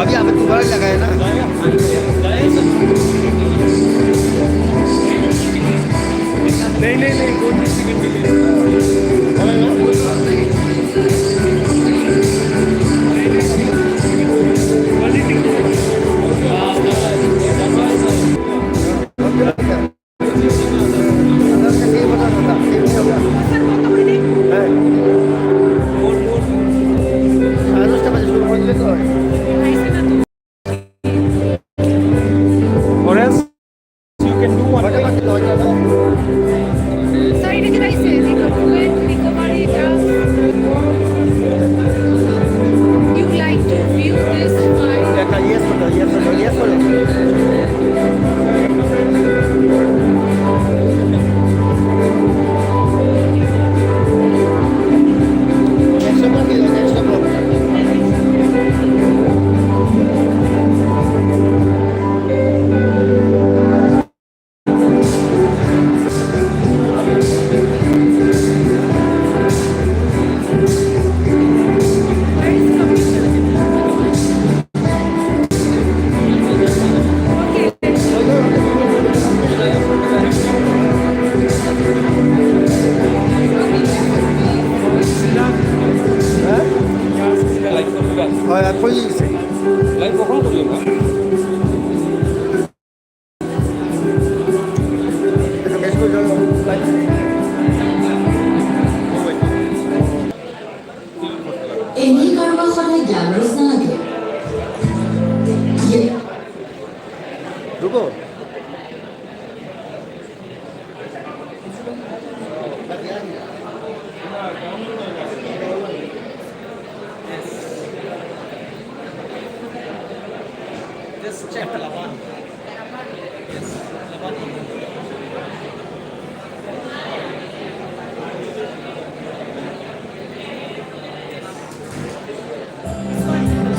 अभी हमें दोबारा लगाया ना। नहीं नहीं नहीं, वो chicken or else you can do one. Sorry, did I say recovery task? You like to view this file? Where is the computer? Okay. 거의 있어요. 라이브 한국인가? 그래서 계속 Ini karma khana gamers na lage. Ye 누구? Just check Laban. Yes, Laban.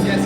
Yes,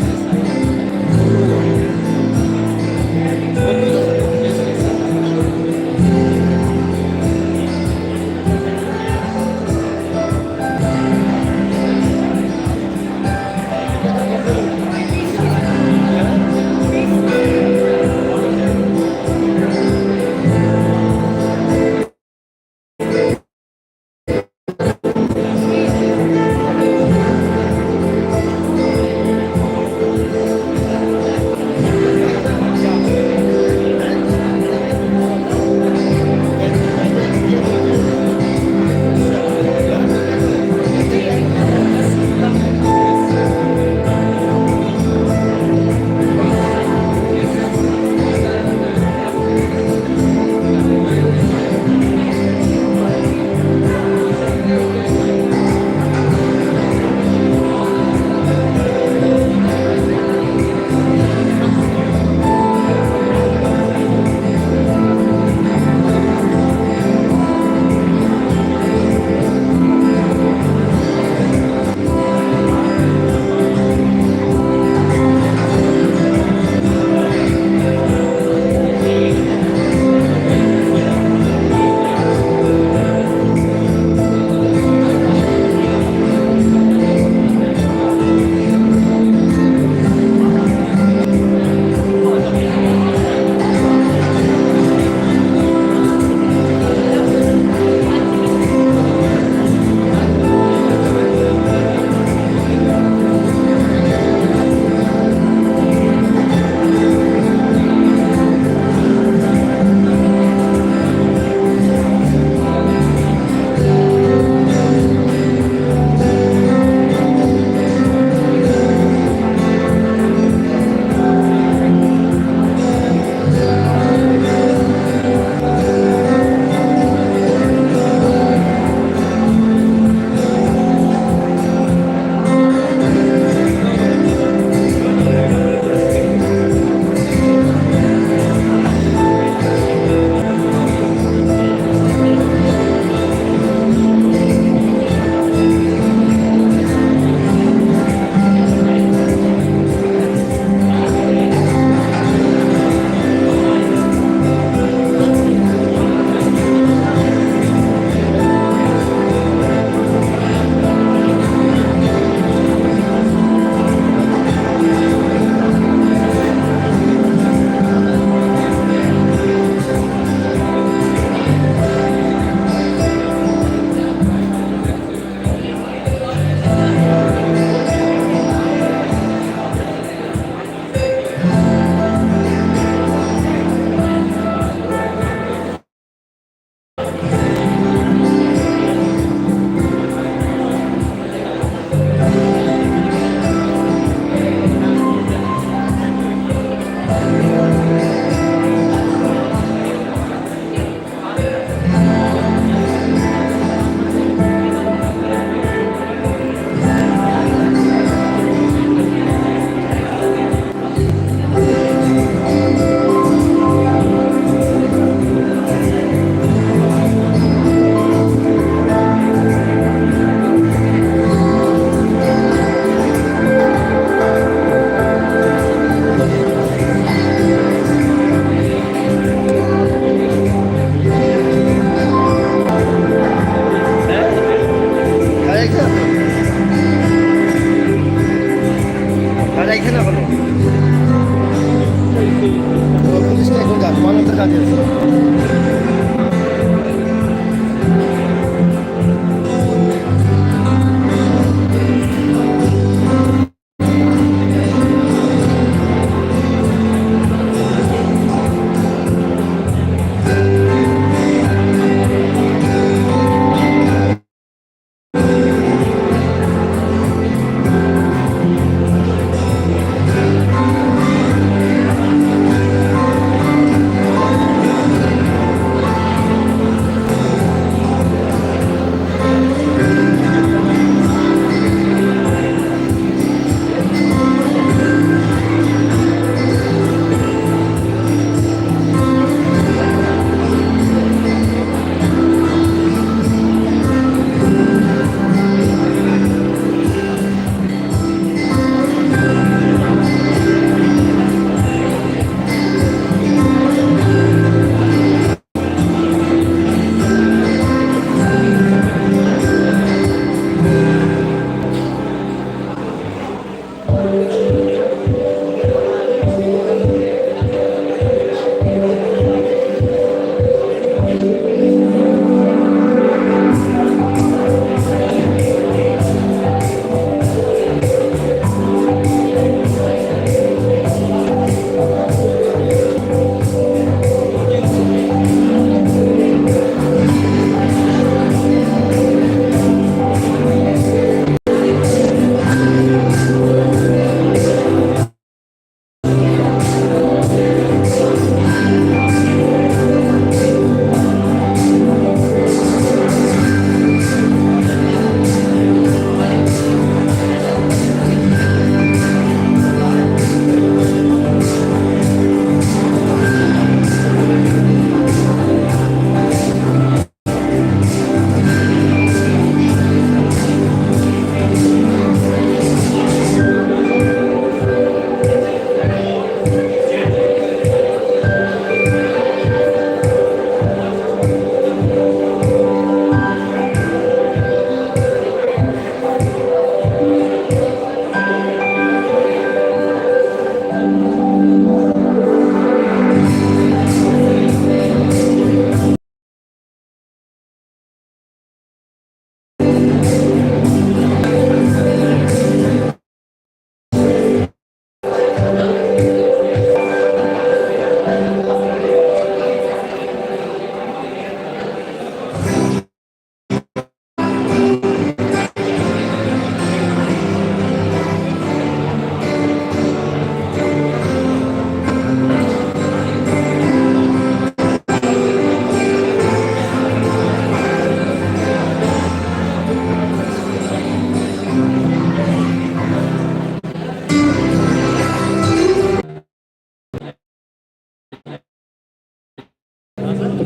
রাখে না বলো পুলিশটা এখন যান মানুষের কাজে আছে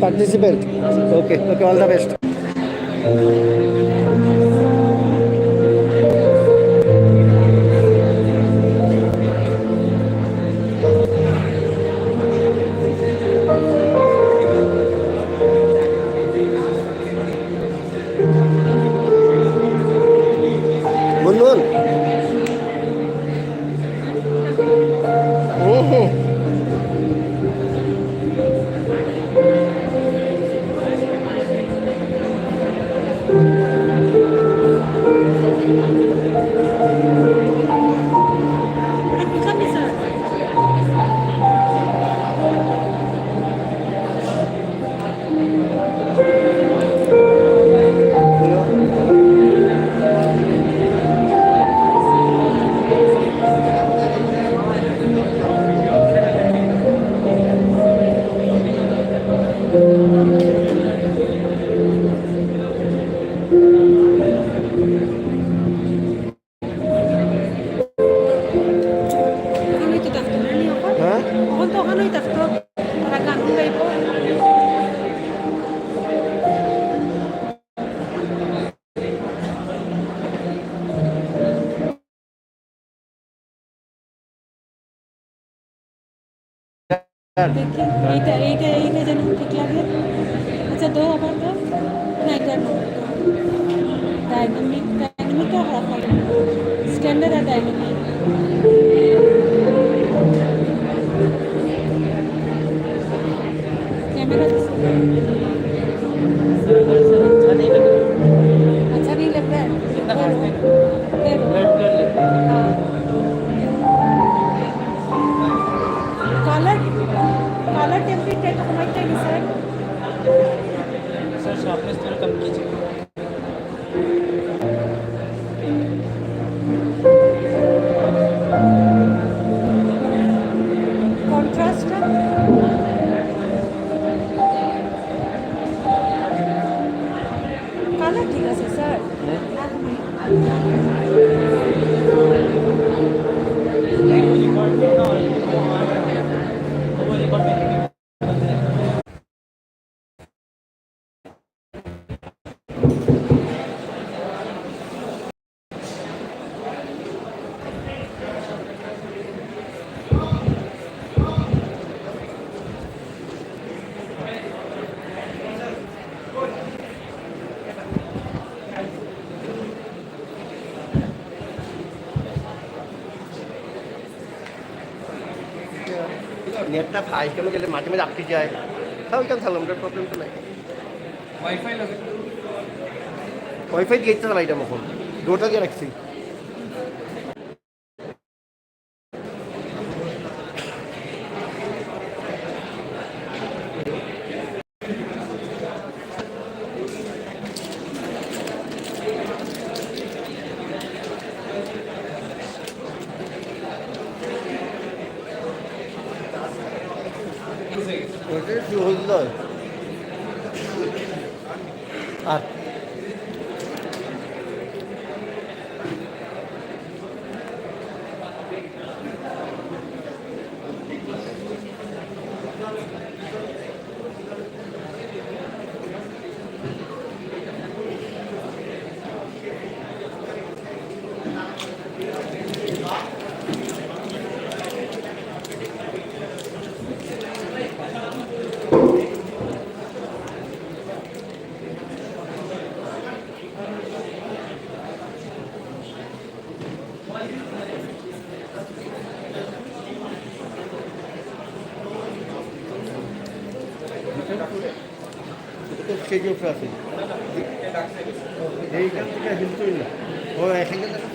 participant. Okay, okay, all the best. Mundur. দেখি এইটা যেন ঠিক লাগে। আচ্ছা দো আবার দো না এটা ডাইনামিকটা রাখা স্ট্যান্ডার্ড আর ডাইনামিক जस्ट वेलकम कीजिए. কন্ট্রাস্টটা কালার ঠিক আছে স্যার नेटটা फाइल কেন গেলে মাঝে মাঝে আটকে যায় তাও কেন চালাম ওটার প্রবলেম তো নাই वाईफाई लगे ওয়াইফাই দিয়ে চালাই এটা এখন দুটো দিয়ে রাখছি ওটা কি হইল আর স্টেজে উপরে আছে এইখান থেকে হিলতোই না ও এখান থেকে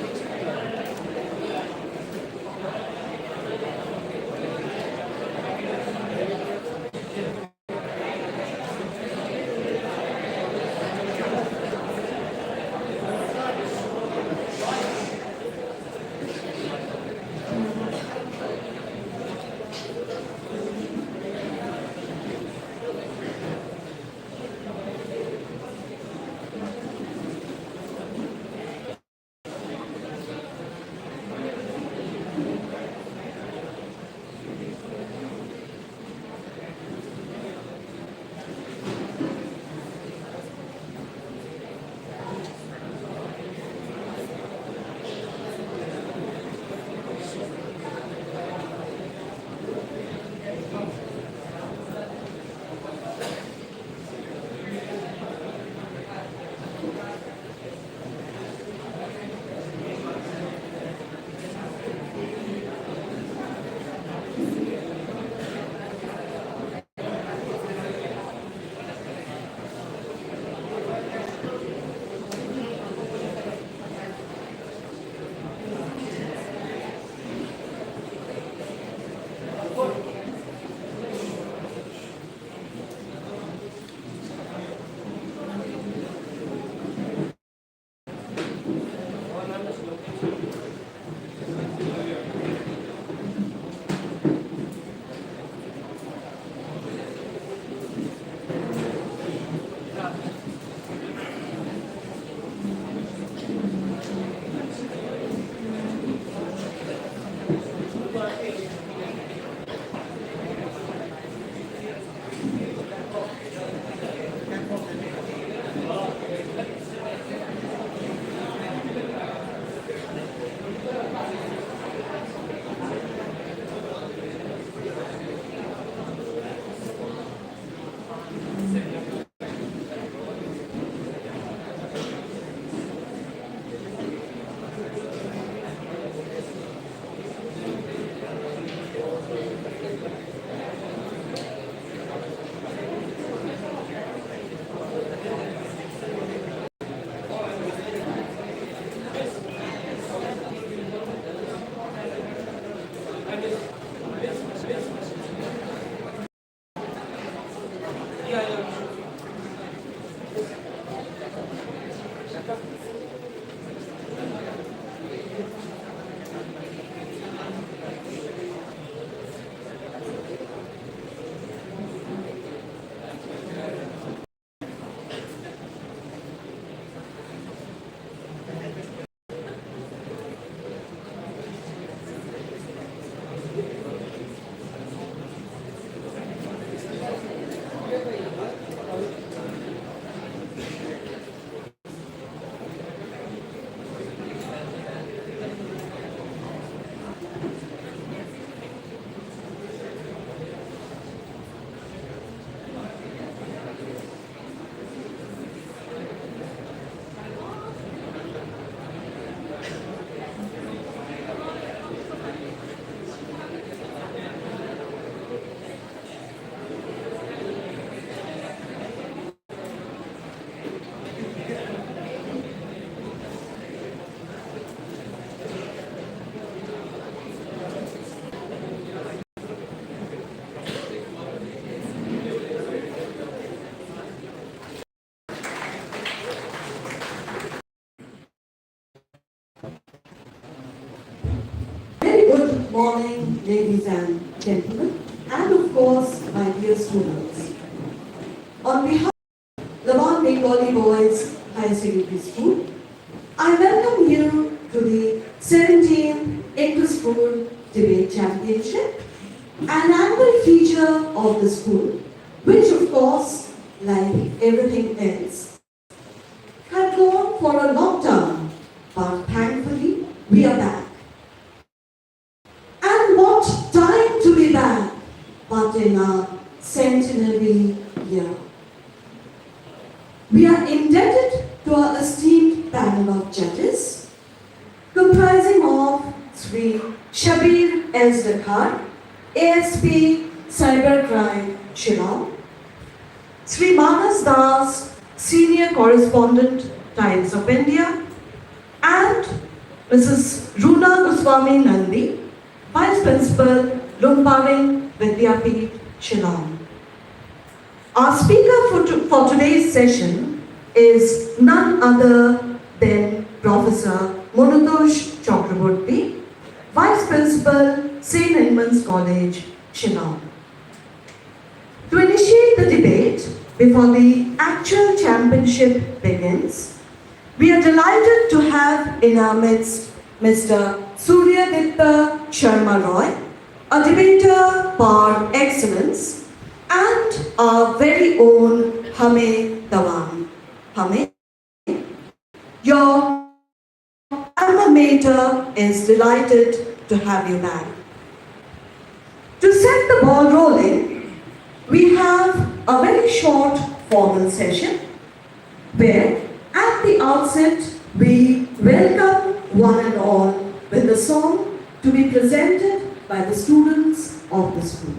morning, ladies and gentlemen, and of course, my dear students. On behalf of Laban Bengalee Boys Higher Secondary School, I welcome you to the 17th Inter-School Debate Championship, an annual feature of the school, which of course, like everything else, had gone for a long time, but thankfully, we are back. And what time to be back, but in a centenary year. We are indebted to our esteemed panel of judges, comprising of Sri Shabir Ezdakar, ASP Cybercrime Shillong, Sri Manas Das, Senior Correspondent, Times of India, and Mrs. Runa Goswami Nandi, Vice Principal, Lumparing Vidyapith, Shillong. Our speaker for today's session is none other than Professor Monotosh Chakraborty, Vice Principal, St. Edmund's College, Shillong. To initiate the debate before the actual championship begins, we are delighted to have in our midst Mr. Suryadipta Sharma Roy, a debater par excellence, and our very own Hame Dawang. Hame, your alma mater is delighted to have you back. To set the ball rolling, we have a very short formal session where at the outset we welcome one and all with a song to be presented by the students of the school.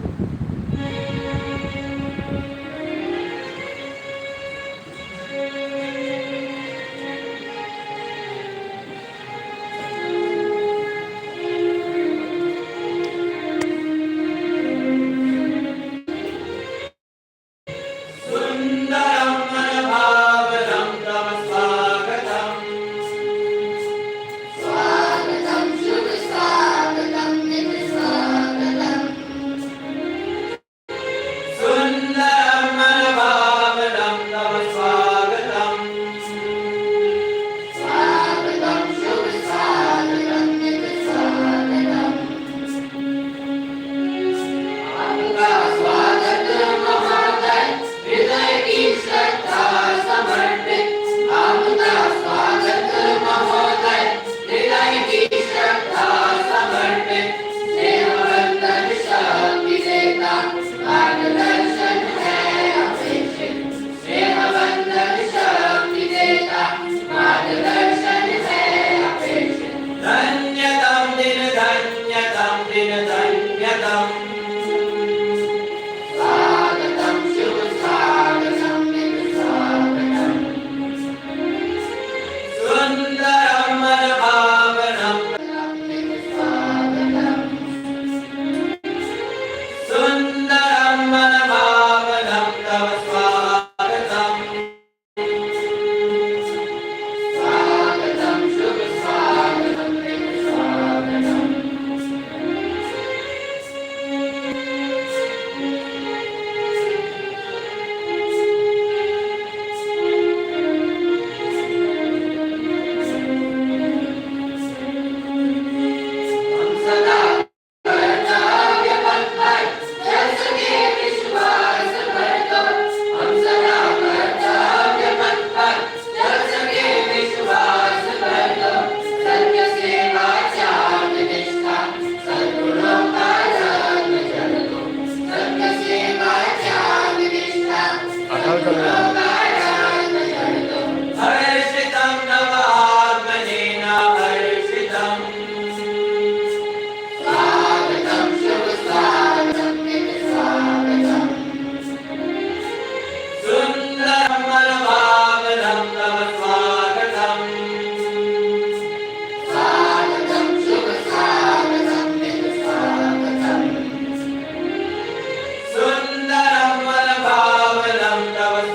Sundaram Manabhavalam Tava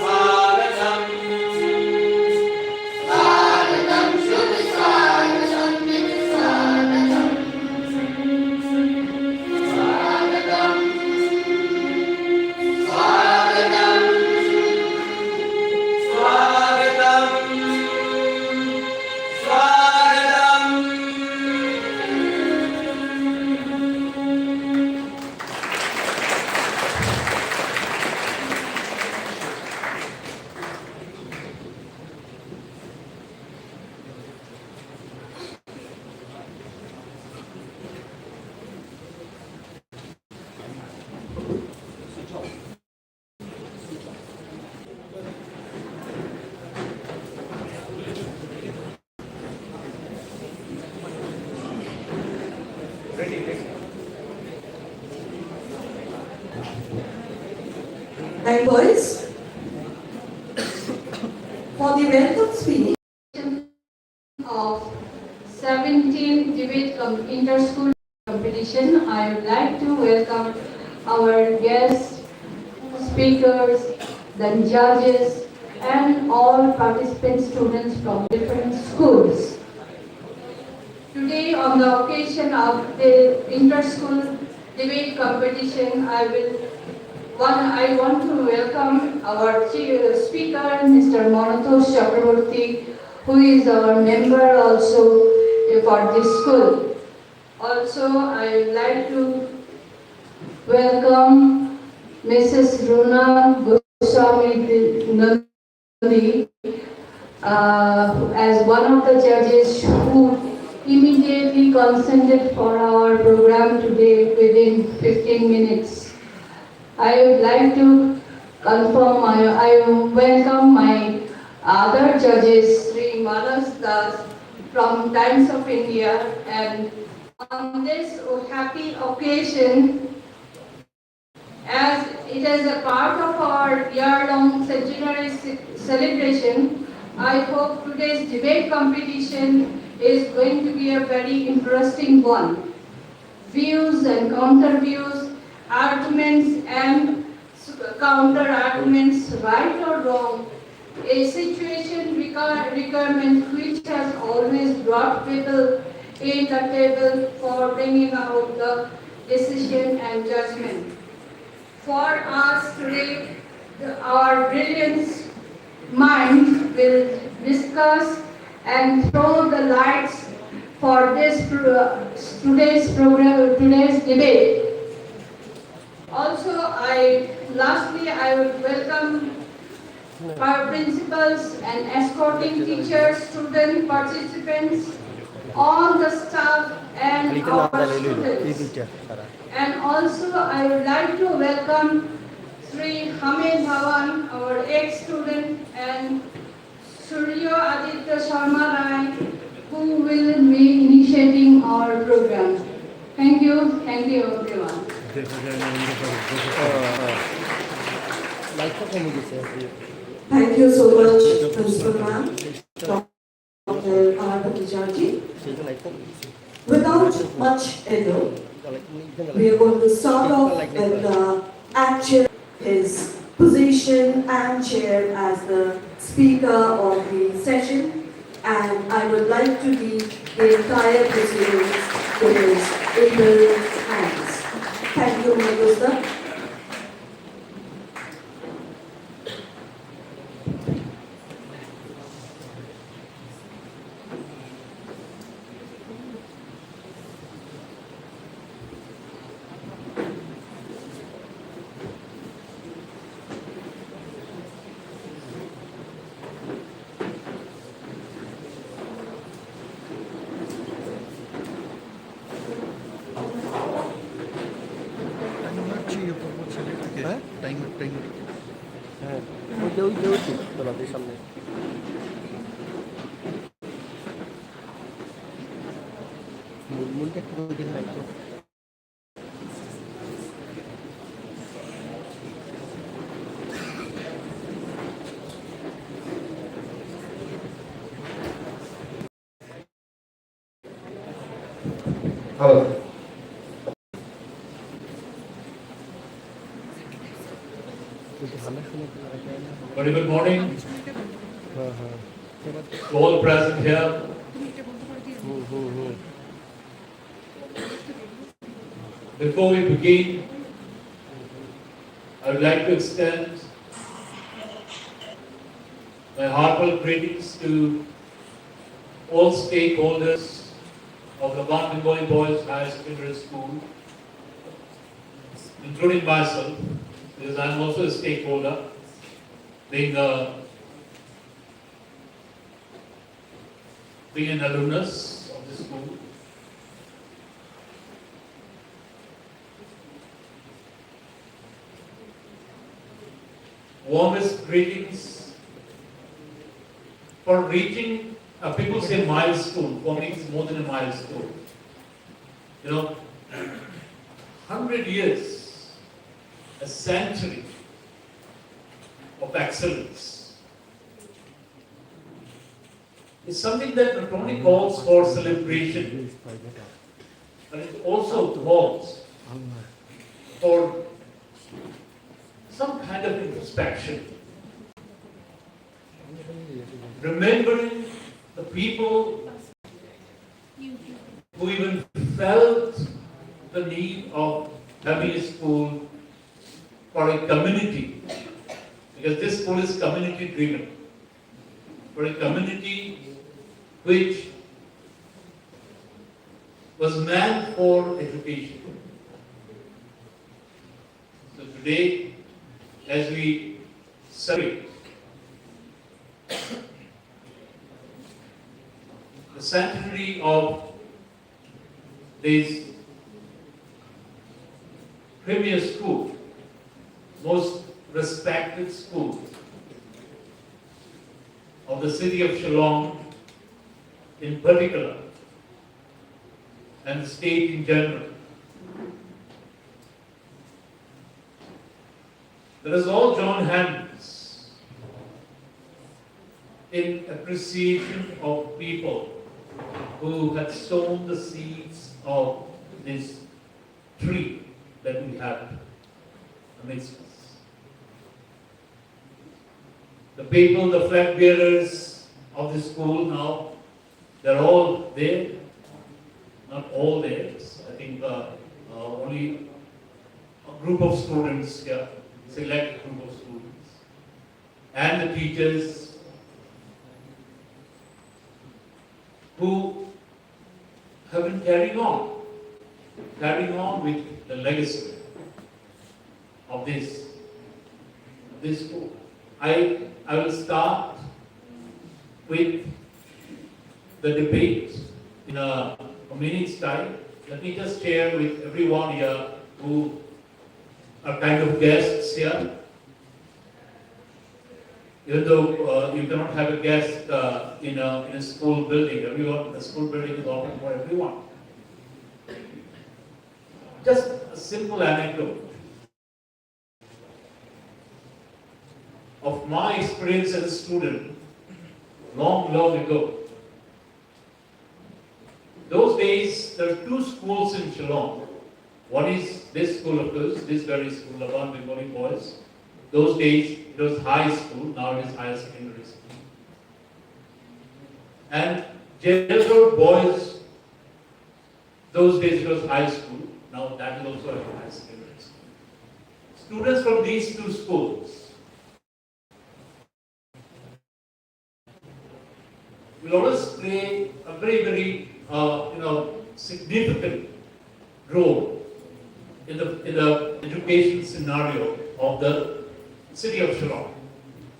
And boys, for the welcome speech of 17th debate inter-school competition, I would like to welcome our guests, speakers, the judges, and all participant students from different schools. Today, on the occasion of the inter-school debate competition, I want to welcome our speaker, Mr. Monotosh Chakraborty, who is our member also for this school. Also, I would like to welcome Mrs. Runa Goswami Nandi as one of the judges who immediately consented for our program today within 15 minutes. I would like to I welcome my other judges, Sri Manas Das from Times of India, and on this happy occasion, as it is a part of our year-long centenary celebration, I hope today's debate competition is going to be a very interesting one. Views and counter-views, arguments and counter-arguments, right or wrong, a situation requirement which has always brought people in the table for bringing out the decision and judgment. For us today, our brilliant minds will discuss and throw the lights for today's debate. Also, lastly, I would welcome our principals and escorting teachers, student participants, all the staff and our students. And also, I would like to welcome Sri Hamid Dhawan, our ex-student, and Surya Aditya Sharma Rai, who will be initiating our program. Thank you everyone. thank you so much, Principal Ma'am, Dr. R. Bhattacharjee. Without much ado, we are going to start off with the actual his position and chair as the speaker of the session, and I would like to leave the entire proceedings to his able hands. Thank you, Magusta. হ্যাঁ ওই তোমাদের সামনে মূলটা একটু দিন নাই তো Hello. Very good morning to all present here. Before we begin, I would like to extend my heartfelt greetings to all stakeholders of the Bengalee Boys Higher Secondary School, including myself, because I'm also a stakeholder, being an alumnus of the school. Warmest greetings for reaching, people say milestone, for me it's more than a milestone. You know, 100 years, a century of excellence is something that not only calls for celebration, but it also calls for some kind of introspection. Remembering the people who even felt the need of having a school for a community, because this school is community driven, for a community which was meant for education. So today, as we celebrate the centenary of this premier school, most respected school of the city of Shillong in particular, and the state in general. Let us all join hands in appreciation of people who had sown the seeds of this tree that we have amidst us. The people, the flag bearers of the school now, they're all there. Not all there. I think only a group of students here, select group of students, and the teachers who have been carrying on with the legacy of this school. I will start with the debate in a minute's time. Let me just share with everyone here who are kind of guests here. Even though you cannot have a guest in a school building, the school building is open for everyone. Just a simple anecdote of my experience as a student long ago. Those days, there are two schools in Shillong. One is this school, of course, this very school, Laban Bengalee Boys. Those days, it was high school, now it is higher secondary school. And Jail Road Boys, those days it was high school, now that is also a higher secondary school. Students from these two schools will always play a very significant role in the education scenario of the city of Shillong.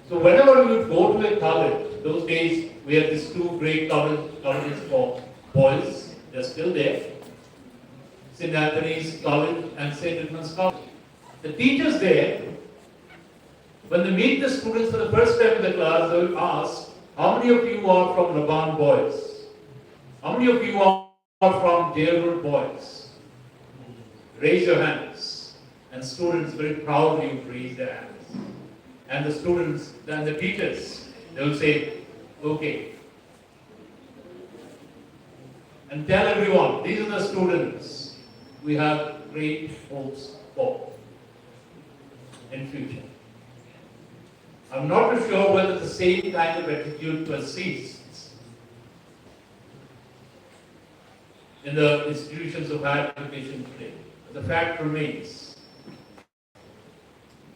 So whenever we would go to a college, those days we had these two great colleges for boys, they're still there, St. Anthony's College and St. Edmund's College. The teachers there, when they meet the students for the first time in the class, they will ask, how many of you are from Laban Boys? How many of you are from Jail Road Boys? Raise your hands. And students very proudly would raise their hands. And the students, and the teachers, they will say, okay. And tell everyone, these are the students we have great hopes for in future. I'm not too sure whether the same kind of attitude persists in the institutions of higher education today. But the fact remains,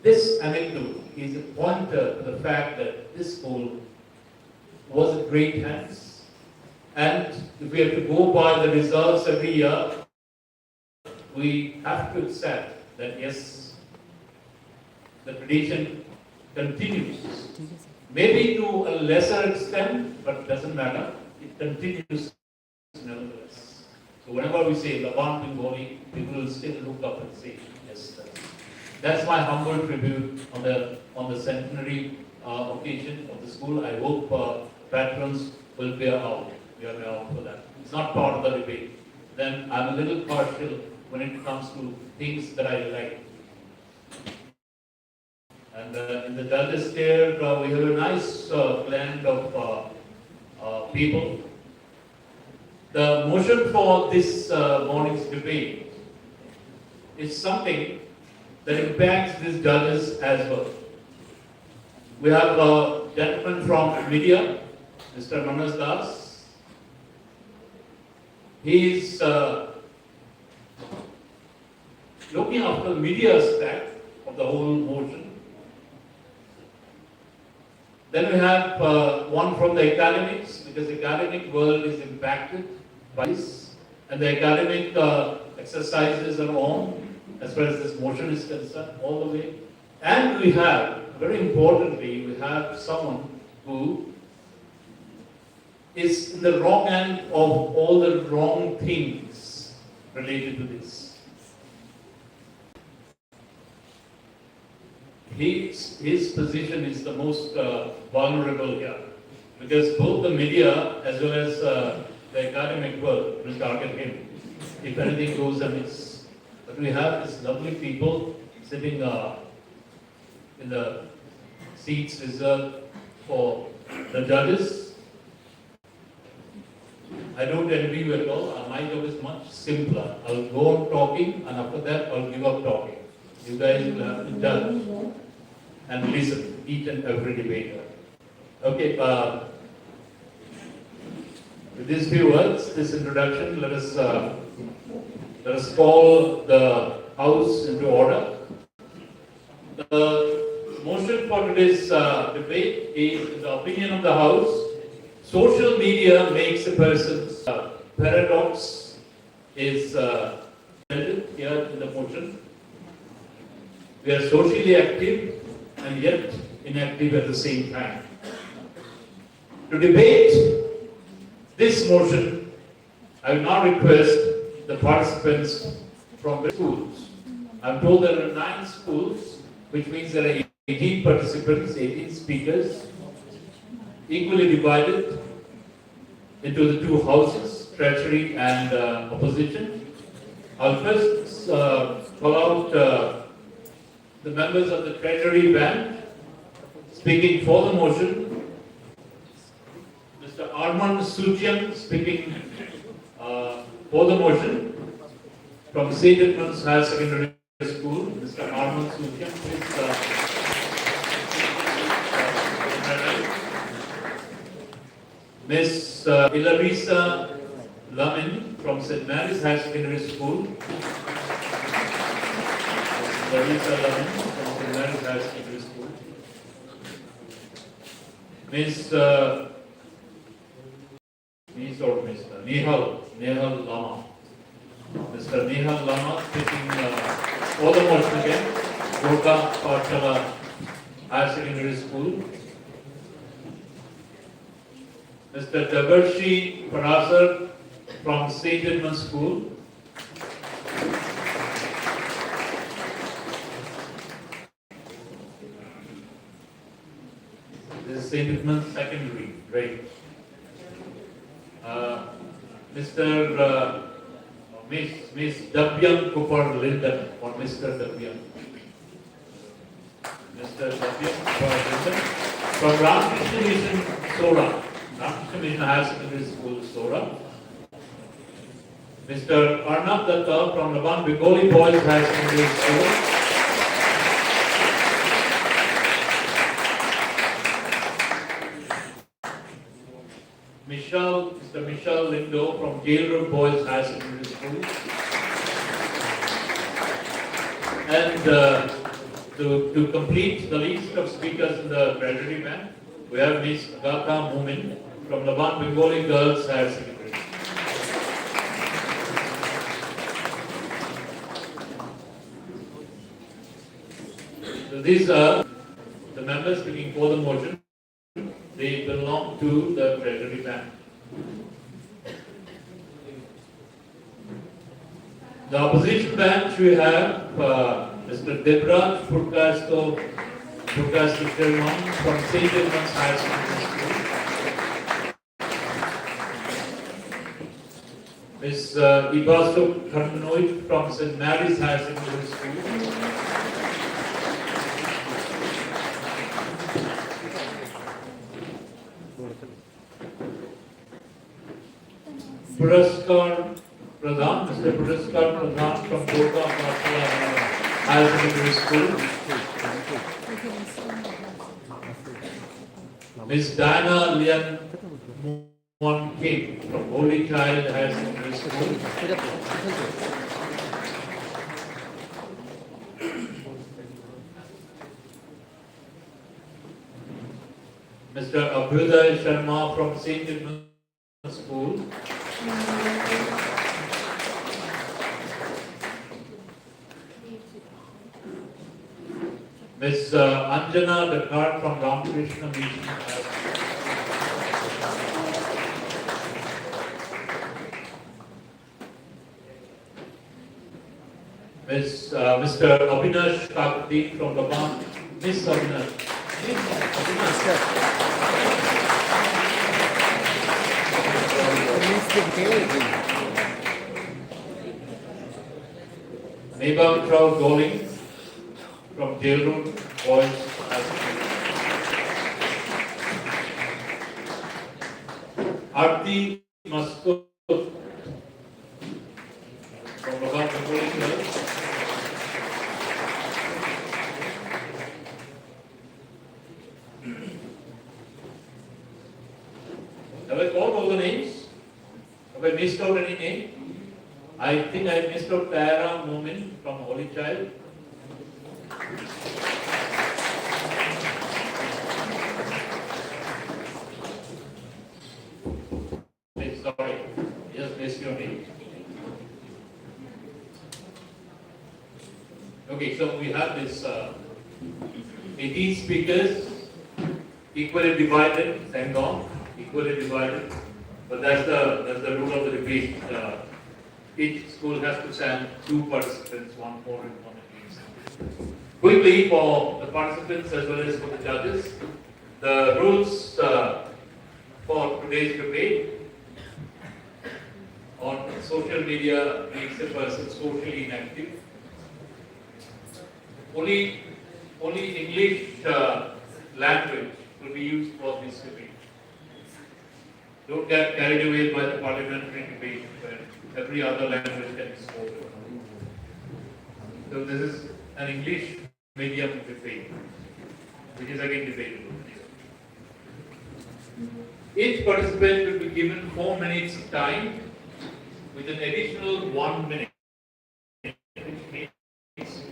this anecdote is a pointer to the fact that this school was in great hands. And if we have to go by the results every year, we have to accept that yes, the tradition continues. Maybe to a lesser extent, but it doesn't matter. It continues nevertheless. So whenever we say Laban Bengalee, people will still look up and say, yes, that's my humble tribute on the centenary occasion of the school. I hope patrons will bear out for that. It's not part of the debate. Then I'm a little partial when it comes to things that I like. And in the judges there, we have a nice blend of people. The motion for this morning's debate is something that impacts these judges as well. We have a gentleman from media, Mr. Manas Das. He is looking after the media aspect of the whole motion. Then we have one from the academics, because the academic world is impacted by this, and the academic exercises are on as far as this motion is concerned, all the way. And we have, very importantly, we have someone who is in the wrong end of all the wrong things related to this. His position is the most vulnerable here, because both the media as well as the academic world will target him if anything goes amiss. But we have these lovely people sitting in the seats reserved for the judges. I don't envy you at all. My job is much simpler. I'll go on talking, and after that I'll give up talking. You guys will have to judge and listen to each and every debater. Okay, with these few words, this introduction, let us call the House into order. The motion for today's debate is, in the opinion of the House, social media makes a person's paradox is here in the motion. We are socially active and yet inactive at the same time. To debate this motion, I will now request the participants from the schools. I'm told there are 9 schools, which means there are 18 participants, 18 speakers, equally divided into the 2 houses, Treasury and Opposition. I'll first call out the members of the Treasury Band. Speaking for the motion, Mr. Armand Suchian, speaking for the motion, from St. Edmund's Higher Secondary School. Mr. Armand Suchian, please. Miss Ilarisa Laban from St. Mary's Higher Secondary School. Ilarisa Laban from St. Mary's Higher Secondary School. Miss Nehal Lama. Mr. Nehal Lama speaking for the motion again. Gorka Parshala Higher Secondary School. Mr. Dabarshi Parasar from St. Edmund's School. This is St. Edmund's Secondary, right? Miss Dabyan Kupar Linden, or Mr. Dabyan. Mr. Dabyan Kupar Linden from Ramakrishna Mission, Sora. Ramakrishna Mission Higher Secondary School, Sora. Mr. Arnab Datta from Laban Bengalee Boys High Secondary School. Mr. Michelle Lindo from Jail Road Boys High Secondary School. And to complete the list of speakers in the Treasury Band, we have Ms. Agatha Mumin from Laban Bengalee Girls Higher Secondary. So these are the members speaking for the motion. They belong to the Treasury Band. The opposition bench, we have Mr. Debraj Purkasto Sherman from St. Edmund's Higher Secondary School. Ms. Ibasu Karnoit from St. Mary's High Secondary School. Puraskar Pradhan, Mr. Puraskar Pradhan from Durga High Secondary School. Ms. Diana Lian Mon King from Holy Child High Secondary School. Mr. Abhyuday Sharma from St. Edmund's School. Ms. Anjana Dakar from Ramakrishna Mission. Mr. Abhinash Kakati from Laban. Miss Abhinash. Neighbor Trout Goling from Jail Road Boys. Arti Maskut from Laban Bengalee Girls. Have I called all the names? Have I missed out any name? I think I missed out Tara Moomin from Holy Child. Sorry, just missed your name. Okay, so we have this 18 speakers, equally divided, thank God, equally divided. But that's the rule of the debate. Each school has to send 2 participants, one for and one against. Quickly for the participants as well as for the judges, the rules for today's debate. On social media makes a person socially inactive. Only English language will be used for this debate. Don't get carried away by the parliamentary debate where every other language can be spoken. So this is an English medium debate, which is again debatable. Each participant will be given 4 minutes time with an additional 1 minute, which means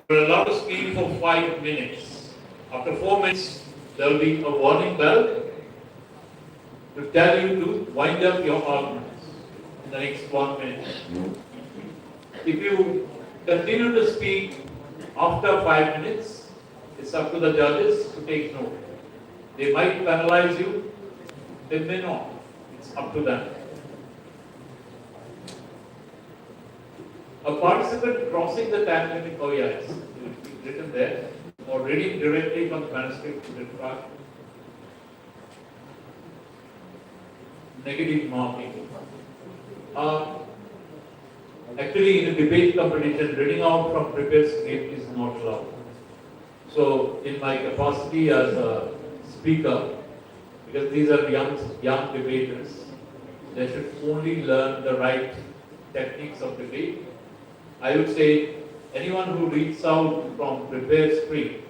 we're allowed to speak for 5 minutes. After 4 minutes, there will be a warning bell to tell you to wind up your arguments in the next 1 minute. If you continue to speak after 5 minutes, it's up to the judges to take note. They might penalize you, they may not. It's up to them. A participant crossing the time limit, oh yes, it will be written there, or reading directly from the manuscript to the track. Negative marking. Actually, in a debate competition, reading out from prepared script is not allowed. So, in my capacity as a speaker, because these are young debaters, they should only learn the right techniques of debate. I would say anyone who reads out from prepared script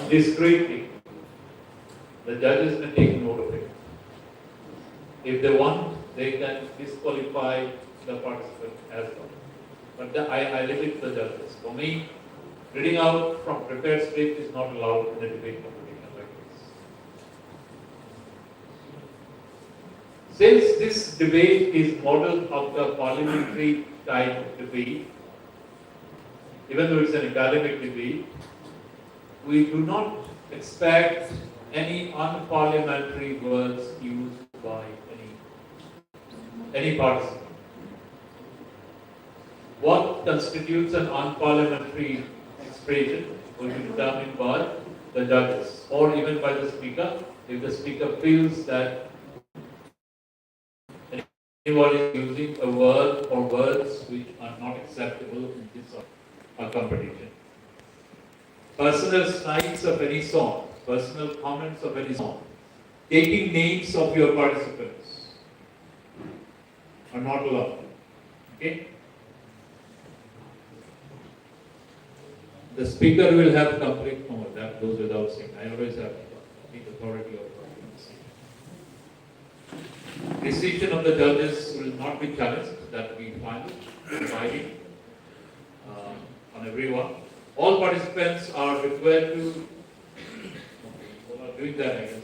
discreetly, the judges may take note of it. If they want, they can disqualify the participant as well. But I leave it to the judges. For me, reading out from prepared script is not allowed in a debate competition like this. Since this debate is modeled after parliamentary type debate, even though it's an academic debate, we do not expect any unparliamentary words used by any participant. What constitutes an unparliamentary expression will be determined by the judges or even by the speaker if the speaker feels that anyone is using a word or words which are not acceptable in this competition. Personal slides of any sort, personal comments of any sort, taking names of your participants are not allowed. Okay? The speaker will have complete power. That goes without saying. I always have the authority of the decision of the judges will not be challenged. That will be final, binding on everyone. All participants are required to doing that. I guess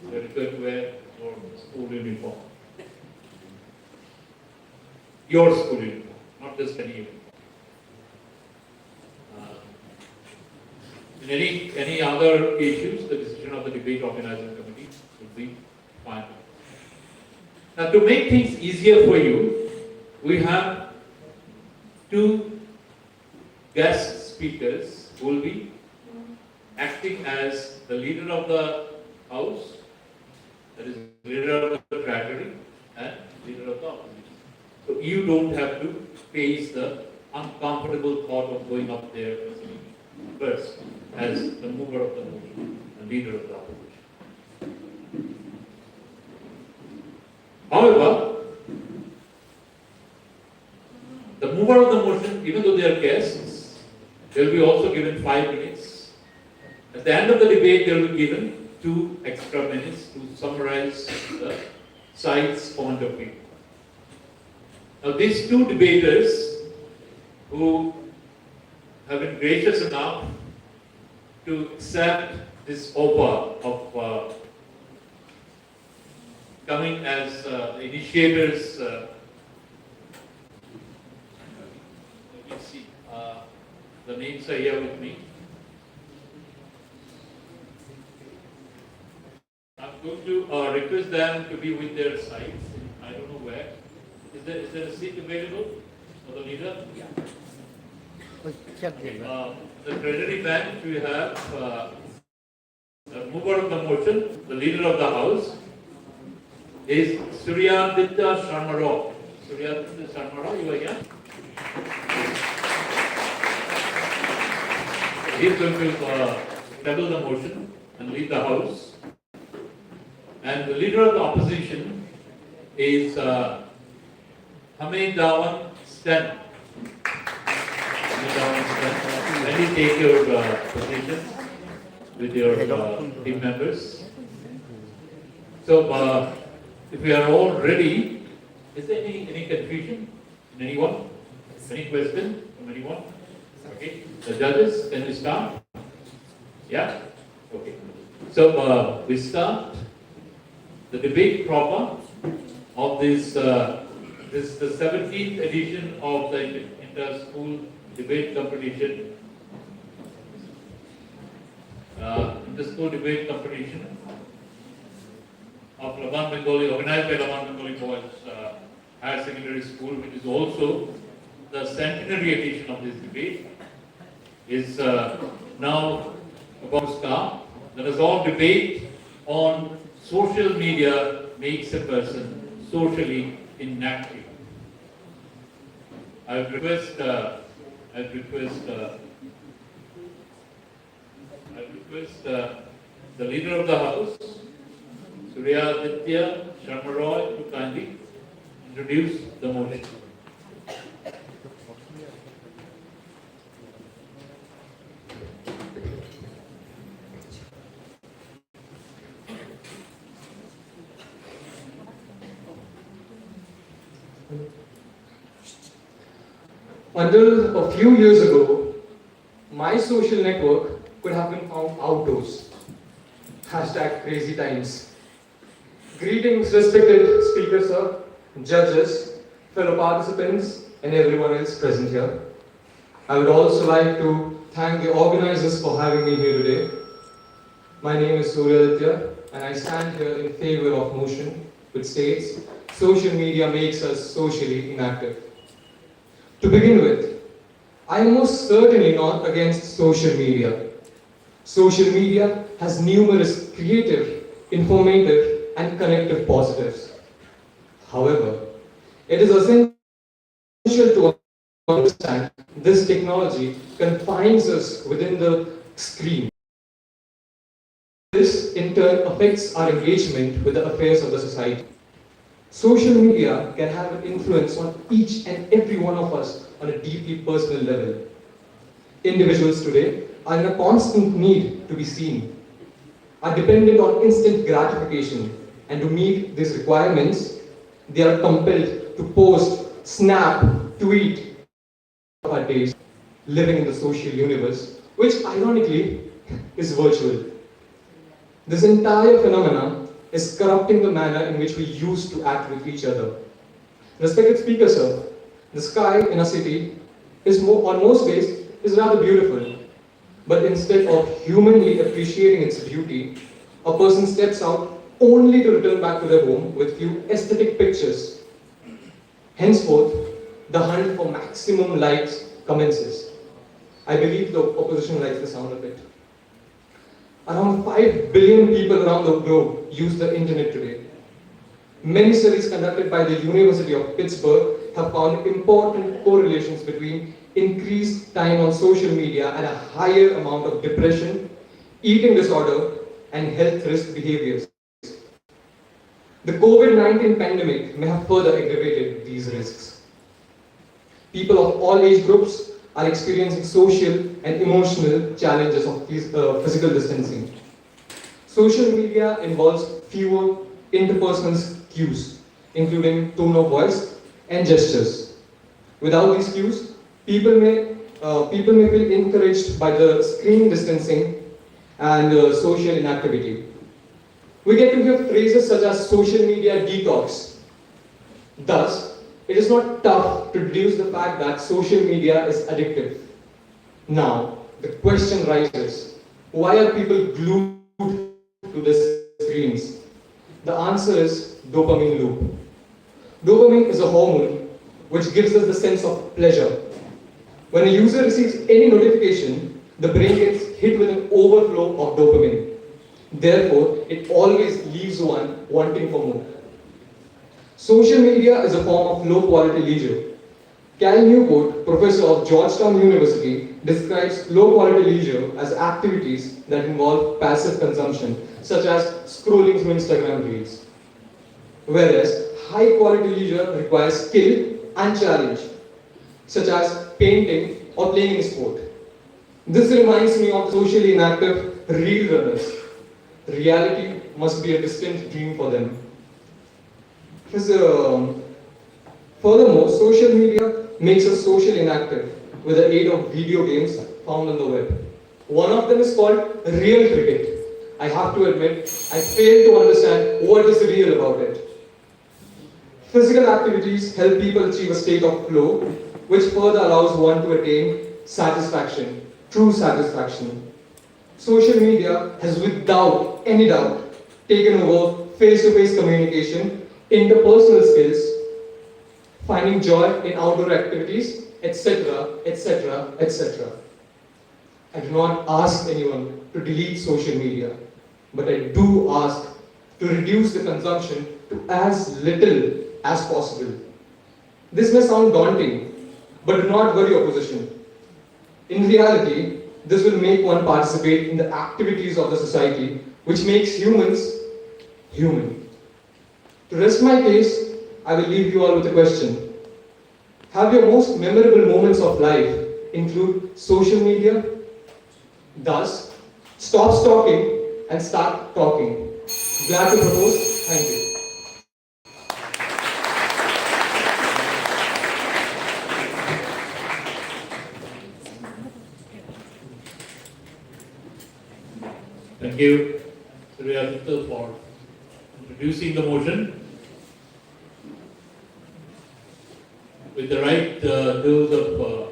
they are required to wear your school uniform. Your school uniform, not just any uniform. In any other issues, the decision of the debate organizing committee would be final. Now, to make things easier for you, we have two guest speakers who will be acting as the leader of the house, that is, leader of the treasury, and leader of the opposition. So you don't have to face the uncomfortable thought of going up there first as the mover of the motion and leader of the opposition. However, the mover of the motion, even though they are guests, they will be also given 5 minutes. At the end of the debate, they will be given 2 extra minutes to summarize the side's point of view. Now, these 2 debaters who have been gracious enough to accept this offer of coming as initiators. Let me see. The names are here with me. I'm going to request them to be with their sides. I don't know where. Is there a seat available for the leader? Yeah. The treasury bench, we have the mover of the motion, the leader of the house, is Suryaditya Sharma. Suryaditya Sharma, you are here? He is going to table the motion and lead the house. And the leader of the opposition is Hamid Dhawan Sten. Kindly take your positions with your team members. So, if we are all ready, is there any confusion in anyone? Any question from anyone? Okay. The judges, can we start? Yeah? Okay. So, we start the debate proper of this, this the 17th edition of the inter-school debate competition. Inter-school debate competition of Laban Bengalee, organized by Laban Bengalee Boys Higher Secondary School, which is also the centenary edition of this debate, is now about to start. Let us all debate on social media makes a person socially inactive. I would request the leader of the house, Suryaditya Sharma, to kindly introduce the motion. Until a few years ago, my social network could have been found outdoors. Hashtag crazy times. Greetings, respected speaker sir, judges, fellow participants, and everyone else present here. I would also like to thank the organizers for having me here today. My name is Suryaditya, and I stand here in favor of motion which states, social media makes us socially inactive. To begin with, I am most certainly not against social media. Social media has numerous creative, informative, and connective positives. However, It is essential to understand this technology confines us within the screen. This in turn affects our engagement with the affairs of the society. Social media can have an influence on each and every one of us on a deeply personal level. Individuals today are in a constant need to be seen, are dependent on instant gratification, and to meet these requirements, they are compelled to post, snap, tweet of our days, living in the social universe, which ironically is virtual. This entire phenomenon is corrupting the manner in which we used to act with each other. Respected speaker, sir, the sky in a city on most days is rather beautiful, but instead of humanly appreciating its beauty, a person steps out only to return back to their home with few aesthetic pictures. Henceforth, the hunt for maximum likes commences. I believe the opposition likes the sound of it. Around 5 billion people around the globe use the internet today. Many studies conducted by the University of Pittsburgh have found important correlations between increased time on social media and a higher amount of depression, eating disorder, and health risk behaviors. The COVID-19 pandemic may have further aggravated these risks. People of all age groups are experiencing social and emotional challenges of physical distancing. Social media involves fewer interpersonal cues, including tone of voice and gestures. Without these cues, people may feel encouraged by the screen distancing and social inactivity. We get to hear phrases such as social media detox. Thus, it is not tough to deduce the fact that social media is addictive. Now, the question rises, why are people glued to the screens? The answer is dopamine loop. Dopamine is a hormone which gives us the sense of pleasure. When a user receives any notification, the brain gets hit with an overflow of dopamine. Therefore, it always leaves one wanting for more. Social media is a form of low-quality leisure. Cal Newport, professor of Georgetown University, describes low-quality leisure as activities that involve passive consumption, such as scrolling through Instagram reels. Whereas high-quality leisure requires skill and challenge, such as painting or playing a sport. This reminds me of socially inactive reel runners. Reality must be a distant dream for them. Furthermore, social media makes us socially inactive with the aid of video games found on the web. One of them is called real cricket. I have to admit, I fail to understand what is real about it. Physical activities help people achieve a state of flow, which further allows one to attain satisfaction, true satisfaction. Social media has without any doubt taken over face-to-face communication, interpersonal skills, finding joy in outdoor activities, etc., etc., etc. I do not ask anyone to delete social media, but I do ask to reduce the consumption to as little as possible. This may sound daunting, but do not worry, opposition. In reality, this will make one participate in the activities of the society, which makes humans human. To rest my case, I will leave you all with a question. Have your most memorable moments of life include social media? Thus, stop stalking and start talking. Glad to propose. Thank you. Thank you, Surya Mittal, for introducing the motion. With the right dose of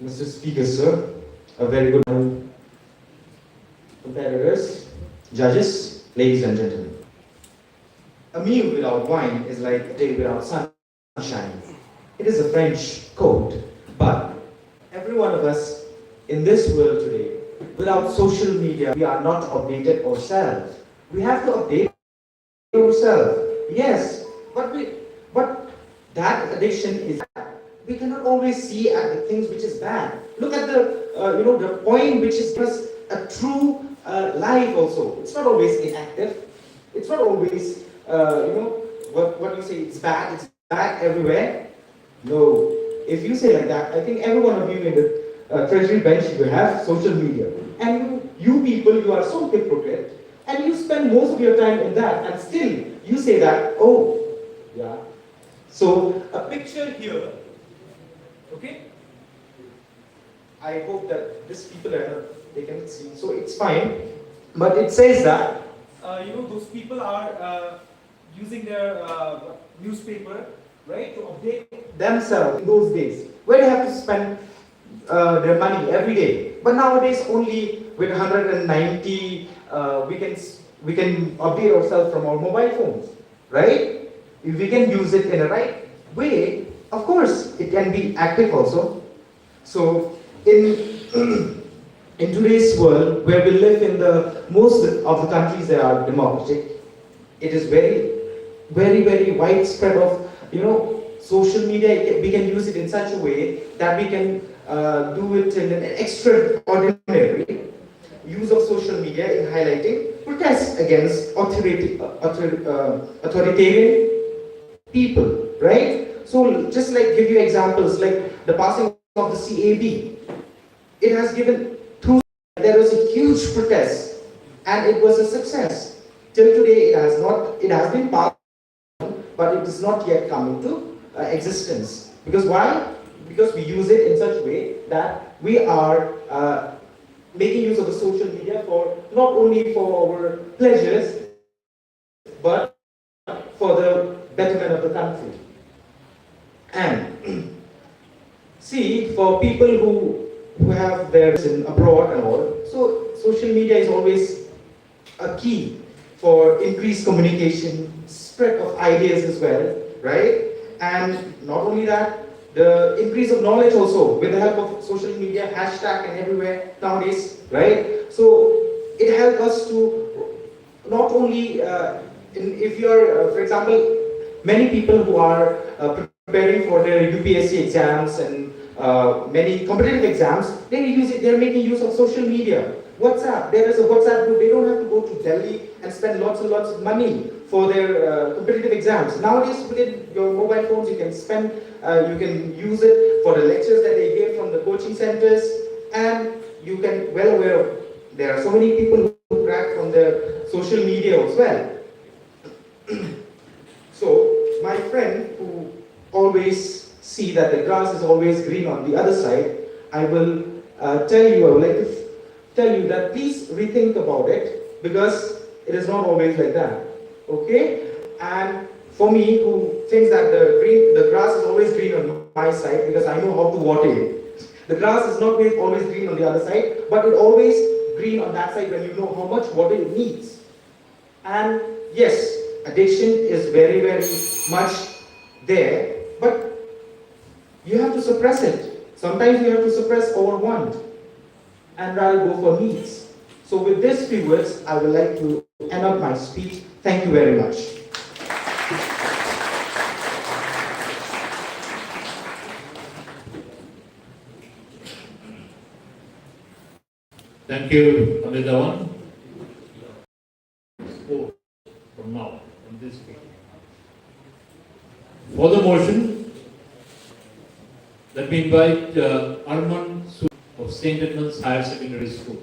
Mr. Speaker, sir, a very good morning, competitors, judges, ladies and gentlemen. A meal without wine is like a day without sunshine. It is a French quote, but every one of us in this world today without social media, we are not updated ourselves. We have to update ourselves. Yes, but that addiction is bad. We cannot always see at the things which is bad. Look at the the point which is just a true life also. It's not always inactive. It's not always what you say. It's bad. It's bad everywhere. No. If you say like that, I think every one of you in the treasury bench, you have social media, and you people, you are so hypocrite, and you spend most of your time in that, and still you say that, oh, yeah. So a picture here, okay? I hope that these people are they can see, so it's fine. But it says that those people are using their newspaper, right, to update themselves in those days, where they have to spend their money every day. But nowadays, only with 190, we can update ourselves from our mobile phones, right? If we can use it in a right way, of course, it can be active also. So in in today's world, where we live in the most of the countries that are democratic, it is very widespread of social media. We can use it in such a way that we can do it in an extraordinary use of social media in highlighting protests against authoritarian people, right? So just like give you examples like the passing of the CAB, it has given there was a huge protest and it was a success. Till today it has been passed, but it is not yet come into existence. Because why? Because we use it in such a way that we are making use of the social media for not only for our pleasures, but for the betterment of the country. And see, for people who have their in abroad and all, so social media is always a key for increased communication, spread of ideas as well, right? And not only that, the increase of knowledge also with the help of social media, hashtag and everywhere nowadays, right? So it helps us to not only, if you are, for example, many people who are preparing for their UPSC exams and many competitive exams, they're making use of social media. WhatsApp, there is a WhatsApp group. They don't have to go to Delhi and spend lots and lots of money for their competitive exams. Nowadays, within your mobile phones, you can spend, you can use it for the lectures that they give from the coaching centers, and you can well aware of. There are so many people who crack from their social media as well. So, my friend who always see that the grass is always green on the other side, I would like to tell you that please rethink about it, because it is not always like that, okay? And for me, who thinks that the grass is always green on my side, because I know how to water it. The grass is not always green on the other side, but it always green on that side when you know how much water it needs. And yes, addiction is very much there, but you have to suppress it. Sometimes you have to suppress our want and rather go for needs. So with these few words, I would like to end up my speech. Thank you very much. Thank you, Pandit Laban. From now, on this speech. For the motion, let me invite Arman of St. Edmund's Higher Secondary School.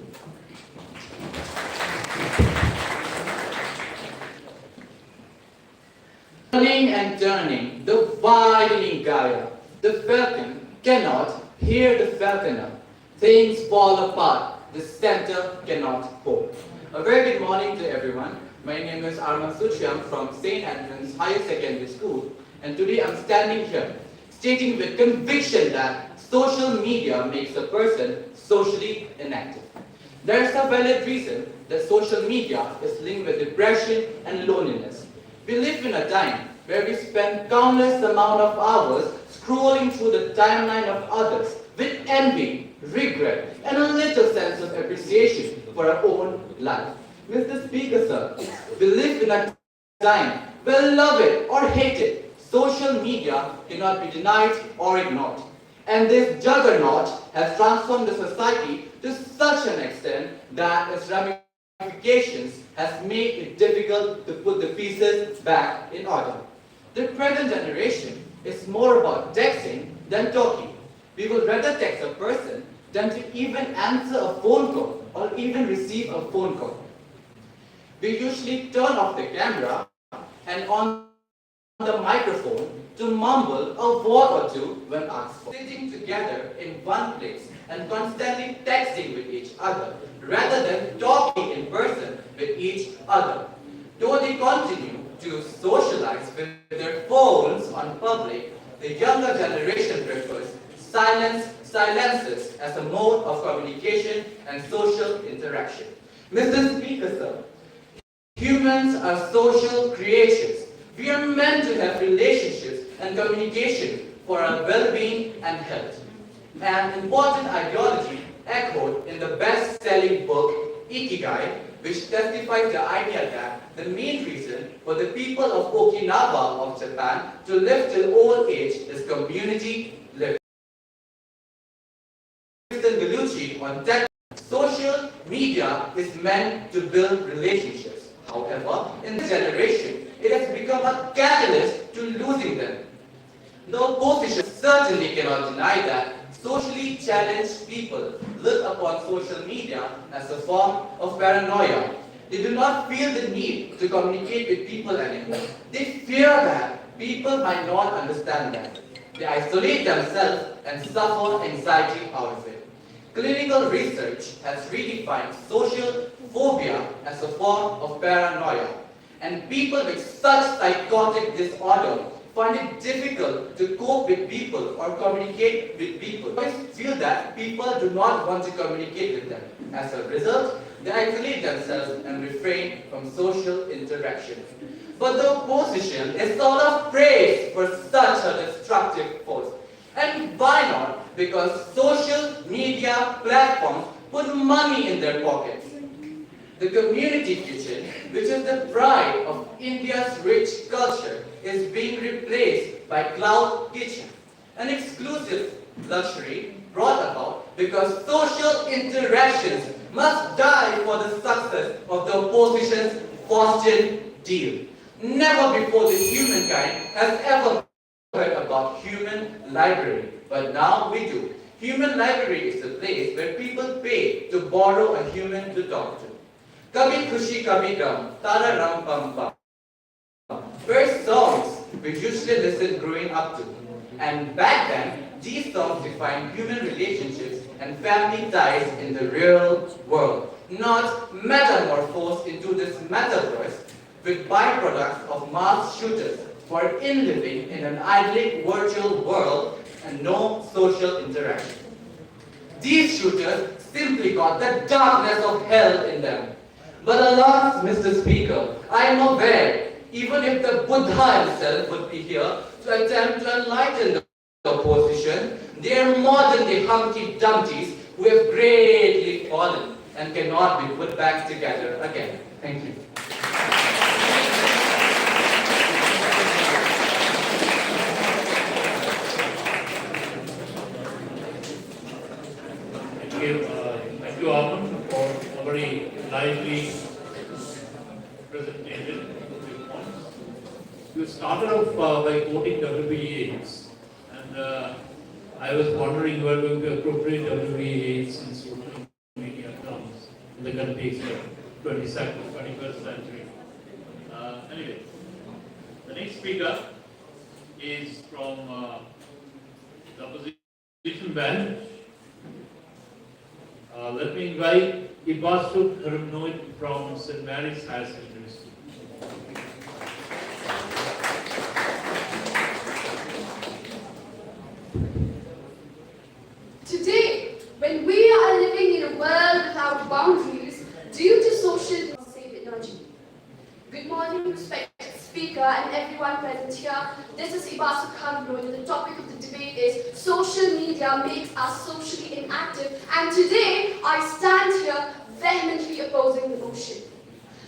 Turning and turning, the widening gyre. The falcon cannot hear the falconer. Things fall apart. The center cannot hold. A very good morning to everyone. My name is Arman Suchyam from St. Edmund's Higher Secondary School, and today I'm standing here stating with conviction that social media makes a person socially inactive. There is a valid reason that social media is linked with depression and loneliness. We live in a time where we spend countless amount of hours scrolling through the timeline of others with envy regret, and a little sense of appreciation for our own life. Mr. Speaker, sir, we live in a time where, love it or hate it, social media cannot be denied or ignored. And this juggernaut has transformed the society to such an extent that its ramifications has made it difficult to put the pieces back in order. The present generation is more about texting than talking. We will rather text a person than to even answer a phone call or even receive a phone call. We usually turn off the camera and on the microphone to mumble a word or two when asked for. Sitting together in one place and constantly texting with each other rather than talking in person with each other. Though they continue to socialize with their phones on public, the younger generation prefers silences as a mode of communication and social interaction. Mr. Speaker, sir, humans are social creatures. We are meant to have relationships and communication for our well-being and health. An important ideology echoed in the best-selling book Ikigai, which testifies the idea that the main reason for the people of Okinawa of Japan to live till old age is community living. Bengalee on tech, social media is meant to build relationships. However, in this generation, it has become a catalyst to losing them. The opposition certainly cannot deny that socially challenged people look upon social media as a form of paranoia. They do not feel the need to communicate with people anymore. They fear that people might not understand them. They isolate themselves and suffer anxiety out of it. Clinical research has redefined social phobia as a form of paranoia, and people with such psychotic disorder find it difficult to cope with people or communicate with people. They feel that people do not want to communicate with them. As a result, they isolate themselves and refrain from social interaction. But the opposition is sort of praised for such a destructive force. And why not? Because social media platforms put money in their pockets. The community kitchen, which is the pride of India's rich culture, is being replaced by cloud kitchen, an exclusive luxury brought about because social interactions must die for the success of the opposition's Boston deal. Never before did humankind has ever heard about human library, but now we do. Human library is a place where people pay to borrow a human to talk to. Kabhi Khushi Kabhi Gum, Tara Ram Pam Pam. First songs we usually listen growing up to. And back then, these songs defined human relationships and family ties in the real world, not metamorphosed into this metaverse with byproducts of mass shooters who are living in an idyllic virtual world and no social interaction. These shooters simply got the darkness of hell in them. But alas, Mr. Speaker, I am aware, even if the Buddha himself would be here to attempt to enlighten the opposition, they are more than the Humpty Dumptys who have greatly fallen and cannot be put back together again. Thank you. Thank you, Armand, for a very lively presentation. You started off by quoting W.B. Yeats, and I was wondering where will be appropriate W.B. Yeats in social media terms in the context of 21st century. Anyway, the next speaker is from the opposition band. Let me invite Ibasuk Hermnoit from St. Mary's Higher Secondary School. Today, when we are living in a world without boundaries due to social save energy. Good morning, respected speakers. speaker and everyone present here. This is Ibasu Khanbro, and the topic of the debate is social media makes us socially inactive. And today, I stand here vehemently opposing the motion.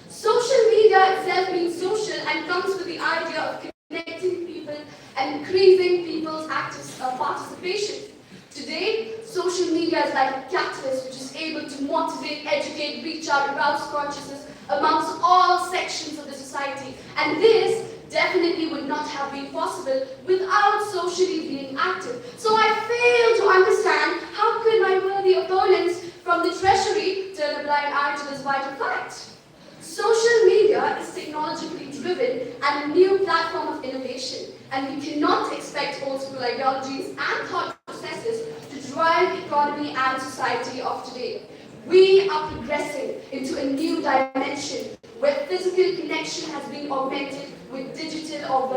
Social media itself means social and comes with the idea of connecting people and increasing people's active participation. Today, social media is like a catalyst which is able to motivate, educate, reach out, arouse consciousness amongst all sections of the society. And this definitely would not have been possible without socially being active. So I fail to understand how could my worthy opponents from the treasury turn a blind eye to this vital fact. Social media is technologically driven and a new platform of innovation, and we cannot expect old school ideologies and thought processes to drive the economy and society of today. We are progressing into a new dimension where physical connection has been augmented with digital or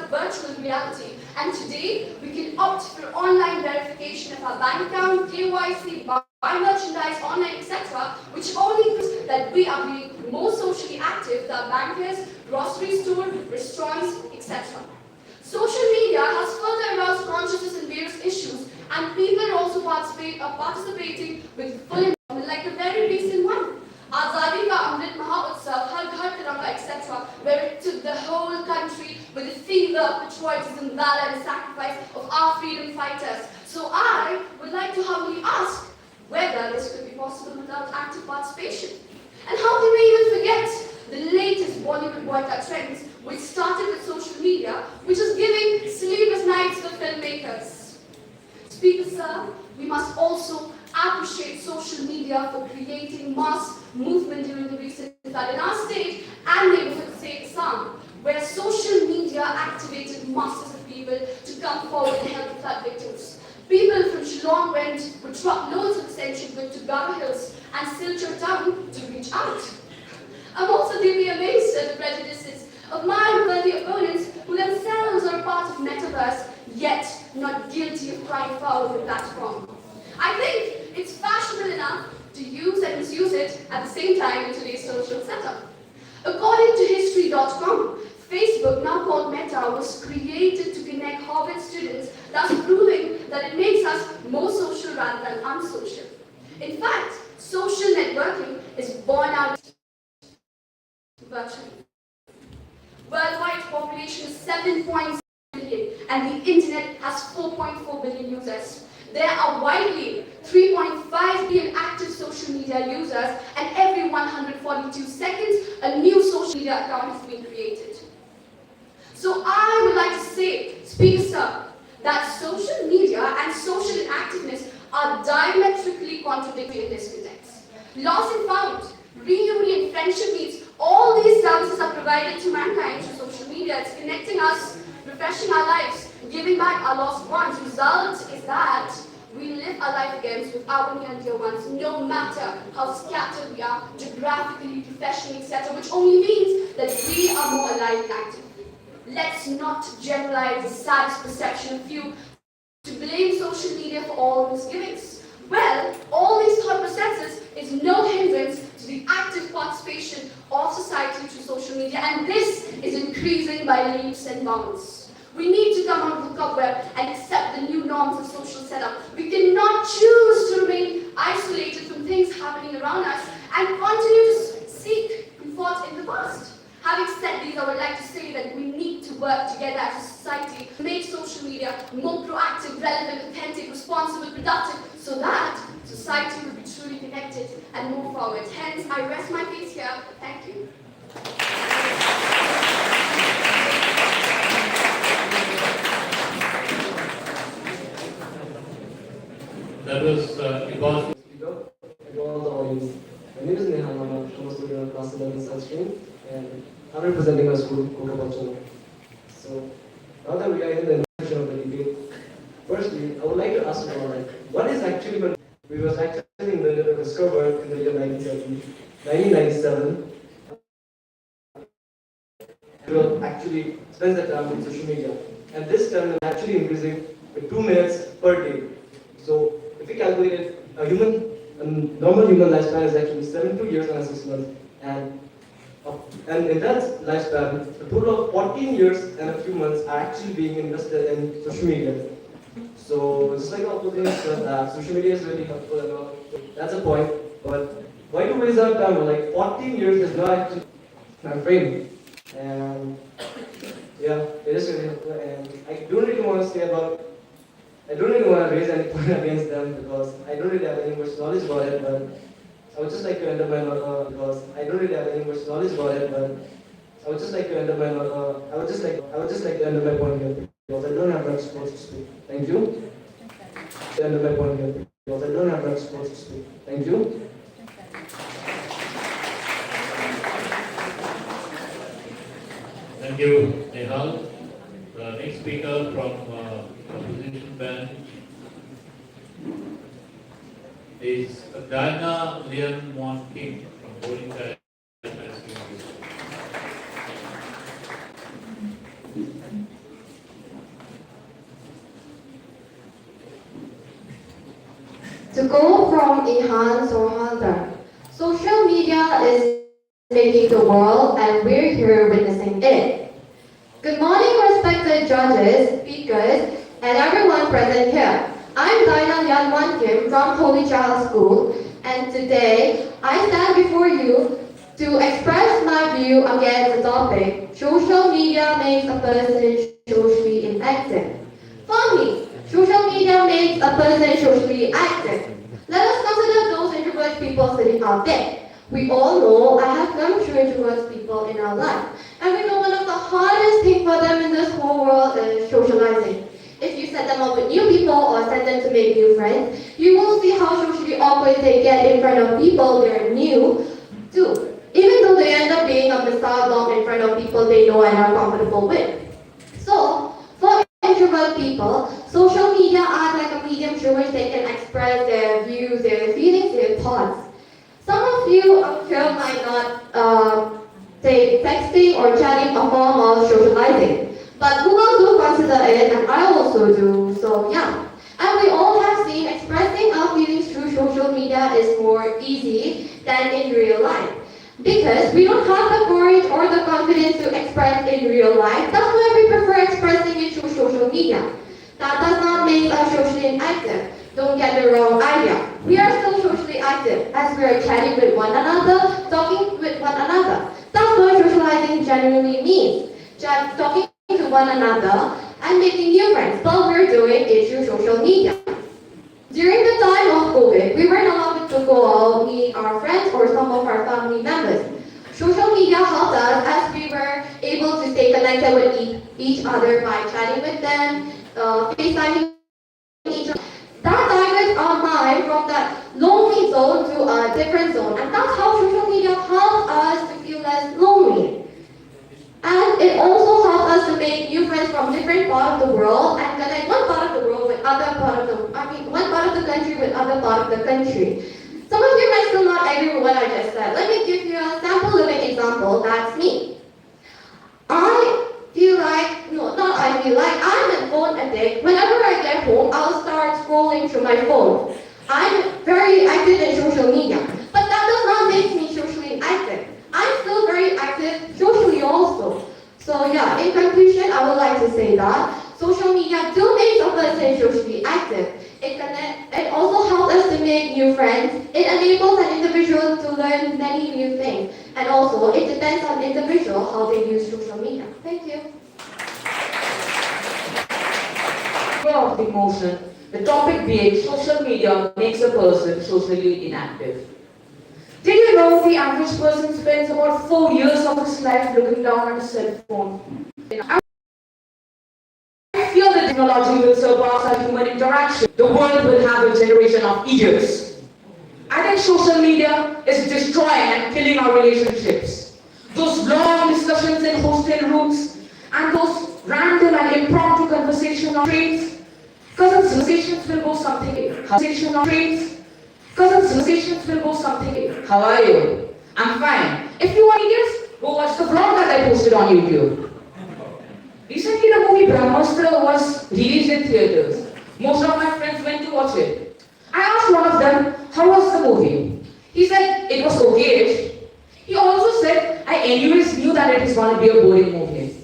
virtual reality. And today, we can opt for online verification of our bank account, KYC, buy merchandise online, etc., which only proves that we are being more socially active with our bankers, grocery store, restaurants, etc. Social media has further aroused consciousness in various issues, and people are also participating with full involvement, like the very recent one. Azadi Ka Amrit Mahotsav, Har Ghar Tiranga, etc., where it took the whole country with the fever, patriotism, valor, and sacrifice of our freedom fighters. So I would like to humbly ask whether this could be possible without active participation. And how can we even forget the latest Bollywood boycott trends, which started with social media, which is giving sleepless nights to filmmakers. Speaker sir, we must also appreciate social media for creating mass movement during the recent flood in our state and neighborhood state Assam, where social media activated masses of people to come forward and help the flood victims. People from Shillong went with truckloads of essential goods to Garo Hills and Silchar town to reach out. I'm also deeply amazed at the prejudices of my worthy opponents who themselves are a part of metaverse, yet not guilty of crying foul with the platform. I think it's fashionable enough to use and misuse it at the same time in today's social setup. According to history.com, Facebook, now called Meta, was created to connect Harvard students, thus proving that it makes us more social rather than unsocial. In fact, social networking is born out virtually. Worldwide population is 7.6 billion, and the internet has 4.4 billion users. There are widely 3.5 billion active social media users, and every 142 seconds, a new social media account is being created. So I would like to say, Speaker Sir, that social media and social inactiveness are diametrically contradictory in this context. Lost and found, reunion, friendship meets, all these services are provided to mankind through social media. It's connecting us, refreshing our lives, giving back our lost ones. Result is that we live our life again with our near and dear ones, no matter how scattered we are, geographically, professionally, etc., which only means that we are more alive and active. Let's not generalize the saddest perception of few to blame social media for all misgivings. Well, all these thought processes is no hindrance to the active participation of society through social media, and this is increasing by leaps and bounds. We need to come out of the cobweb and accept the new norms of social setup. We cannot choose to remain isolated from things happening around us and continue to seek comfort in the past. Having said these, I would like to say that we need to work together as a society to make social media more proactive, relevant, authentic, responsible, productive, so that society will be truly connected and move forward. Hence, I rest my case here. Thank you. That was Ibasu. And all the audience. My name is Neha, I'm a student of class 11 science stream, and I'm representing my school, Kokapachana. So, now that we are in the introduction of the debate, firstly, I would like to ask you all, what is actually when we was actually discovered in the year 1997, we will actually spend the time on social media. And this term is actually increasing with 2 minutes per day. So, if we calculate it, a normal human lifespan is actually 72 years and 6 months, and And in that lifespan, a total of 14 years and a few months are actually being invested in social media. So just like all things, social media is really helpful and all. That's a point. But why do waste our time? Like 14 years is not actually my frame. And yeah, it is really helpful. And I don't really want to say about. I don't really want to raise any point against them because I don't really have any much knowledge about it. But I would just like to end up my because I don't really have any much knowledge about it. But I would just like to end up my I would just like to end up my point here because I don't have much words to speak. Thank you. To end up my point here because I don't have much words to speak. Thank you. Thank you, Nehal. The next speaker from opposition band is Diana Leon Mon King from Holy Child. To go from Ihan or Hunter, social media is making the world and we're here witnessing it. Good morning, respected judges, speakers, and everyone present here. I'm Diana Yan Kim from Holy Child School, and today I stand before you to express my view against the topic, social media makes a person socially inactive. For me, social media makes a person socially active. Let us consider those introverted people sitting out there. We all know I have come through introverted people in our life. And we know one of the hardest things for them in this whole world is socializing. If you set them up with new people or send them to make new friends, you will see how socially awkward they get in front of people they're new to. Even though they end up being a bizarre dog in front of people they know and are comfortable with. So, for introvert people, social media acts like a medium through which they can express their views, their feelings, their thoughts. Some of you here might not take texting or chatting a form of socializing, but Google do consider it, and I also do, so yeah. And we all have seen expressing our feelings through social media is more easy than in real life. Because we don't have the courage or the confidence to express in real life, that's why we prefer expressing it through social media. That does not make us socially inactive. Don't get the wrong idea. We are still socially active as we are chatting with one another, talking with one another. That's what socializing genuinely means. Talking to one another and making new friends. But we're doing it through social media. During the time of COVID, we weren't allowed to go out, meet our friends or some of our family members. Social media helped us as we were able to stay connected with each other by chatting with them, FaceTiming each other. That diverts our mind from that lonely zone to a different zone. And that's how social media helps us to feel less lonely. And it also helps us to make new friends from different parts of the world and connect one part of the world with other part of the, one part of the country with other part of the country. Some of you might still not agree with what I just said. Let me give you a sample living example. That's me. I'm a phone addict. Whenever I get home, I'll start scrolling through my phone. I'm very active in social media, but that does not make me socially active. I'm still very active socially also. So yeah, in conclusion, I would like to say that social media do make a person socially active. It also helps us to make new friends. It enables an individual to learn many new things. And also, it depends on the individual how they use social media. Thank you. Of the motion, the topic being social media makes a person socially inactive. Did you know the average person spends about 4 years of his life looking down at a cell phone? I fear that technology will surpass our human interaction. The world will have a generation of idiots. I think social media is destroying and killing our relationships. Those long discussions in hostel rooms and those random and impromptu conversation on trains. Conversations will go something. Conversation on trains. Conversations will go something. How are you? I'm fine. If you want idiots, go watch the vlog that I posted on YouTube. Recently, the movie Brahmastra was released in theaters. Most of my friends went to watch it. I asked one of them, how was the movie? He said, it was okay-ish. He also said, I anyways knew that it is going to be a boring movie.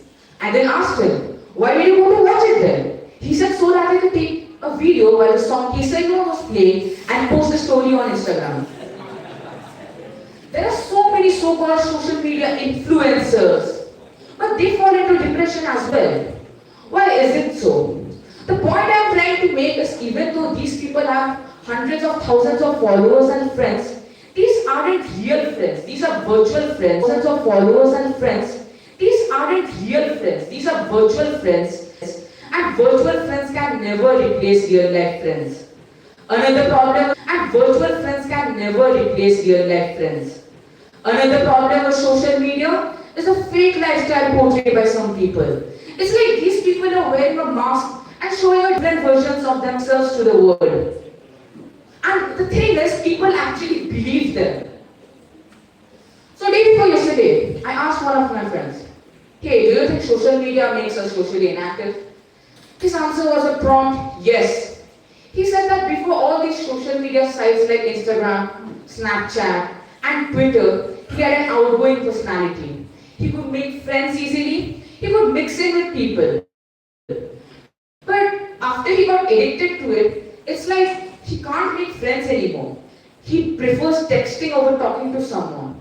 And then asked him, why did you go to watch it then? He said, so that I could take a video while the song Kesari was playing and post the story on Instagram. There are so many so-called social media influencers, but they fall into depression as well. Why is it so? The point I am trying to make is even though these people have hundreds of thousands of followers and friends, these aren't real friends. These are virtual friends. Thousands of followers and friends. These aren't real friends. These are virtual friends. And virtual friends can never replace real life friends. Another problem, and virtual friends can never replace real life friends. Another problem with social media is a fake lifestyle portrayed by some people. It's like these people are wearing a mask and showing different versions of themselves to the world. And the thing is, people actually believe them. So day before yesterday, I asked one of my friends, hey, do you think social media makes us socially inactive? His answer was a prompt yes. He said that before all these social media sites like Instagram, Snapchat, and Twitter, he had an outgoing personality. He could make friends easily, he could mix in with people. But after he got addicted to it, it's like he can't make friends anymore. He prefers texting over talking to someone.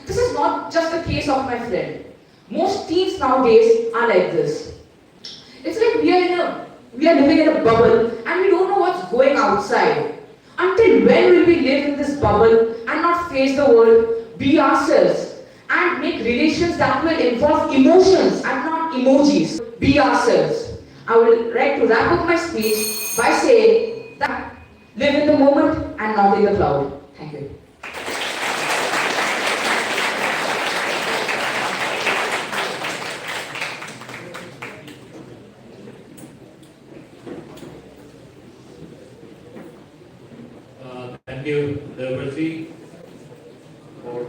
This is not just the case of my friend. Most teens nowadays are like this. It's like we are living in a bubble and we don't know what's going outside. Until when will we live in this bubble and not face the world, be ourselves, and make relations that will involve emotions and not emojis? Be ourselves. I would like to wrap up my speech by saying that live in the moment and not in the cloud. Thank you. Thank you, Devarji, for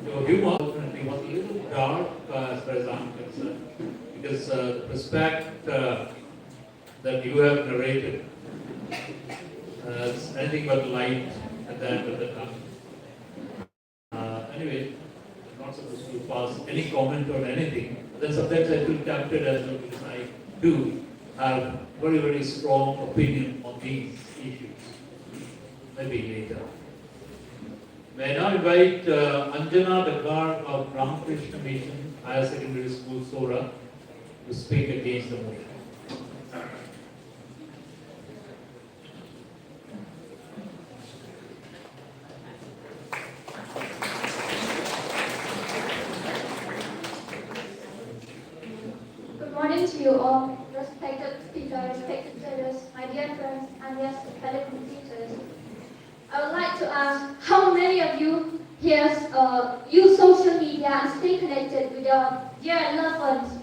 your humor. Unfortunately, was a little dark as far as I'm concerned, because the respect that you have narrated is anything but light at the end of the tunnel. Anyway, I'm not supposed to pass any comment on anything. Then sometimes I feel tempted as well, because I do have very, very strong opinion on these issues. Maybe later. May I now invite Anjana Dakar of Ramakrishna Mission Higher Secondary School, Sora, to speak against the motion. Good morning to you all, respected speaker, respected judges, my dear friends, and yes, fellow competitors. I would like to ask how many of you here use social media and stay connected with your dear and loved ones?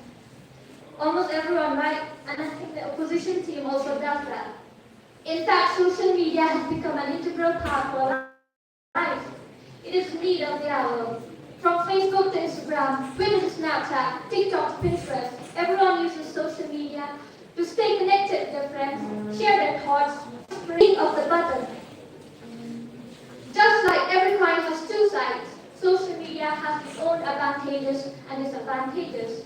Almost everyone, right? And I think the opposition team also does that. In fact, social media has become an integral part of our lives. It is need of the hour. From Facebook to Instagram, Twitter to Snapchat, TikTok to Pinterest, everyone uses social media to stay connected with their friends, share their thoughts, click of the button. Just like every coin has two sides, social media has its own advantages and disadvantages.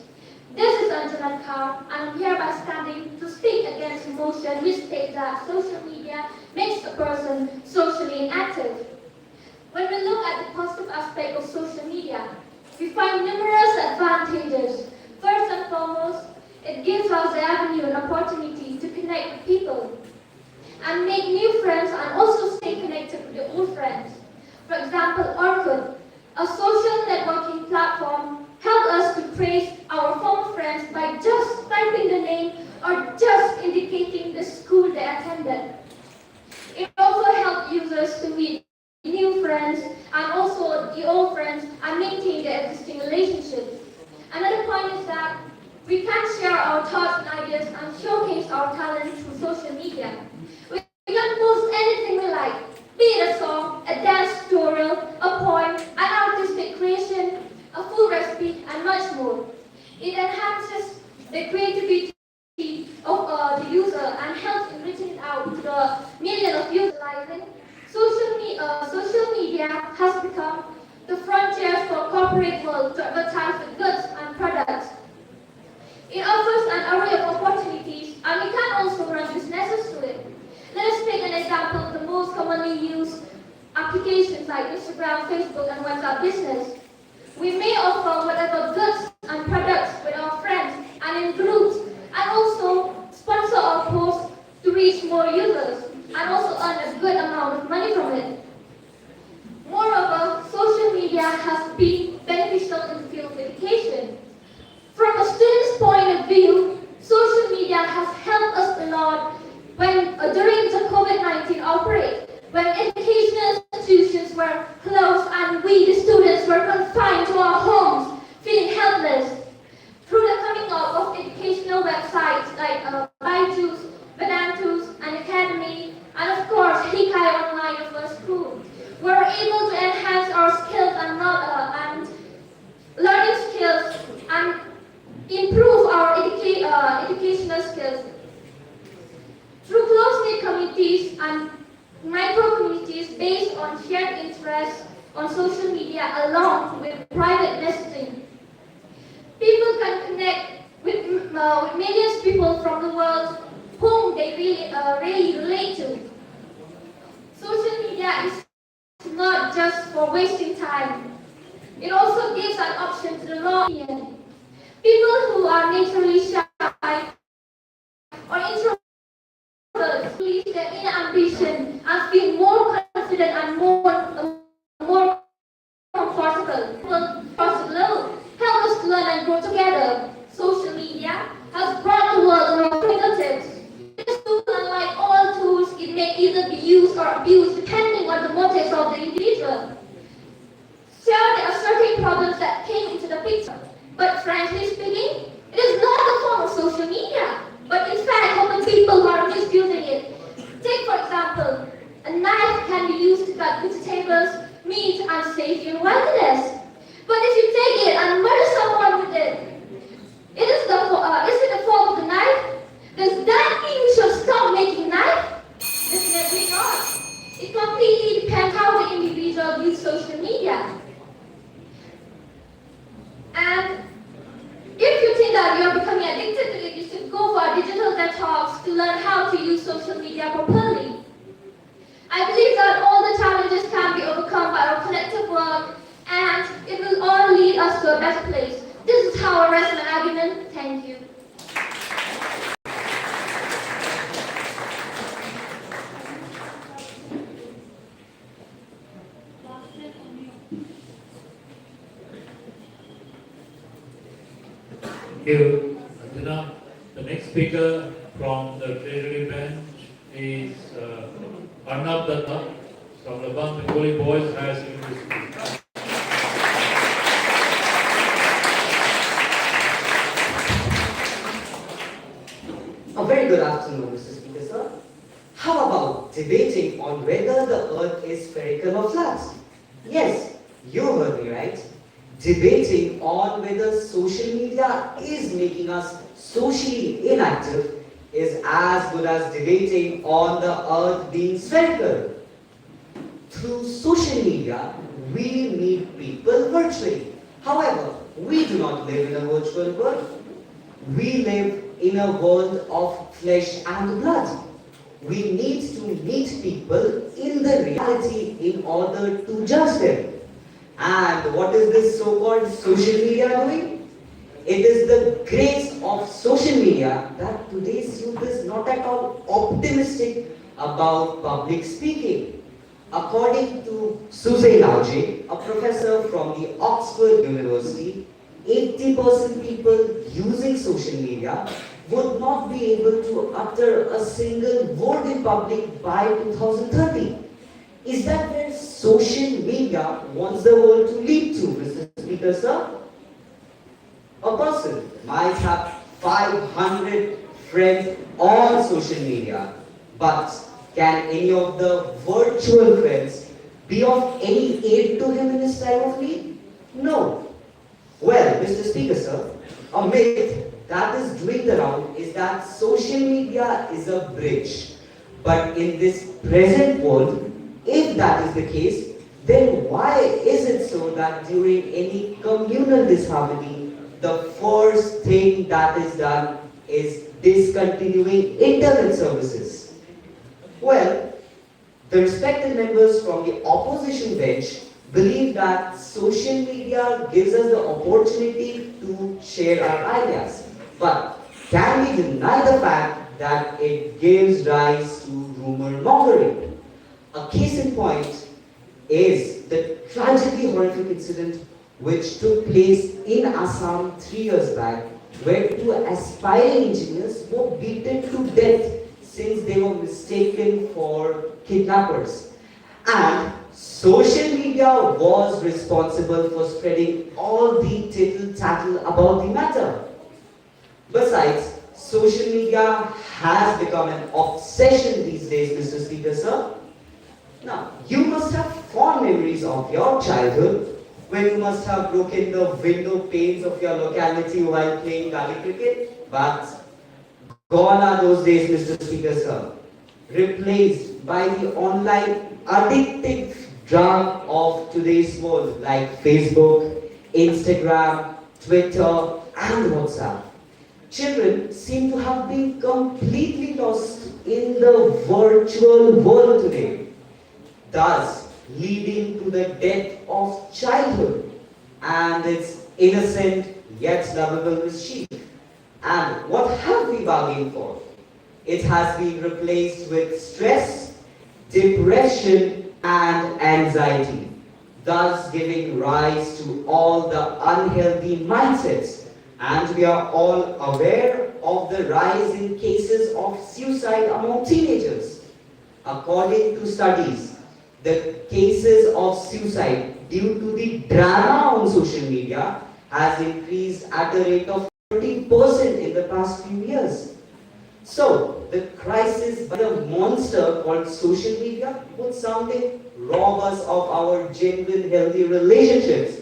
This is Anjana Kaur, and I'm hereby standing to speak against a motion which states that social media makes a person socially inactive. When we look at the positive aspect of social media, we find numerous advantages. First and foremost, it gives us the avenue and opportunity to connect with people and make new friends and also stay connected with the old friends. For example, Orkut, a social networking platform, helped us to trace our former friends by just typing the name or just indicating the school they attended. It also helped users to meet new friends and also the old friends and maintain their existing relationships. Another point is that we can share our thoughts and ideas and showcase our talent through social media. We can post anything we like, be it a song, a dance tutorial, a poem, an artistic creation, a food recipe, and much more. It enhances the creativity of the user and helps in reaching it out to the millions of users. Social media has become the frontiers for corporate world to advertise with goods and products. It offers an array of opportunities, and we can also run businesses through it. Let us take an example of the most commonly used applications like Instagram, Facebook, and WhatsApp Business. We may offer whatever goods and products with our friends and in groups, and also sponsor our posts to reach more users, and also earn a good amount of money from it. Moreover, social media has been beneficial in the field of education. From a student's point of view, social media has helped us a lot during the COVID-19 outbreak, when educational institutions were closed and we, the students, were confined to our homes, feeling helpless. Through the coming up of educational websites like Byju's, Vedantu's, and Academy, and of course Hikai Online of our school, we were able to enhance our skills and learning skills and improve our educational skills. Through close-knit communities and micro-communities based on shared interests on social media along with private messaging, people can connect with millions of people from the world whom they really relate to. Social media is not just for wasting time. It also gives an option to the long end. People who are naturally shy or introverts release their inner ambition and feel more confident and more comfortable. Across the globe, help us to learn and grow together. Social media has brought the world to our fingertips. This tool, unlike all tools, it may either be used or abused depending on the motives of the individual. Sure, there are certain problems that came into the picture, but frankly speaking, it is not the form of social media, but in fact common people who are misusing it. Take for example, a knife can be used to cut vegetables, meat, and save you in wilderness. But if you take it and murder someone with it, is it the fault of the knife? Does that mean we should stop making knife? Definitely not. It completely depends how the individual views social media. And if you think that you are becoming addicted to it, you should go for a digital detox to learn how to use social media properly. I believe that all the challenges can be overcome by our collective work, and it will all lead us to a better place. This is how I rest my argument. Thank you. Thank you, Anjana. The next speaker from the Treasury bench is Arnab Datta from Laban, Bengalee Boys Higher Secondary School. A very good afternoon, Mr. Speaker, sir. How about debating on whether the earth is spherical or flat? Yes, you heard me right. Debating on whether social media is making us socially inactive is as good as debating on the earth being spherical. Through social media, we meet people virtually. However, we do not live in a virtual world. We live in a world of flesh and blood. We need to meet people in the reality in order to judge them. And what is this so-called social media doing? It is the grace of social media that today's youth is not at all optimistic about public speaking. According to Suzanne Auge, a professor from the Oxford University, 80% people using social media would not be able to utter a single word in public by 2030. Is that where social media wants the world to lead to, Mr. Speaker, sir? A person might have 500 friends on social media, but can any of the virtual friends be of any aid to him in his time of need? No. Well, Mr. Speaker, sir, a myth that is doing the round is that social media is a bridge. But in this present world, if that is the case, then why is it so that during any communal disharmony, the first thing that is done is discontinuing internet services? Well, the respected members from the opposition bench believe that social media gives us the opportunity to share our ideas. But can we deny the fact that it gives rise to rumor mongering? A case in point is the tragically horrific incident which took place in Assam 3 years back, where two aspiring engineers were beaten to death since they were mistaken for kidnappers. And social media was responsible for spreading all the tittle-tattle about the matter. Besides, social media has become an obsession these days, Mr. Speaker, sir. Now, you must have fond memories of your childhood when you must have broken the window panes of your locality while playing gully cricket. But gone are those days, Mr. Speaker, sir. Replaced by the online addictive drug of today's world like Facebook, Instagram, Twitter, and WhatsApp. Children seem to have been completely lost in the virtual world today, thus leading to the death of childhood and its innocent yet lovable mischief. And what have we bargained for? It has been replaced with stress, depression, and anxiety, thus giving rise to all the unhealthy mindsets. And we are all aware of the rise in cases of suicide among teenagers. According to studies, the cases of suicide due to the drama on social media has increased at a rate of 30% in the past few years. So, the crisis by the monster called social media would someday rob us of our genuine healthy relationships.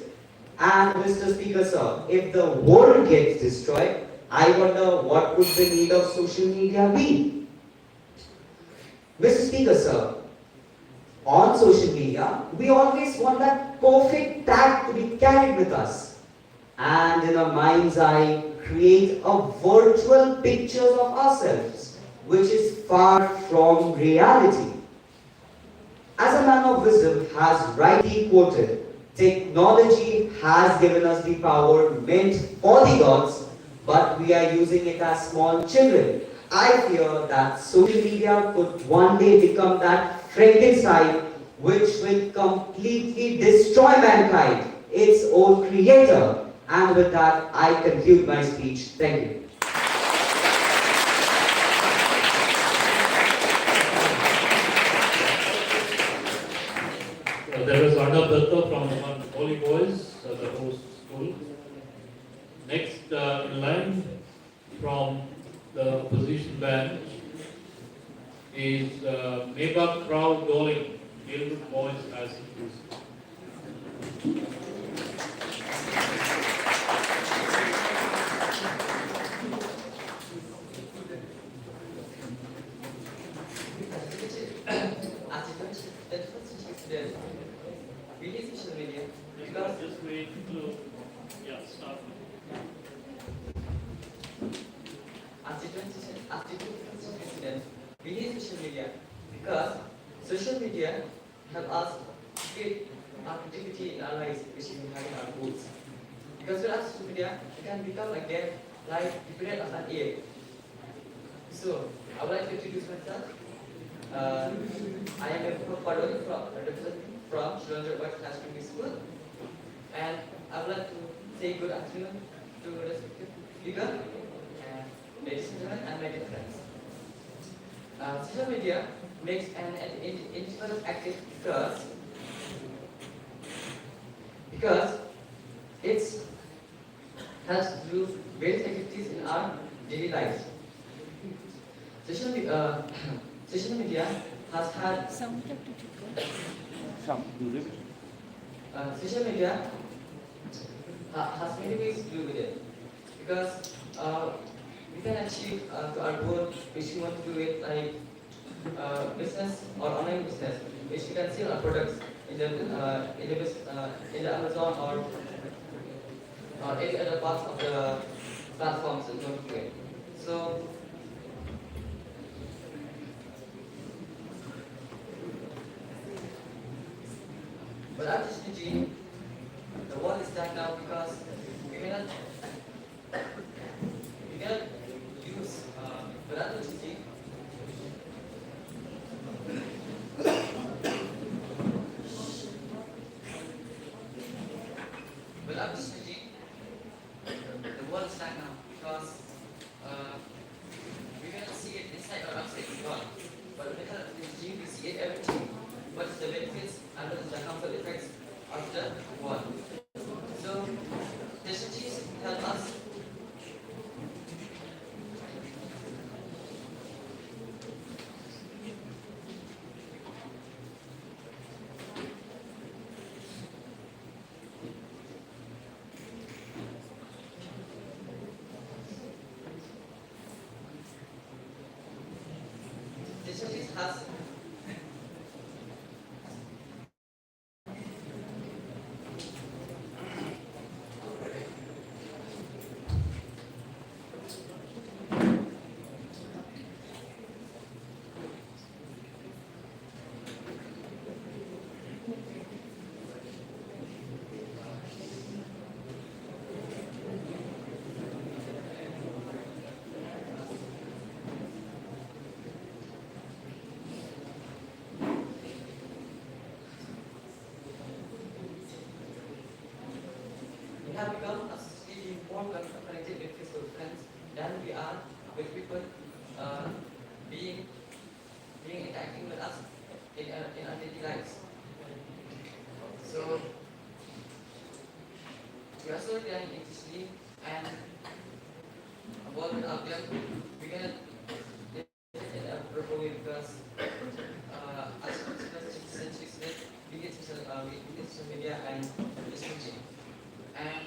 And Mr. Speaker, sir, if the world gets destroyed, I wonder what would the need of social media be? Mr. Speaker, sir, on social media, we always want that perfect tag to be carried with us. And in our mind's eye, create a virtual picture of ourselves, which is far from reality. As a man of wisdom has rightly quoted, technology has given us the power meant for the gods, but we are using it as small children. I fear that social media could one day become that Frankenstein which will completely destroy mankind, its own creator. And with that, I conclude my speech. Thank you. There is Arnav Datta from Bengalee Boys, the host school. Next in line from the opposition bench is Meba Crowd Doling, Gilbert Boys as inclusive. We need social media because just wait to start. President, we need social media because social media help us create activity in our lives which we have in our goods. Because without social media, we can become again like dependent of an AI. So I would like to introduce myself. I am a Padoni from Shrilanka White Class Primary School, and I would like to say good afternoon to the respected speaker, and ladies and gentlemen, and my dear friends. Social media makes an individual active because it helps to do various activities in our daily lives. Social media has had social media has many ways to do with it because we can achieve to our goal which we want to do it like business or online business which we can sell our products in the Amazon or any other parts of the platforms in don't do it. So but unfortunately, the world is stuck now because we cannot use but unfortunately Well, obviously, the world is stuck now because we cannot see it inside or outside the world. But with the help of technology, we see it everything. What is the benefits and what is the harmful effects of the world? So, technologies help us. Technologies has we have become associated more connected with physical friends than we are with people being interacting with us in our daily lives. So we are so relying increasingly and a world without them we cannot live in a proper way because as centuries we get social media and technology. And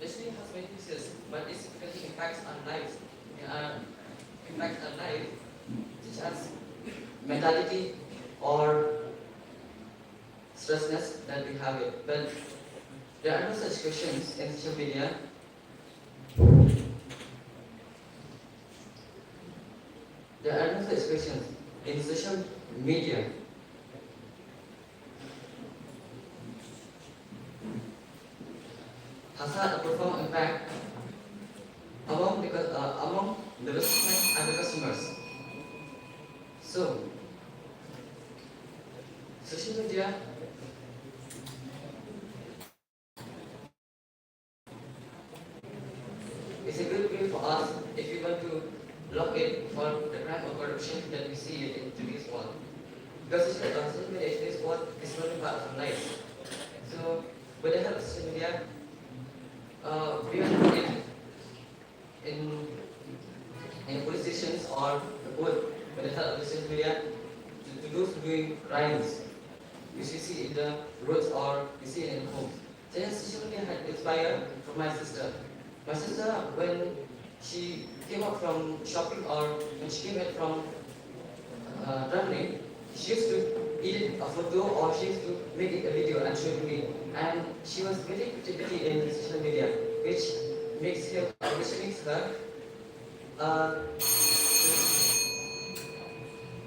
listening has many uses, but it significantly impacts our lives. Impacts our life, such as mentality or stressness that we have it. But there are no such questions in social media. There are no such questions in social media. Has had a profound impact among the recipients and the customers. So, social media is a good way for us if we want to lock it for the crime or corruption that we see in today's world. Because social media in today's world is not a part of our lives. So, with the help of social media, we are put in police stations or the court with the help of the social media to those doing crimes. You should see it in the roads or you see it in homes. So yes, social media had inspired from my sister. My sister, when she came out from shopping or when she came back from traveling, she used to edit a photo or she used to make it a video and show it to me. And she was very creativity in social media, which makes her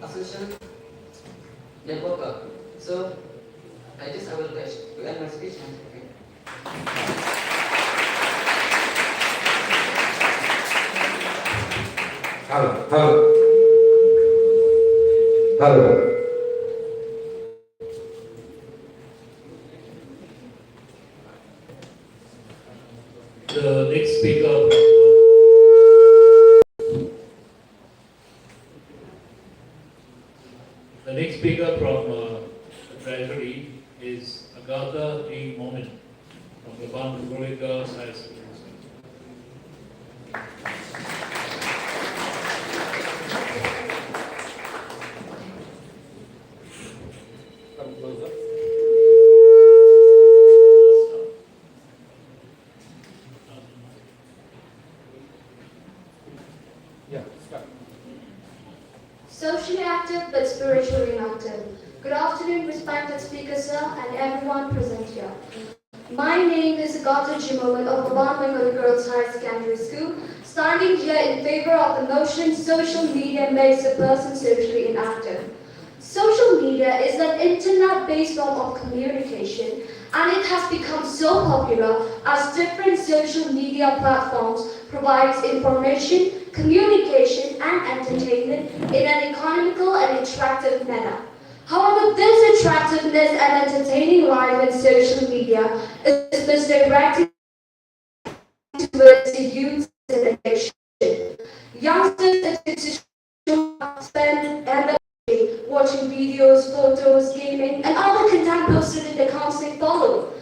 a social networker. So I will to end my speech and Hello. The next speaker. The next speaker from the Treasury is Agatha D. Momin from the Bengalee Girls High School. Come closer. Yeah, start. Socially active but spiritually inactive. Good afternoon, respected My name is Agata Jimoman of Laban Bengalee Girls Higher Secondary School, standing here in favor of the motion social media makes a person socially inactive. Social media is an internet-based form of communication, and it has become so popular as different social media platforms provides information, communication, and entertainment in an economical and interactive manner. However, this attractiveness and entertaining life in social media is misdirected towards the youth and addiction. Youngsters addicted to spend endless day watching videos, photos, gaming, and other content posted in the accounts they follow.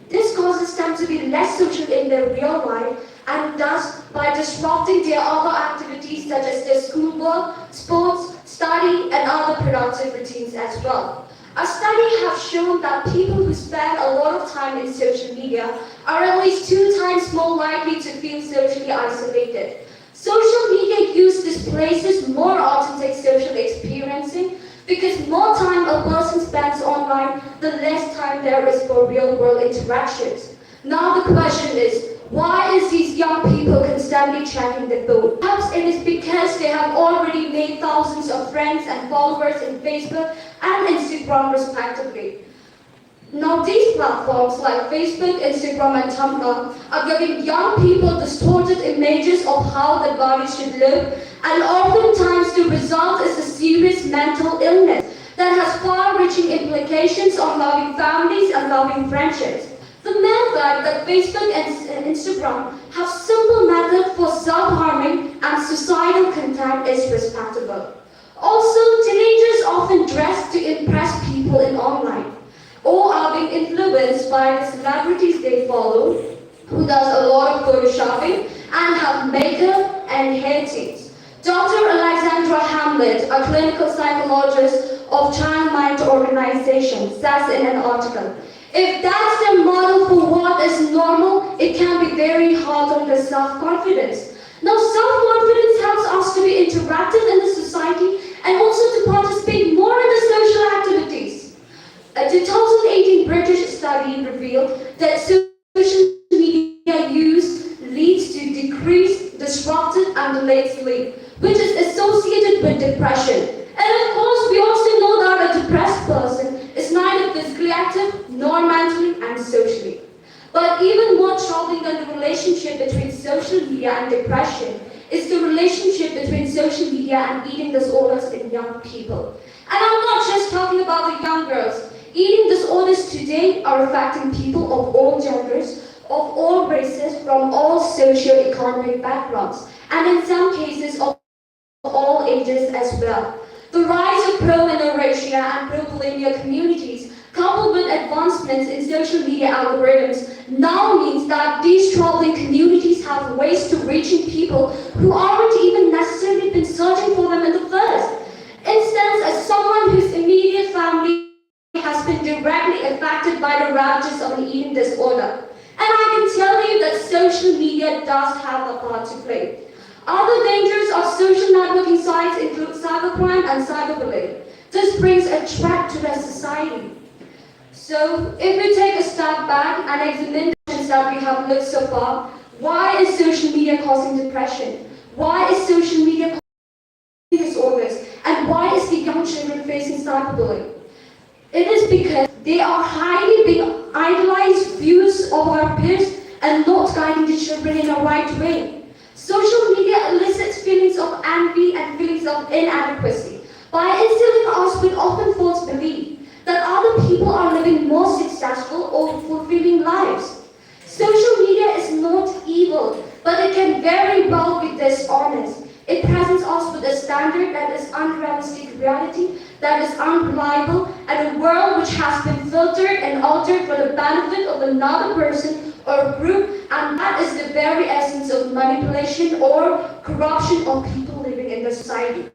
This causes them to be less social in their real life, and thus, by disrupting their other activities such as their schoolwork, sports, study, and other productive routines as well. A study has shown that people who spend a lot of time in social media are at least 2 times more likely to feel socially isolated. Social media use displaces more authentic social experiencing because more time a person spends online, the less time there is for real-world interactions. Now the question is, why is these young people constantly checking their phone? Perhaps it is because they have already made thousands of friends and followers in Facebook and Instagram respectively. Now these platforms like Facebook, Instagram and Tumblr are giving young people distorted images of how their bodies should look, and oftentimes the result is a serious mental illness that has far-reaching implications on loving families and loving friendships. The mere fact that Facebook and Instagram have simple methods for self-harming and societal content is respectable. Also, teenagers often dress to impress people in online, or are being influenced by the celebrities they follow, who does a lot of photoshopping and have makeup and hair teams. Dr. Alexandra Hamlet, a clinical psychologist of Child Mind Organization, says in an article, if that's their model for what is normal, it can be very hard on the self-confidence. Now, self-confidence helps us to be interactive in the society and also to participate more in the social activities. A 2018 British study revealed that social media use leads to decreased, disrupted, and delayed sleep, which is associated with depression. And of course, we also know that a depressed person is neither physically active nor mentally and socially. But even more troubling than the relationship between social media and depression is the relationship between social media and eating disorders in young people. And I'm not just talking about the young girls. Eating disorders today are affecting people of all genders, of all races, from all socio-economic backgrounds, and in some cases of all ages as well. The rise of pro-anorexia and pro-bulimia communities, coupled with advancements in social media algorithms, now means that these troubling communities have ways to reaching people who aren't even necessarily been searching for them in the first instance. As someone whose immediate family has been directly affected by the ravages of an eating disorder, and I can tell you that social media does have a part to play. Other dangers of social networking sites include cybercrime and cyberbullying. This brings a threat to their society. So, if we take a step back and examine the questions that we have looked so far, why is social media causing depression? Why is social media causing disorders? And why is the young children facing cyberbullying? It is because they are highly being idolized views of our peers and not guiding the children in the right way. Social media elicits feelings of envy and feelings of inadequacy by instilling us with often false belief that other people are living more successful or fulfilling lives. Social media is not evil, but it can very well be dishonest. It presents us with a standard that is unrealistic reality, that is unreliable, and a world which has been filtered and altered for the benefit of another person or group, and that is the very essence of manipulation or corruption of people living in the society.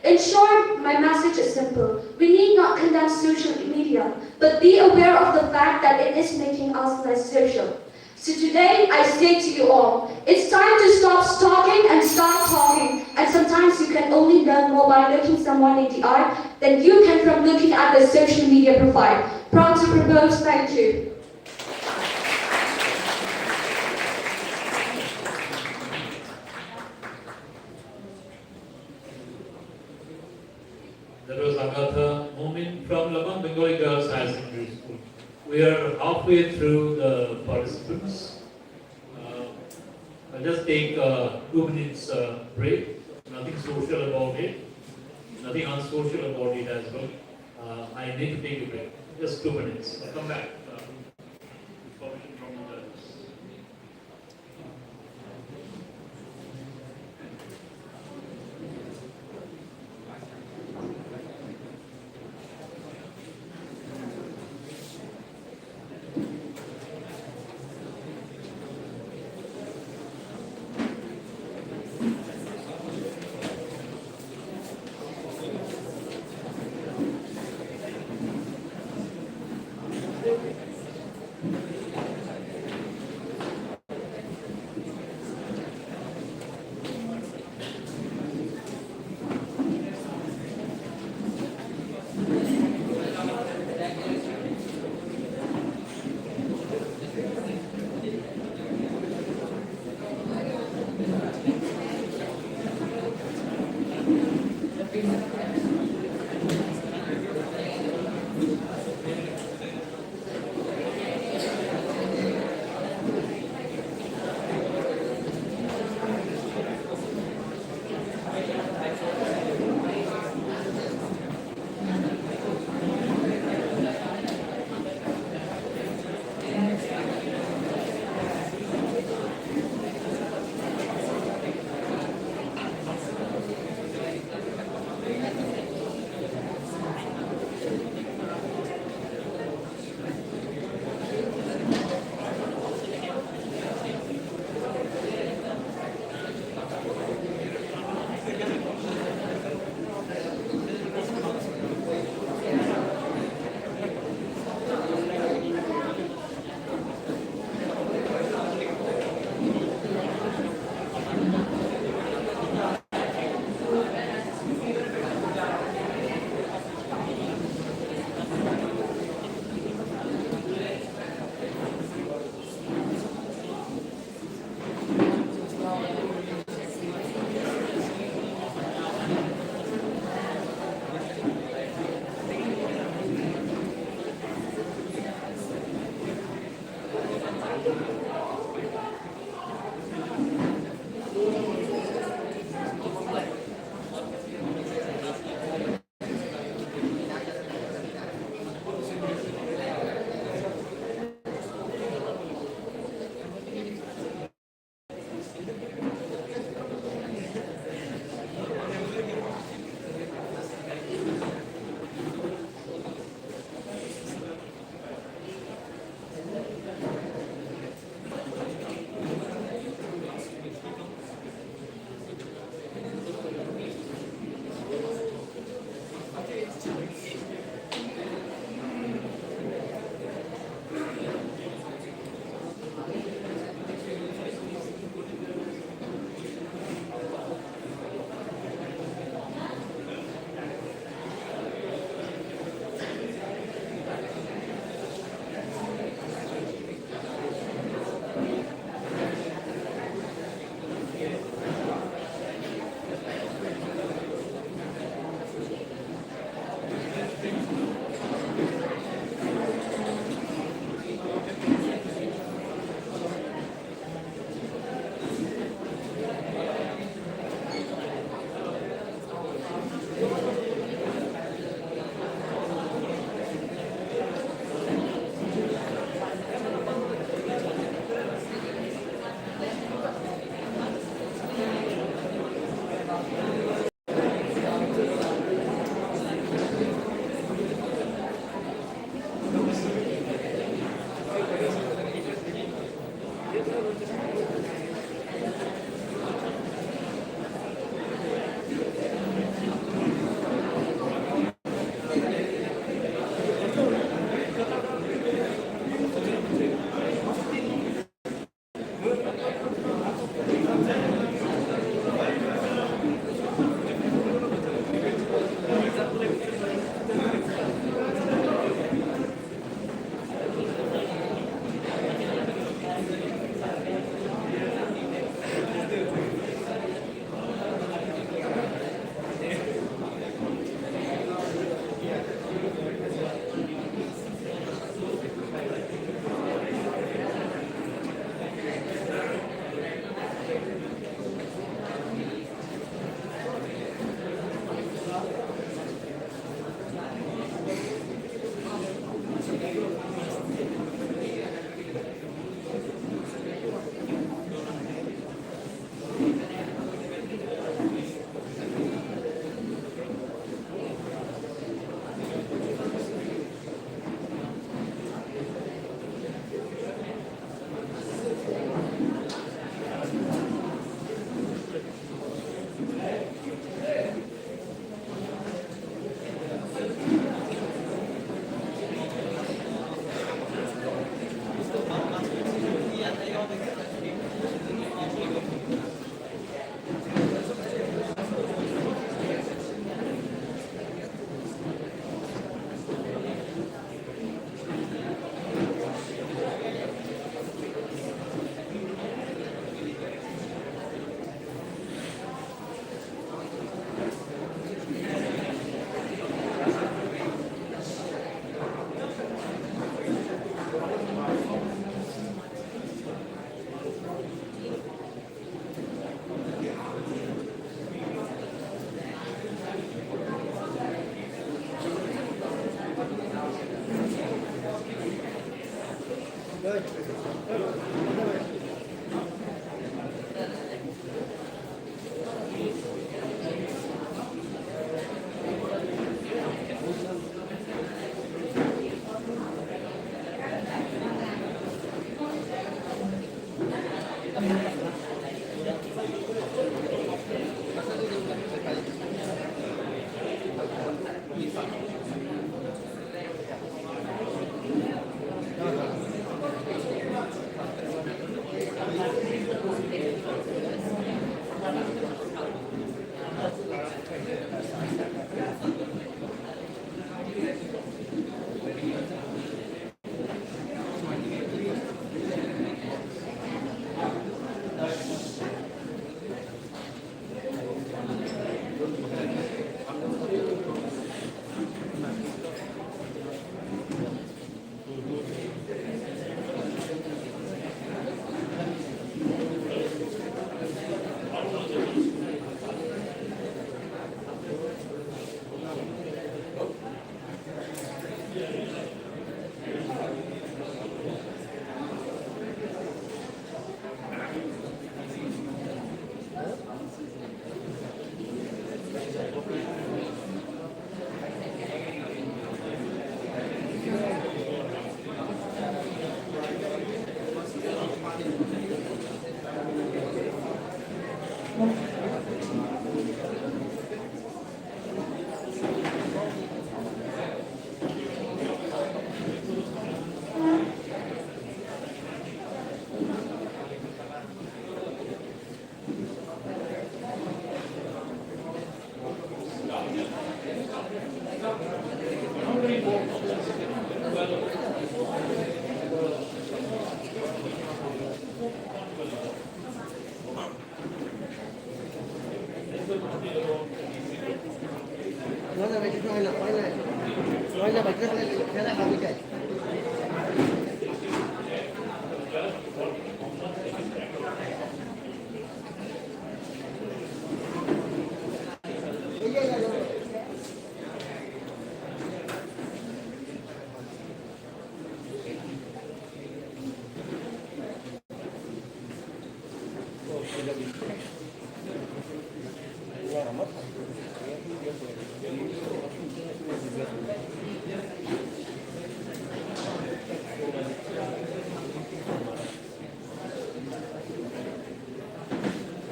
In short, my message is simple. We need not condemn social media, but be aware of the fact that it is making us less social. So today, I say to you all, it's time to stop stalking and start talking. And sometimes you can only learn more by looking someone in the eye than you can from looking at their social media profile. Proud to propose, thank you. halfway through the participants. I'll just take 2 minutes break. Nothing social about it. Nothing unsocial about it as well. I need to take a break. Just 2 minutes. I'll come back. Permission from the judges. nói ra bạch rất là thế là không cái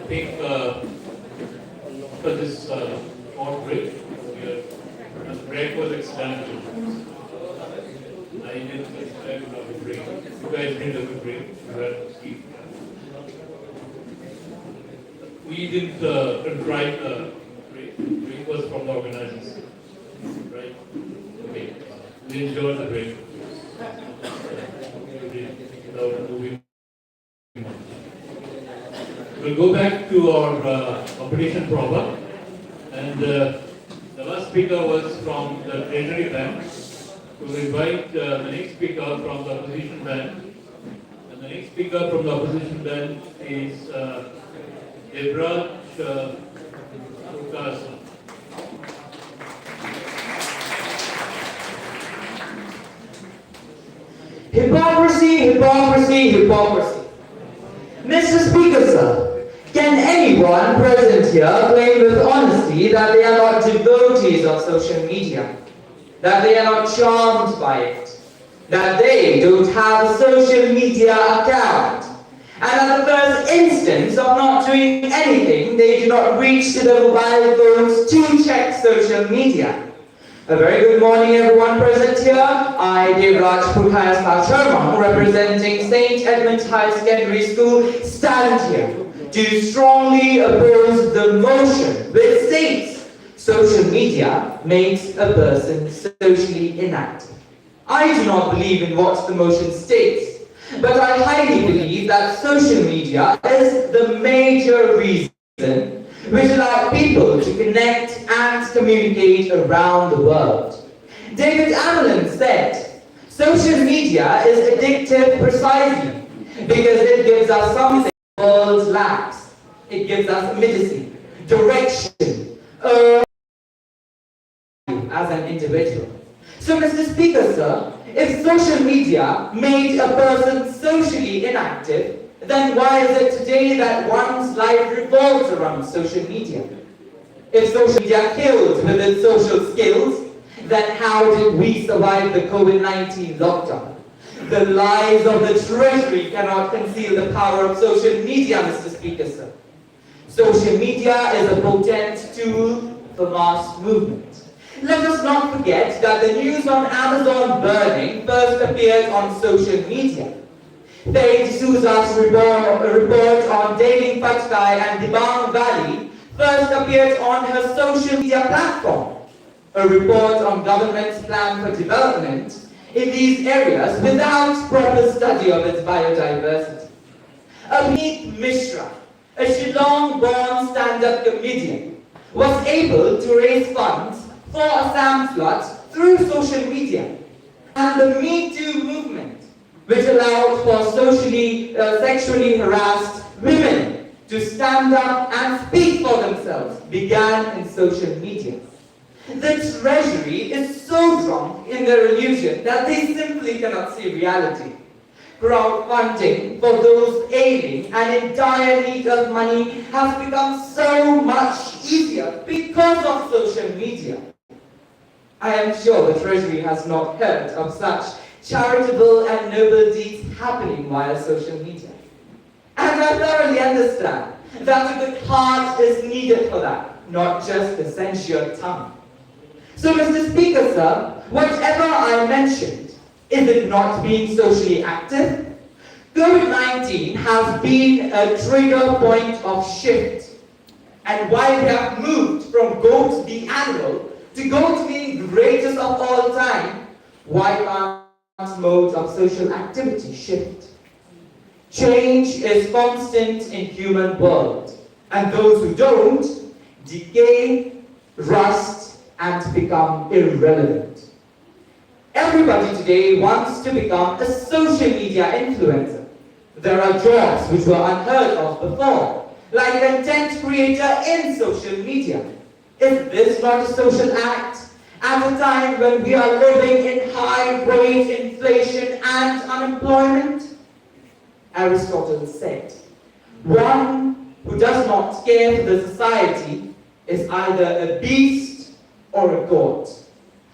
I think after this short break, the break was extended. I didn't expect a good break. You guys did a good break. You had to sleep. We didn't contrive the break. The break was from the organizers, right? Okay. We enjoyed the break. Without moving. We'll go back to our competition proper, and the last speaker was from the Treasury Bank. We'll invite the next speaker from the opposition bank, and the next speaker from the opposition bank is Debraj Kasa. Hypocrisy, hypocrisy, hypocrisy. Mr. Speaker, sir, can anyone present here claim with honesty that they are not devotees of social media, that they are not charmed by it, that they don't have a social media account, and at the first instance of not doing anything, they do not reach to their mobile phones to check social media? A very good morning, everyone present here. I, Devraj Purkhaya Sharma, representing St. Edmund High Secondary School, stand here to strongly oppose the motion which states social media makes a person socially inactive. I do not believe in what the motion states, but I highly believe that social media is the major reason which allow people to connect and communicate around the world. David Amelin said, social media is addictive precisely because it gives us something the world lacks. It gives us immediacy, direction, as an individual. So, Mr. Speaker, sir, if social media made a person socially inactive, then why is it today that one's life revolves around social media? If social media killed with its social skills, then how did we survive the COVID-19 lockdown? The lies of the Treasury cannot conceal the power of social media, Mr. Speaker, sir. Social media is a potent tool for mass movement. Let us not forget that the news on Amazon burning first appeared on social media. Faye D'Souza's report on Daily Patkai and the Bengalee first appeared on her social media platform. A report on government's plan for development in these areas without proper study of its biodiversity. Amit Mishra, a Shillong-born stand-up comedian, was able to raise funds for Assam floods through social media. And the Me Too movement, which allowed for sexually harassed women to stand up and speak for themselves, began in social media. The Treasury is so drunk in their illusion that they simply cannot see reality. Crowdfunding for those ailing and in dire need of money has become so much easier because of social media. I am sure the Treasury has not heard of such charitable and noble deeds happening via social media. And I thoroughly understand that a good heart is needed for that, not just a sensual tongue. So, Mr. Speaker, sir, whatever I mentioned, is it not being socially active? COVID-19 has been a trigger point of shift. And while we have moved from goat the animal to goat being the greatest of all time, why can't modes of social activity shift? Change is constant in human world, and those who don't decay, rust, and become irrelevant. Everybody today wants to become a social media influencer. There are jobs which were unheard of before, like content creator in social media. Is this not a social act at a time when we are living in high wage inflation and unemployment? Aristotle said, one who does not care for the society is either a beast or a god.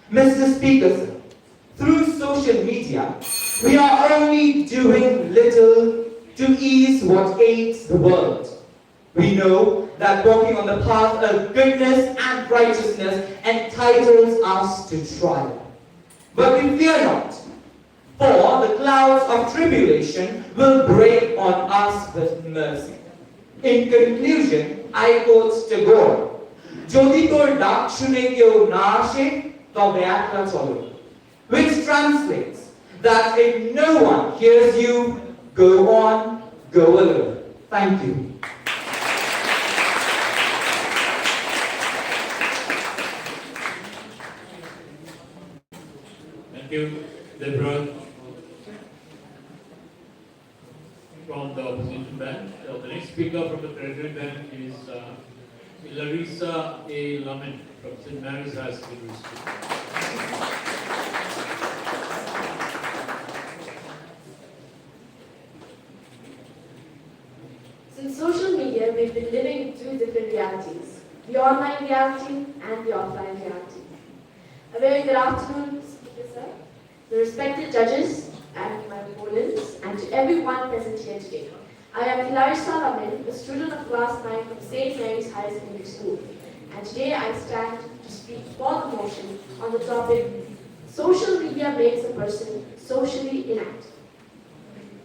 Mr. Speaker, sir, through social media, we are only doing little to ease what ails the world. We know that walking on the path of goodness and righteousness entitles us to trial. But we fear not, for the clouds of tribulation will break on us with mercy. In conclusion, I quote Tagore, Jodi tor dak shune kyo na ashe, tobe ekla cholo, which translates that if no one hears you, go on, go alone. Thank you. Thank you, Deborah. From the opposition bench. The next speaker from the Treasury bench is Larissa A. Laban from St. Mary's High Secondary School. Since social media, we've been living in two different realities, the online reality and the offline reality. A very good afternoon, Speaker Sir, the respected judges and my opponents, and to everyone present here today. I am Larissa Laban, a student of class 9 from St. Mary's High Secondary School, and today I stand to speak for the motion on the topic, social media makes a person socially inactive.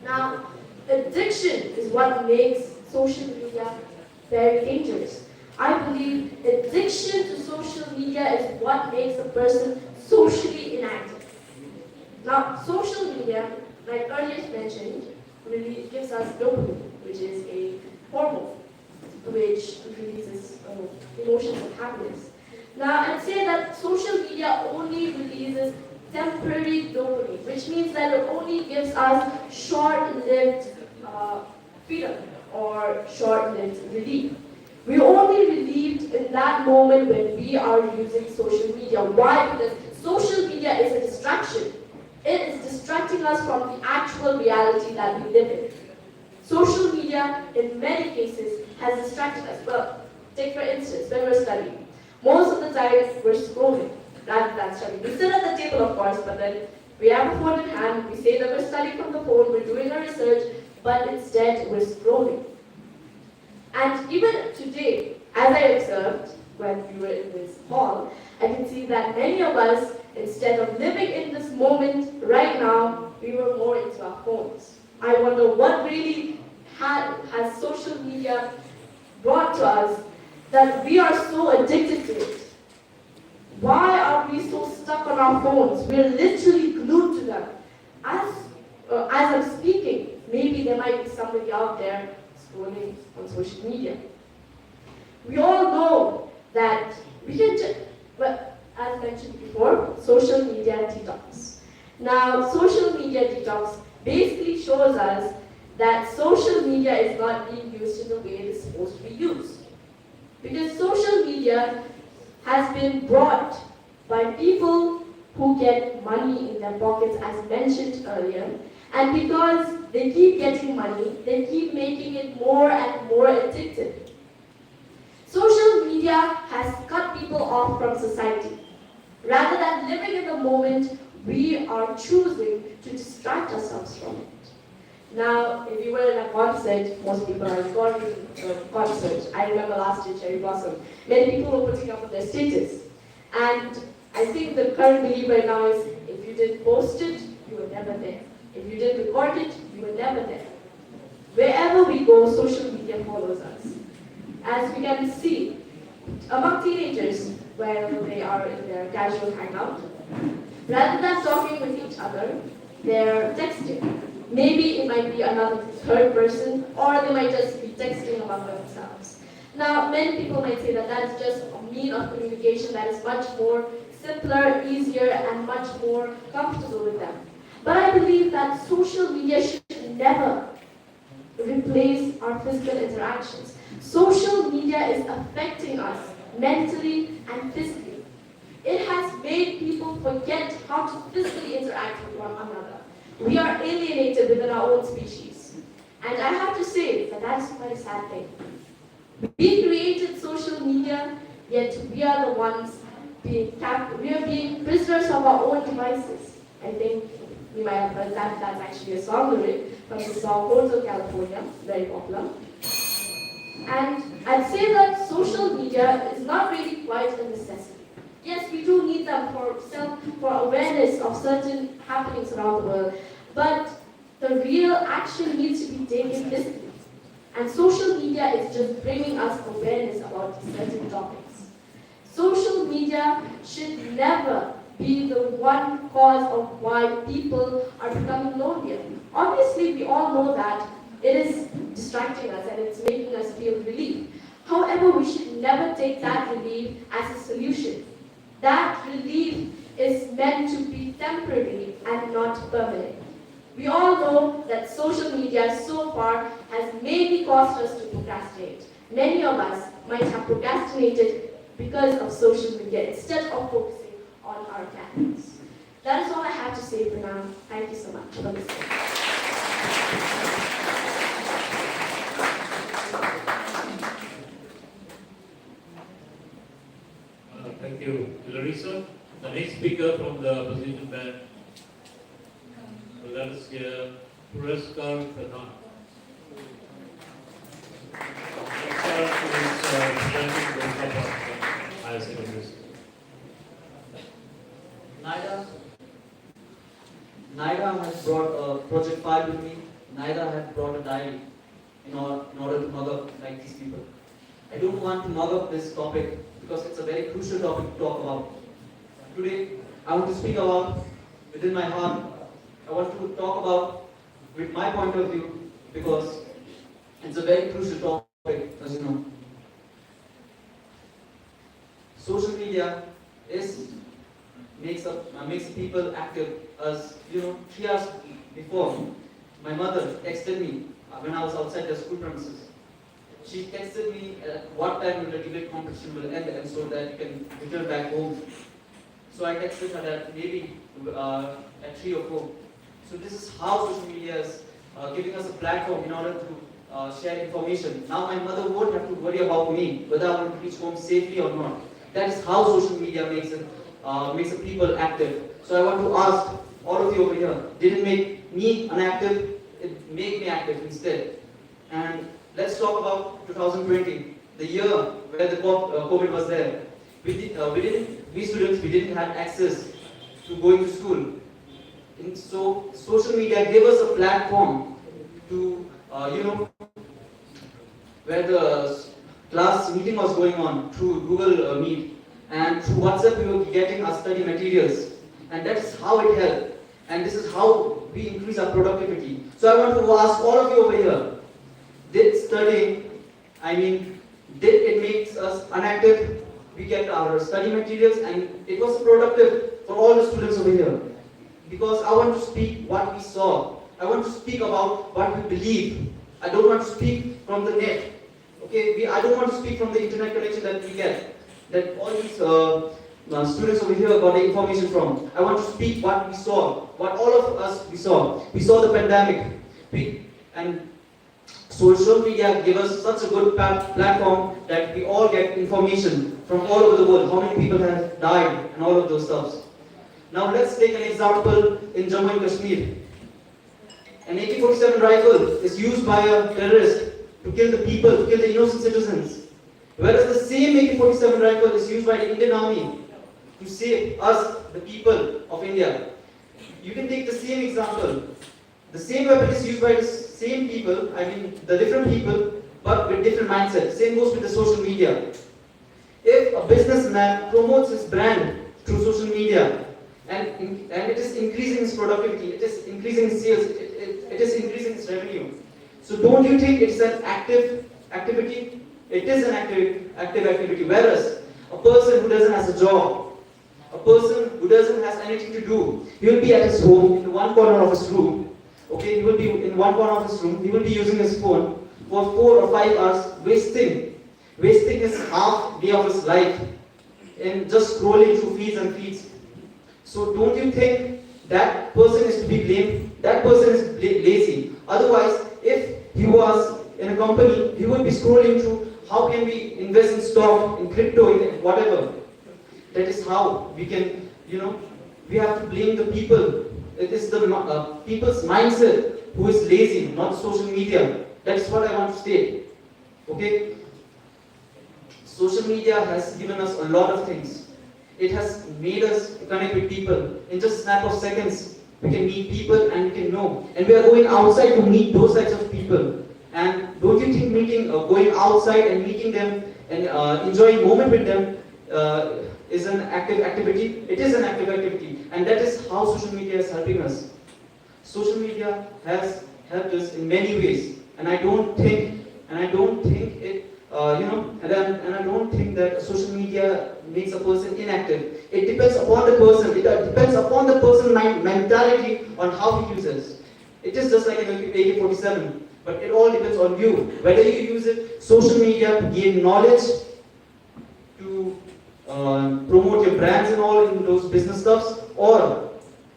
Now, addiction is what makes social media very dangerous. I believe addiction to social media is what makes a person socially inactive. Now, social media, like earlier mentioned, really gives us dopamine, which is a hormone which releases emotions of happiness. Now, I'd say that social media only releases temporary dopamine, which means that it only gives us short-lived freedom or short-lived relief. We're only relieved in that moment when we are using social media. Why? Because social media is a distraction. It is distracting us from the actual reality that we live in. Social media, in many cases, has distracted us. Well, take for instance, when we're studying. Most of the time, we're scrolling rather than studying. We sit at the table, of course, but then we have a phone in hand, we say that we're studying from the phone, we're doing our research, but instead we're scrolling. And even today, as I observed when we were in this hall, I can see that many of us, instead of living in this moment right now, we were more into our phones. I wonder what really has social media brought to us that we are so addicted to it. Why are we so stuck on our phones? We're literally glued to them. As I'm speaking, maybe there might be somebody out there scrolling on social media. We all know that we can but as mentioned before, social media detox. Now, social media detox basically shows us that social media is not being used in the way it is supposed to be used. Because social media has been brought by people who get money in their pockets, as mentioned earlier, and because they keep getting money, they keep making it more and more addictive. Social media has cut people off from society. Rather than living in the moment, we are choosing to distract ourselves from it. Now, if you were in a concert, most people are going to a concert. I remember last year, Cherry Blossom. Many people were putting up their status. And I think the current belief right now is, if you didn't post it, you were never there. If you didn't record it, you were never there. Wherever we go, social media follows us. As we can see, among teenagers, when they are in their casual hangout, rather than talking with each other, they're texting. Maybe it might be another third person, or they might just be texting among themselves. Now, many people might say that that's just a mean of communication that is much more simpler, easier, and much more comfortable with them. But I believe that social media should never replace our physical interactions. Social media is affecting us mentally and physically. It has made people forget how to physically interact with one another. We are alienated within our own species. And I have to say that that's quite a sad thing. We created social media, yet we are the ones being prisoners of our own devices. I think you might have heard that that's actually a song lyric from the song Hotel California, very popular. And I'd say that social media is not really quite a necessity. Yes, we do need them for awareness of certain happenings around the world, but the real action needs to be taken physically. And social media is just bringing us awareness about certain topics. Social media should never be the one cause of why people are becoming lonelier. Obviously, we all know that it is distracting us and it's making us feel relief. However, we should never take that relief as a solution. That relief is meant to be temporary and not permanent. We all know that social media so far has mainly caused us to procrastinate. Many of us might have procrastinated because of social media instead of focusing on our academics. That is all I have to say for now. Thank you so much for listening. Thank you, Larissa. The next speaker from the opposition band, let us hear Puraskar Pradhan. Puraskar is presenting Bengalee higher secondary school. Naida has brought a project file with me. Naida has brought a diary in order to mug up like these people. I don't want to mug up this topic because it's a very crucial topic to talk about. Today, I want to speak about within my heart. I want to talk about with my point of view because it's a very crucial topic, as you know. Social media makes people active. As you know, 3 hours before, my mother texted me when I was outside the school premises. She texted me at what time will the debate competition will end and so that you can return back home. So I can switch at maybe at 3 or 4. So this is how social media is giving us a platform in order to share information. Now my mother won't have to worry about me whether I want to reach home safely or not. That is how social media makes the people active. So I want to ask all of you over here, did it make me unactive? It made me active instead. And let's talk about 2020, the year where the COVID was there. We students, we didn't have access to going to school. And so social media gave us a platform to, where the class meeting was going on through Google Meet, and through WhatsApp we were getting our study materials, and that is how it helped, and this is how we increase our productivity. So I want to ask all of you over here, did studying, did it make us inactive? We get our study materials and it was productive for all the students over here. Because I want to speak what we saw. I want to speak about what we believe. I don't want to speak from the net. Okay, I don't want to speak from the internet connection that we get, that all these students over here got the information from. I want to speak what we saw, what all of us we saw. We saw the pandemic, and social media gave us such a good platform that we all get information from all over the world, how many people have died and all of those stuff. Now let's take an example in Jammu and Kashmir. An AK-47 rifle is used by a terrorist to kill the people, to kill the innocent citizens. Whereas the same AK-47 rifle is used by the Indian Army to save us, the people of India. You can take the same example. The same weapon is used by the same people, the different people, but with different mindsets. Same goes with the social media. If a businessman promotes his brand through social media, and it is increasing his productivity, it is increasing his sales, it is increasing his revenue. So don't you think it's an active activity? It is an active activity. Whereas a person who doesn't have a job, a person who doesn't have anything to do, he will be at his home in one corner of his room. Okay, he will be in one corner of his room. He will be using his phone for 4 or 5 hours, wasting his half day of his life in just scrolling through feeds and feeds. So don't you think that person is to be blamed? That person is lazy. Otherwise, if he was in a company, he would be scrolling through how can we invest in stock, in crypto, in whatever. That is how we can, we have to blame the people. It is the people's mindset who is lazy, not social media. That's what I want to state. Okay? Social media has given us a lot of things. It has made us connect with people. In just a snap of seconds, we can meet people and we can know. And we are going outside to meet those types of people. And don't you think going outside and meeting them and enjoying moment with them is an active activity? It is an active activity. And that is how social media is helping us. Social media has helped us in many ways. And I don't think it and I don't think that social media makes a person inactive. It depends upon the person. It depends upon the person's mentality on how he uses. It is just like an AK-47, but it all depends on you. Whether you use it, social media, to gain knowledge, to promote your brands and all in those business stuffs, or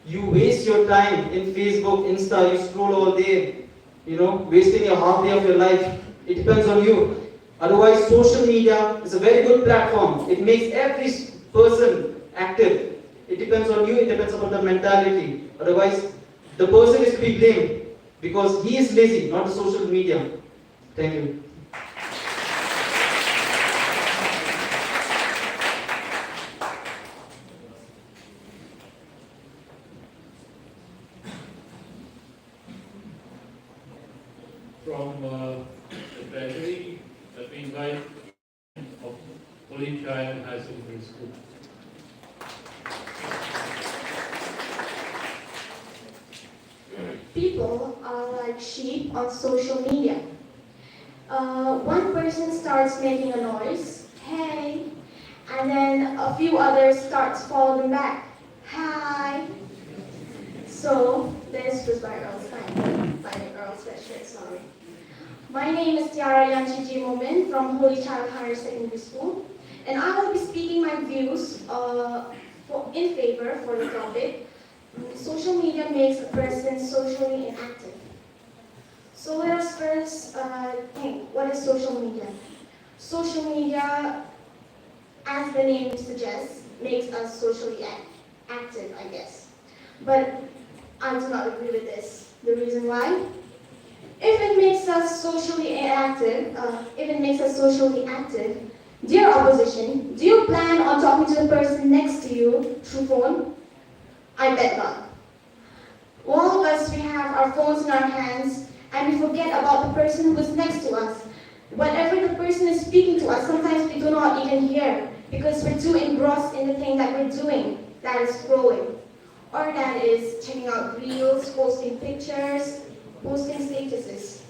you waste your time in Facebook, Insta, you scroll all day, wasting your half day of your life. It depends on you. Otherwise, social media is a very good platform. It makes every person active. It depends on you, it depends upon the mentality. Otherwise, the person is to be blamed because he is lazy, not the social media. Thank you. From the Treasury, that we invite of Pauline Child High Secondary School. People are like sheep on social media. One person starts making a noise, hey, and then a few others starts following back, hi. So this was by Earl Stein, by Earl Sweatshirt, sorry. My name is Tiara Yanchiji Momin from Holy Child Higher Secondary School, and I will be speaking my views in favor for the topic, social media makes a person socially inactive. So let us first think, what is social media? Social media, as the name suggests, makes us socially active, I guess. But I do not agree with this. The reason why? If it makes us socially active, dear opposition, do you plan on talking to the person next to you through phone? I bet not. All of us, we have our phones in our hands and we forget about the person who is next to us. Whatever the person is speaking to us, sometimes we do not even hear because we're too engrossed in the thing that we're doing, that is scrolling. Or that is checking out reels, posting pictures, posting statuses.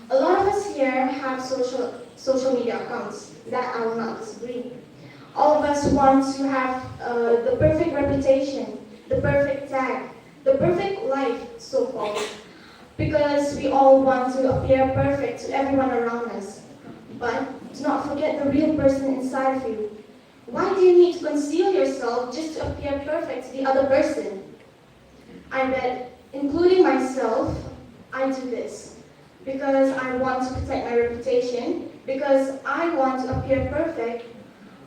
A lot of us here have social media accounts. That I will not disagree. All of us want to have the perfect reputation, the perfect tag, the perfect life, so-called, because we all want to appear perfect to everyone around us. But do not forget the real person inside of you. Why do you need to conceal yourself just to appear perfect to the other person? I bet, including myself, I do this because I want to protect my reputation, because I want to appear perfect.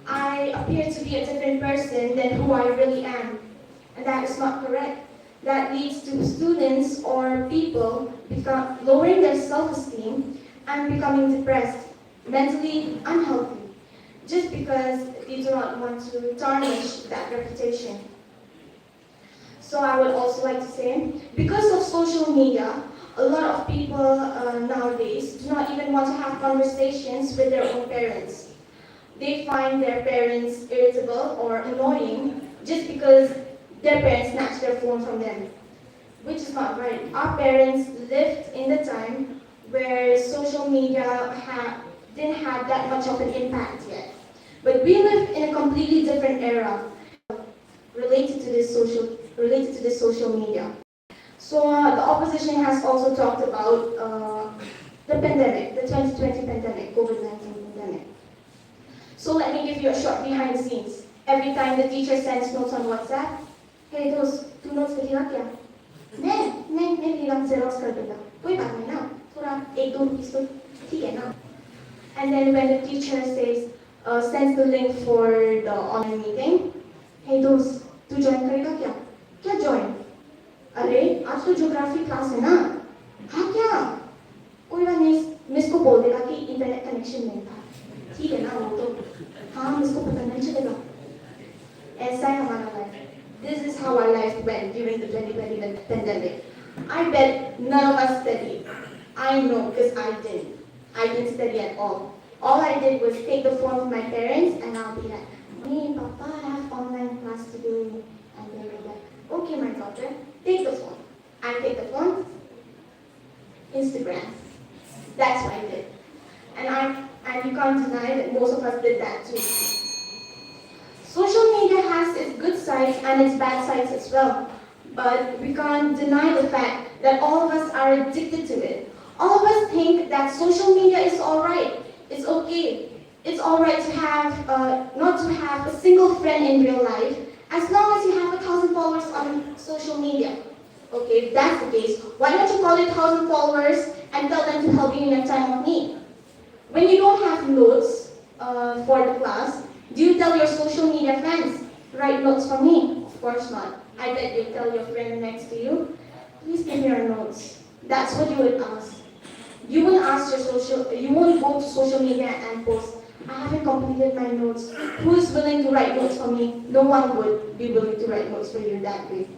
I appear to be a different person than who I really am, and that is not correct. That leads to students or people lowering their self-esteem and becoming depressed, mentally unhealthy, just because they do not want to tarnish that reputation. So I would also like to say, because of social media, a lot of people nowadays do not even want to have conversations with their own parents. They find their parents irritable or annoying just because their parents snatch their phone from them, which is not right. Our parents lived in the time where social media didn't have that much of an impact yet. But we live in a completely different era related to this social media. So the opposition has also talked about the pandemic, the 2020 pandemic, COVID-19 pandemic. So let me give you a short behind the scenes. Every time the teacher sends notes on WhatsApp, hey, those 2 notes लिखा क्या? नहीं नीलम xerox कर देगा. कोई बात नहीं ना. थोड़ा 1-2 रुपीस तो ठीक है ना. And then when the teacher sends the link for the online meeting, hey, those तू join करेगा क्या? क्या join? अरे आज तो ज्योग्राफी क्लास है ना. हाँ क्या? कोई बात नहीं, मिस को बोल देगा कि इंटरनेट कनेक्शन नहीं था. ठीक है ना वो तो. हाँ मिस को पता नहीं चलेगा. ऐसा है हमारा life. This is how our life went during the 2020 pandemic. I bet none of us studied. I know because I didn't. I didn't study at all. All I did was take the phone from my parents and I'll be like, "Hey, Papa, I have online class today." And they were like, "Okay, my daughter, take the phone." I take the phone, Instagram. That's what I did. And you can't deny that most of us did that too. Social media has its good sides and its bad sides as well. But we can't deny the fact that all of us are addicted to it. All of us think that social media is alright. It's okay. It's alright to have, not to have a single friend in real life, as long as you have 1,000 followers on social media. Okay, if that's the case, why don't you call it 1,000 followers and tell them to help you in a time of need? When you don't have notes for the class, do you tell your social media friends, write notes for me? Of course not. I bet you tell your friend next to you, please give me your notes. That's what you would ask. You won't go to social media and post, I haven't completed my notes. Who is willing to write notes for me? No one would be willing to write notes for you that way.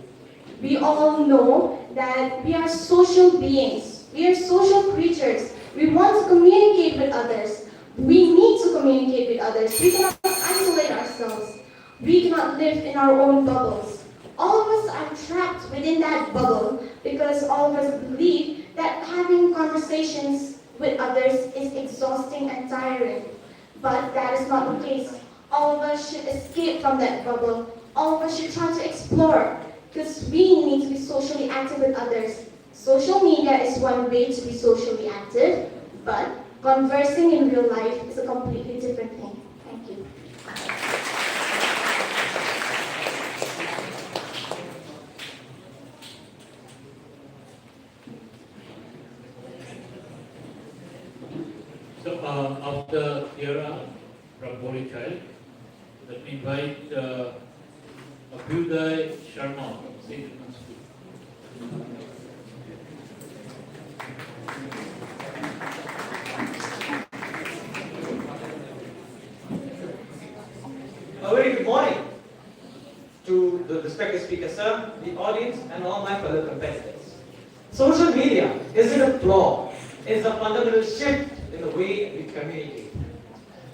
We all know that we are social beings. We are social creatures. We want to communicate with others. We need to communicate with others. We cannot isolate ourselves. We cannot live in our own bubbles. All of us are trapped within that bubble because all of us believe that having conversations with others is exhausting and tiring. But that is not the case. All of us should escape from that bubble. All of us should try to explore because we need to be socially active with others. Social media is one way to be socially active, but conversing in real life is a completely different thing. Thank you. So after Kiara from Holy Child, let me invite Abhyuday Sharma from St. John's School. A very good morning to the respected speaker, sir, the audience, and all my fellow competitors. Social media isn't a flaw, it's a fundamental shift in the way we communicate.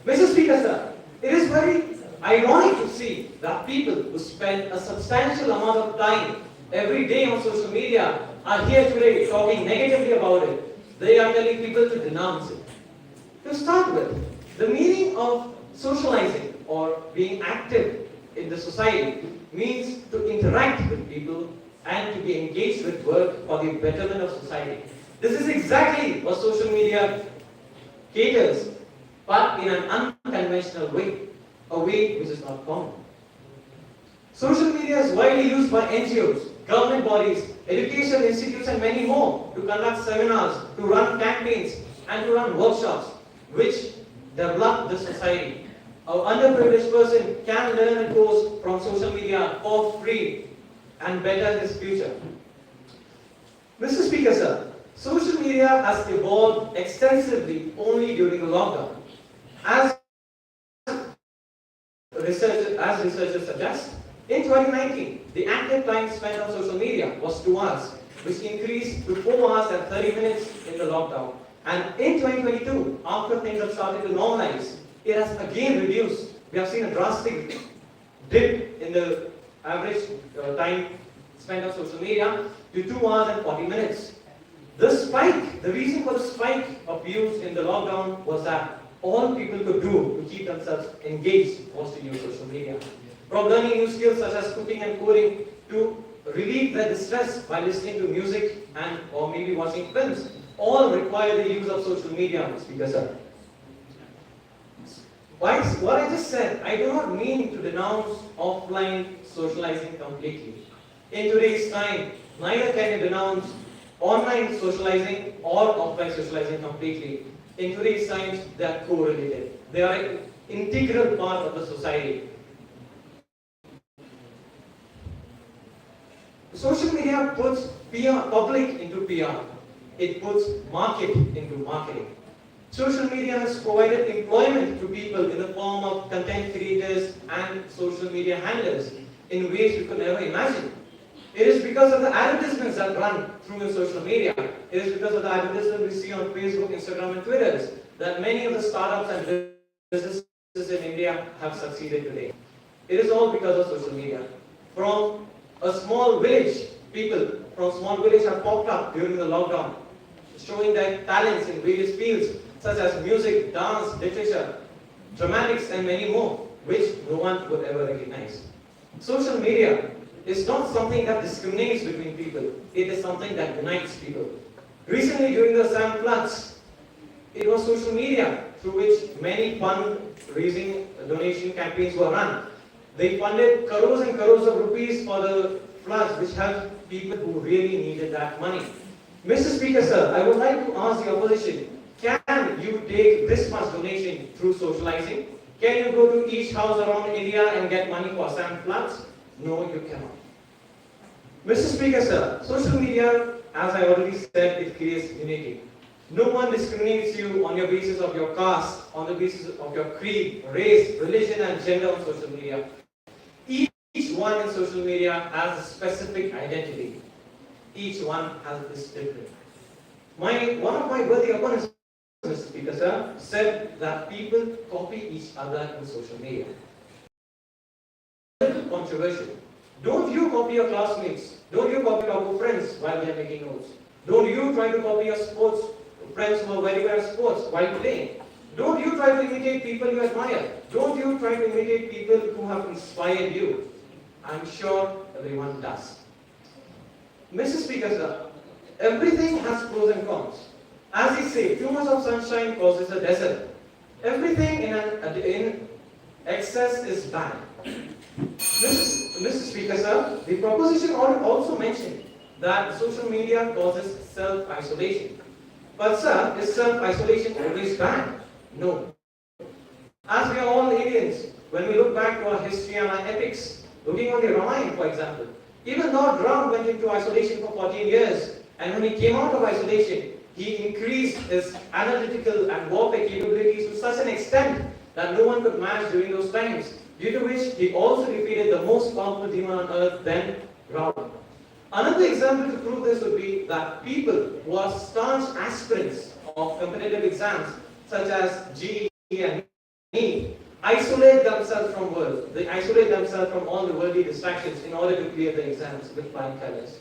Mr. Speaker, sir, it is very ironic to see that people who spend a substantial amount of time every day on social media are here today talking negatively about it. They are telling people to denounce it. To start with, the meaning of socializing or being active in the society means to interact with people and to be engaged with work for the betterment of society. This is exactly what social media caters, but in an unconventional way, a way which is not common. Social media is widely used by NGOs, government bodies, educational institutes, and many more to conduct seminars, to run campaigns, and to run workshops which develop the society. An underprivileged person can learn a course from social media for free and better his future. Mr. Speaker, sir, social media has evolved extensively only during the lockdown. As researchers suggest, in 2019, the active time spent on social media was 2 hours, which increased to 4 hours and 30 minutes in the lockdown. And in 2022, after things have started to normalize, it has again reduced. We have seen a drastic dip in the average time spent on social media to 2 hours and 40 minutes. The reason for the spike of use in the lockdown was that all people could do to keep themselves engaged was to use social media. From learning new skills such as cooking and coding to relieve their distress by listening to music and or maybe watching films, all require the use of social media, Speaker sir. What I just said, I do not mean to denounce offline socializing completely. In today's time, neither can you denounce online socializing or offline socializing completely. In today's times, they are correlated. They are an integral part of the society. Social media puts public into PR. It puts market into marketing. Social media has provided employment to people in the form of content creators and social media handlers in ways we could never imagine. It is because of the advertisements that run through the social media. It is because of the advertisements we see on Facebook, Instagram, and Twitter that many of the startups and businesses in India have succeeded today. It is all because of social media. From a small village, people from small village have popped up during the lockdown, showing their talents in various fields such as music, dance, literature, dramatics, and many more, which no one would ever recognize. Social media is not something that discriminates between people. It is something that unites people. Recently, during the Assam floods, it was social media through which many fund-raising donation campaigns were run. They funded crores and crores of rupees for the floods, which helped people who really needed that money. Mr. Speaker, sir, I would like to ask the opposition, can you take this much donation through socializing? Can you go to each house around India and get money for Assam floods? No, you cannot. Mr. Speaker, sir, social media, as I already said, it creates unity. No one discriminates you on your basis of your caste, on the basis of your creed, race, religion, and gender on social media. Each one in social media has a specific identity. Each one has this different. One of my worthy opponents, Mr. Speaker, sir, said that people copy each other in social media. Controversial. Don't you copy your classmates? Don't you copy your friends while they are making notes? Don't you try to copy your sports friends who are very good at sports while playing? Don't you try to imitate people you admire? Don't you try to imitate people who have inspired you? I'm sure everyone does. Mr. Speaker, sir, everything has pros and cons. As they say, too much of sunshine causes a desert. Everything in excess is bad. Mr. Speaker, sir, the proposition also mentioned that social media causes self-isolation. But sir, is self-isolation always bad? No. As we are all aliens, when we look back to our history and our epics, looking on the Ramayana, for example, even Lord Ram went into isolation for 14 years, and when he came out of isolation, he increased his analytical and warfare capabilities to such an extent that no one could match during those times, due to which he also defeated the most powerful demon on earth, then Ravan. Another example to prove this would be that people who are staunch aspirants of competitive exams, such as GE and NEET, isolate themselves from world. They isolate themselves from all the worldly distractions in order to clear the exams with flying colors.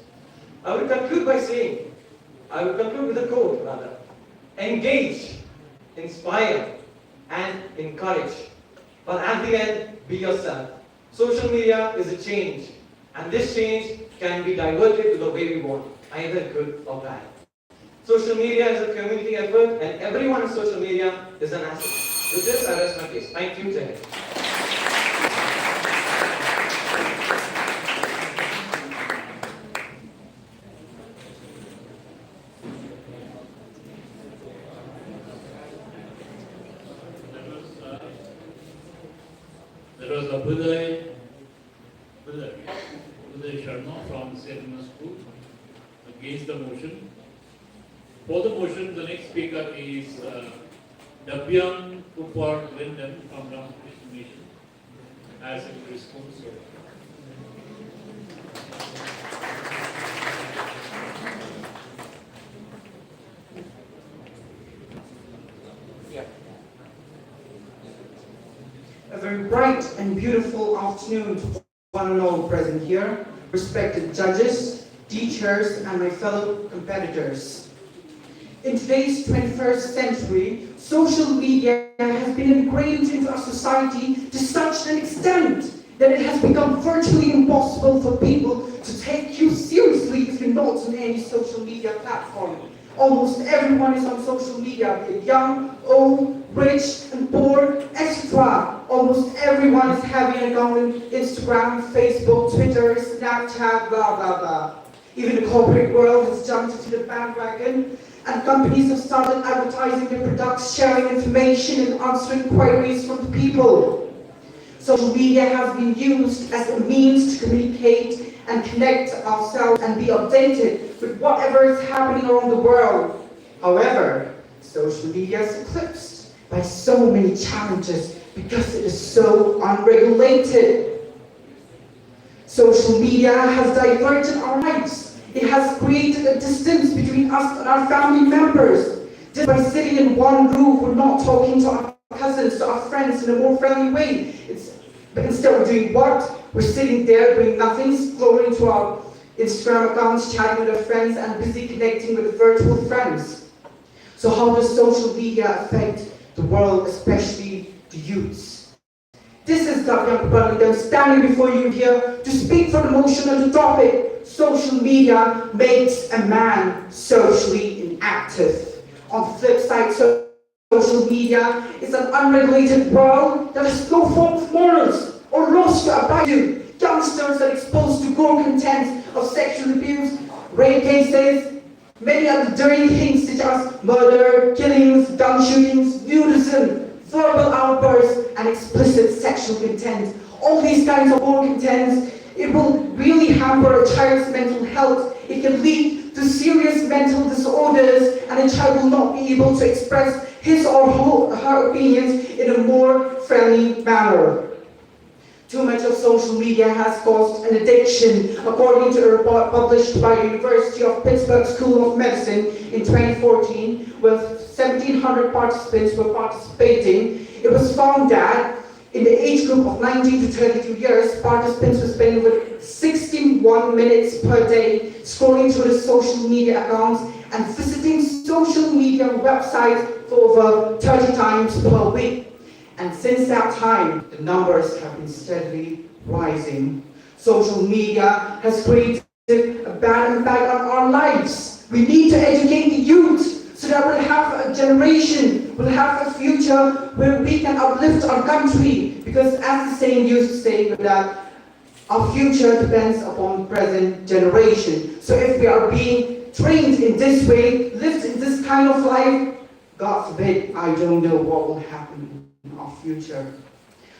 I would conclude with a quote rather. Engage, inspire, and encourage. But at the end, be yourself. Social media is a change, and this change can be diverted to the way we want, either good or bad. Social media is a community effort, and everyone on social media is an asset. With this, I rest my case. Thank you, Jay. There was a Buddha Sharma from Cinema School against the motion. For the motion, the next speaker is Dabyan Kupar Linden from Ramakrishna Mission as a response. A very bright and beautiful afternoon to one and all present here, respected judges, teachers, and my fellow competitors. In today's 21st century, social media has been ingrained into our society to such an extent that it has become virtually impossible for people to take you seriously if you're not on any social media platform. Almost everyone is on social media, be it young, old, rich, and poor, etc. Almost everyone is having an account on Instagram, Facebook, Twitter, Snapchat, blah, blah, blah. Even the corporate world has jumped into the bandwagon, and companies have started advertising their products, sharing information, and answering queries from the people. Social media has been used as a means to communicate and connect ourselves and be updated with whatever is happening around the world. However, social media is eclipsed by so many challenges because it is so unregulated. Social media has diverted our lives. It has created a distance between us and our family members. Just by sitting in one room, we're not talking to our cousins, to our friends in a more friendly way. But instead of doing what? We're sitting there doing nothing, scrolling to our Instagram accounts, chatting with our friends, and busy connecting with virtual friends. So how does social media affect the world, especially the youths? This is Dr. Burlington standing before you here to speak for the motion on the topic, social media makes a man socially inactive. On the flip side, social media is an unregulated world that has no form of morals or laws to abide to. Youngsters are exposed to gore content of sexual abuse, rape cases, many other dirty things such as murder, killings, gun shootings, nudism, verbal outbursts, and explicit sexual content. All these kinds of gore content, it will really hamper a child's mental health. It can lead to serious mental disorders, and a child will not be able to express his or her opinions in a more friendly manner. Too much of social media has caused an addiction, according to a report published by the University of Pittsburgh School of Medicine in 2014, where 1,700 participants were participating. It was found that in the age group of 19 to 32 years, participants were spending over 61 minutes per day scrolling through the social media accounts and visiting social media websites for over 30 times per week. And since that time, the numbers have been steadily rising. Social media has created a bad impact on our lives. We need to educate the youth so that we'll have a generation, we'll have a future where we can uplift our country. Because as the saying used to say, that our future depends upon present generation. So if we are being trained in this way, lived in this kind of life, God forbid, I don't know what will happen in our future.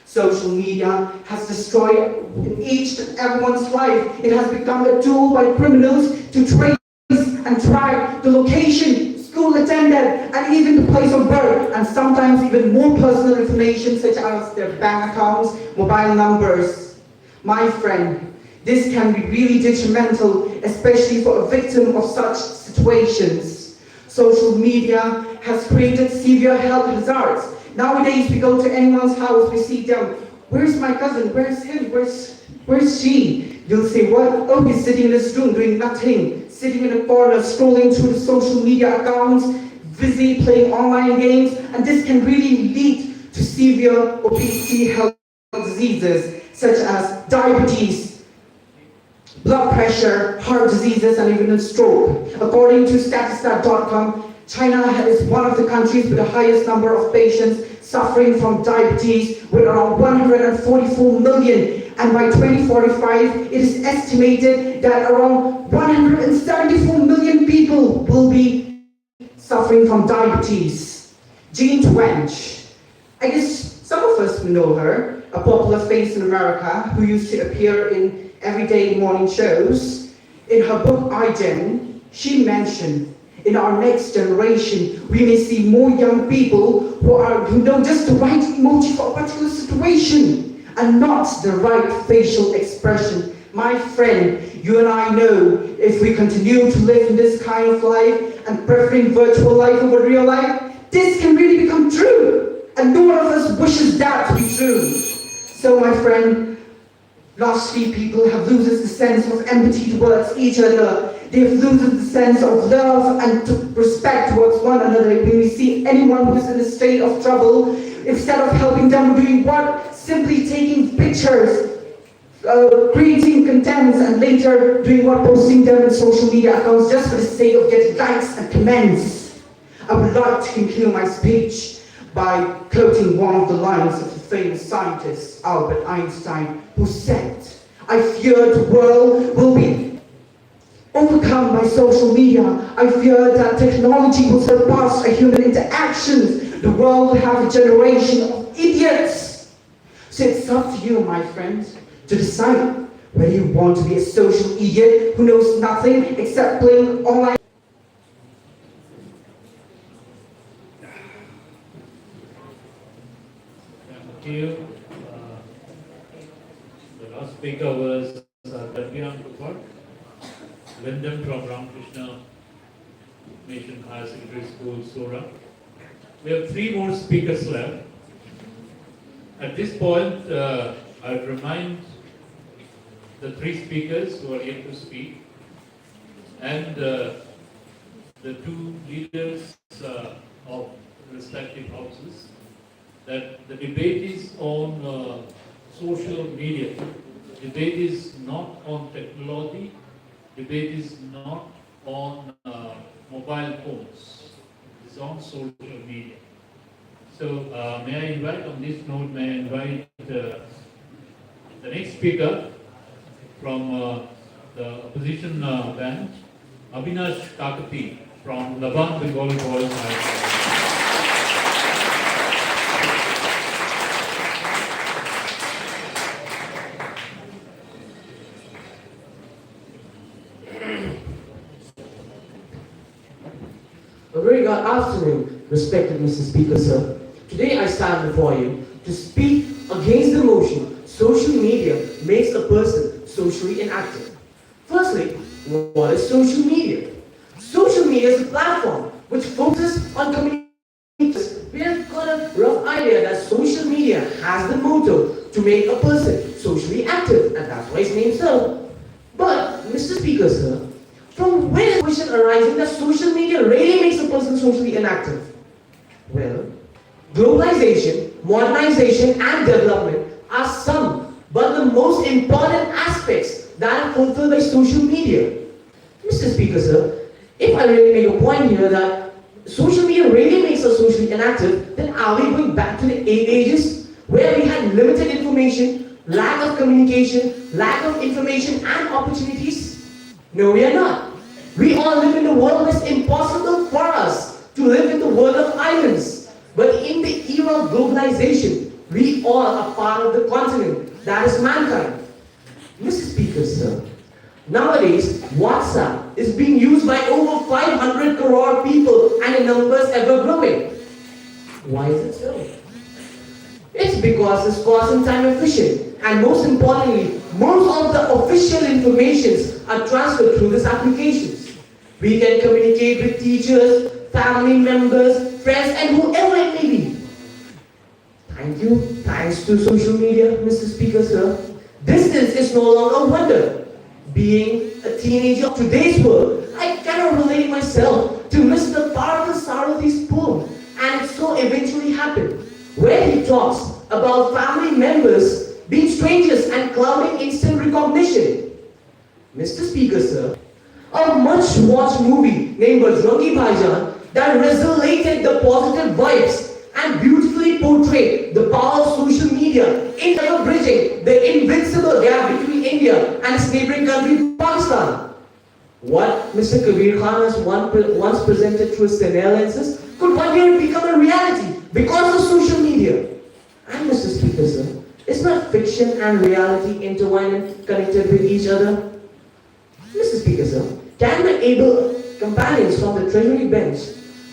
Social media has destroyed in each and everyone's life. It has become a tool by criminals to trace and track the location, school attended, and even the place of birth, and sometimes even more personal information such as their bank accounts, mobile numbers. My friend, this can be really detrimental, especially for a victim of such situations. Social media has created severe health hazards. Nowadays, we go to anyone's house, we see them. Where's my cousin? Where's him? Where's she? You'll say, what? Oh, he's sitting in this room doing nothing. Sitting in a corner, scrolling through the social media accounts, busy playing online games, and this can really lead to severe obesity, health diseases, such as diabetes, blood pressure, heart diseases, and even a stroke. According to Statista.com, China is one of the countries with the highest number of patients suffering from diabetes, with around 144 million. And by 2045, it is estimated that around 174 million people will be suffering from diabetes. Jean Twench, I guess some of us know her, a popular face in America who used to appear in everyday morning shows. In her book, iGen, she mentioned, in our next generation, we may see more young people who know just the right emoji for a particular situation and not the right facial expression. My friend, you and I know if we continue to live in this kind of life and preferring virtual life over real life, this can really become true. And no one of us wishes that to be true. So my friend, lastly, people have loses the sense of empathy towards each other. They have loses the sense of love and to respect towards one another. When we see anyone who is in a state of trouble, instead of helping them, we're doing what? Simply taking pictures, creating contents, and later doing what? Posting them in social media accounts just for the sake of getting likes and comments. I would like to conclude my speech by quoting one of the lines of the famous scientist Albert Einstein, who said, "I fear the world will be overcome by social media. I fear that technology will surpass our human interactions. The world will have a generation of idiots." So it's up to you, my friends, to decide whether you want to be a social idiot who knows nothing except playing online. Thank you. The last speaker was Bengalee, Lyndon from Ramakrishna Mission Higher Secondary School, Sura. We have 3 more speakers left. At this point, I would remind the 3 speakers who are yet to speak and the 2 leaders of respective houses that the debate is on social media. Debate is not on technology. Debate is not on mobile phones. It is on social media. So may I invite, on this note, may I invite the next speaker from the opposition bench, Avinash Kakati from Laban, Bengalee Boys High School. A very good afternoon, respected Mr. Speaker, sir. Today I stand before you to speak against the motion social media makes a person socially inactive. Firstly, what is social media? Social media is a platform which focuses on communication. We have got a rough idea that social media has the motto to make a person socially active, and that's why it's named so. But, Mr. Speaker, sir, from where is the question arising that social media really makes a person socially inactive? Well, globalization, modernization, and development are some, but the most important aspects that are fulfilled by social media. Mr. Speaker, sir, if I really make a point here that social media really makes us socially inactive, then are we going back to the 8 ages where we had limited information, lack of communication, lack of information and opportunities? No, we are not. We all live in a world that's impossible for us of globalization. We all are part of the continent, that is mankind. Mr. Speaker, sir, nowadays WhatsApp is being used by over 500 crore people and the numbers ever growing. Why is it so? It's because it's cost and time efficient, and most importantly, most of the official informations are transferred through these applications. We can communicate with teachers, family members, friends, and whoever it may be. Thank you. Thanks to social media, Mr. Speaker, sir. Distance is no longer a wonder. Being a teenager of today's world, I cannot relate myself to Mr. Parker Sarathy's poem, and it so eventually happened, where he talks about family members being strangers and clouding instant recognition. Mr. Speaker, sir, a much-watched movie named Bajrangi Bhaijaan that resonated the positive vibes and beautifully portrayed the power of social media in ever bridging the invincible gap between India and its neighboring country, Pakistan. What Mr. Kabir Khan has once presented through his cinema lenses could one day become a reality because of social media. And Mr. Speaker, sir, is not fiction and reality intertwined and connected with each other? Mr. Speaker, sir, can my able companions from the Treasury bench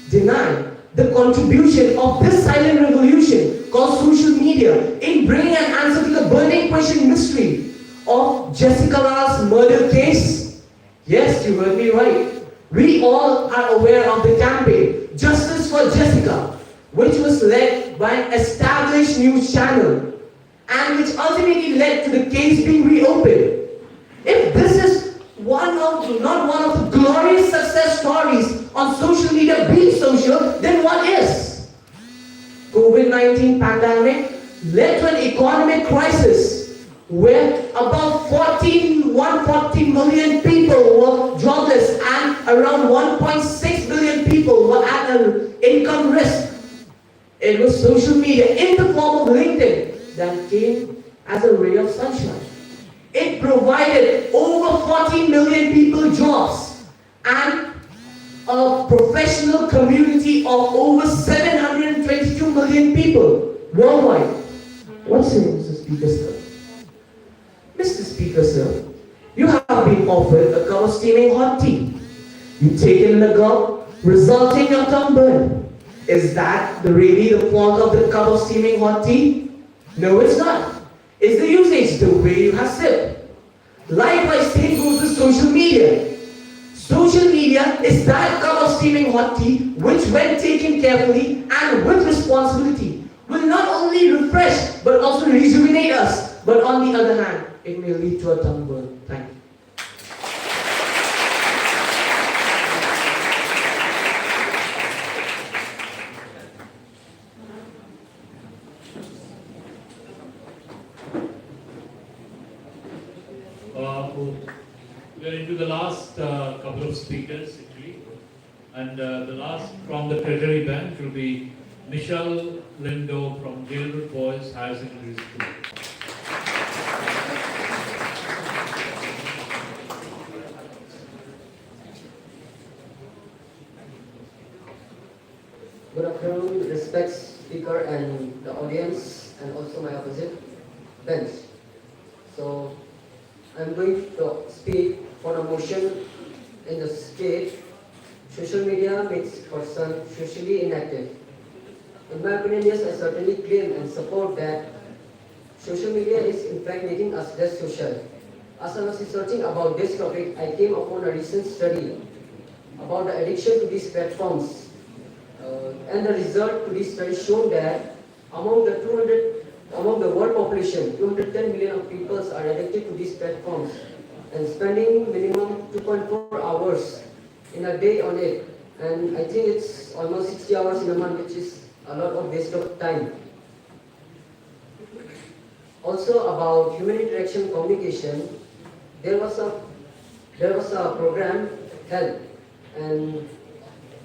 deny the contribution of this silent revolution called social media in bringing an answer to the burning question mystery of Jessica Lala's murder case? Yes, you heard me right. We all are aware of the campaign Justice for Jessica, which was led by an established news channel and which ultimately led to the case being reopened. If this is not one of the glorious success stories on social media being social, then what is? COVID-19 pandemic led to an economic crisis where about 140 million people were jobless and around 1.6 billion people were at an income risk. It was social media in the form of LinkedIn that came as a ray of sunshine. It provided over 40 million people jobs and a professional community of over 722 million people worldwide. What's it, Mr. Speaker, sir? Mr. Speaker, sir, you have been offered a cup of steaming hot tea. You take it in a gulp, resulting in your tongue burn. Is that really the fault of the cup of steaming hot tea? No, it's not. It's the usage, the way you have sipped. Likewise, same goes with social media. Social media is that cup of steaming hot tea which, when taken carefully and with responsibility, will not only refresh but also rejuvenate us. But on the other hand, it may lead to a tongue burn. Thank you. We're into the last couple of speakers actually, and the last from the Treasury bench will be Michelle Lindo from Jailwood Boys Higher Secondary School. Good afternoon, respect speaker and the audience, and also my opposite bench. So, I'm going to speak for a motion in the state. Social media makes person socially inactive. In my opinion, yes, I certainly claim and support that social media is in fact making us less social. As I was researching about this topic, I came upon a recent study about the addiction to these platforms. And the result to this study showed that among the world population, 210 million of people are addicted to these platforms and spending minimum 2.4 hours in a day on it. And I think it's almost 60 hours in a month, which is a lot of waste of time. Also about human interaction communication, there was a program held, and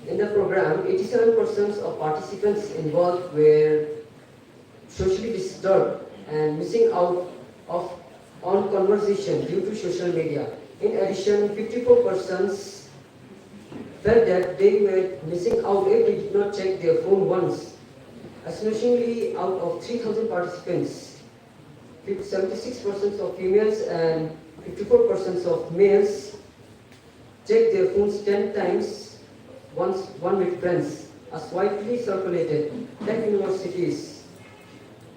in the program, 87% of participants involved were socially disturbed and missing out on conversation due to social media. In addition, 54% felt that they were missing out if they did not check their phone once. Astonishingly, out of 3,000 participants, 76% of females and 54% of males check their phones 10 times, one with friends. As widely circulated, tech universities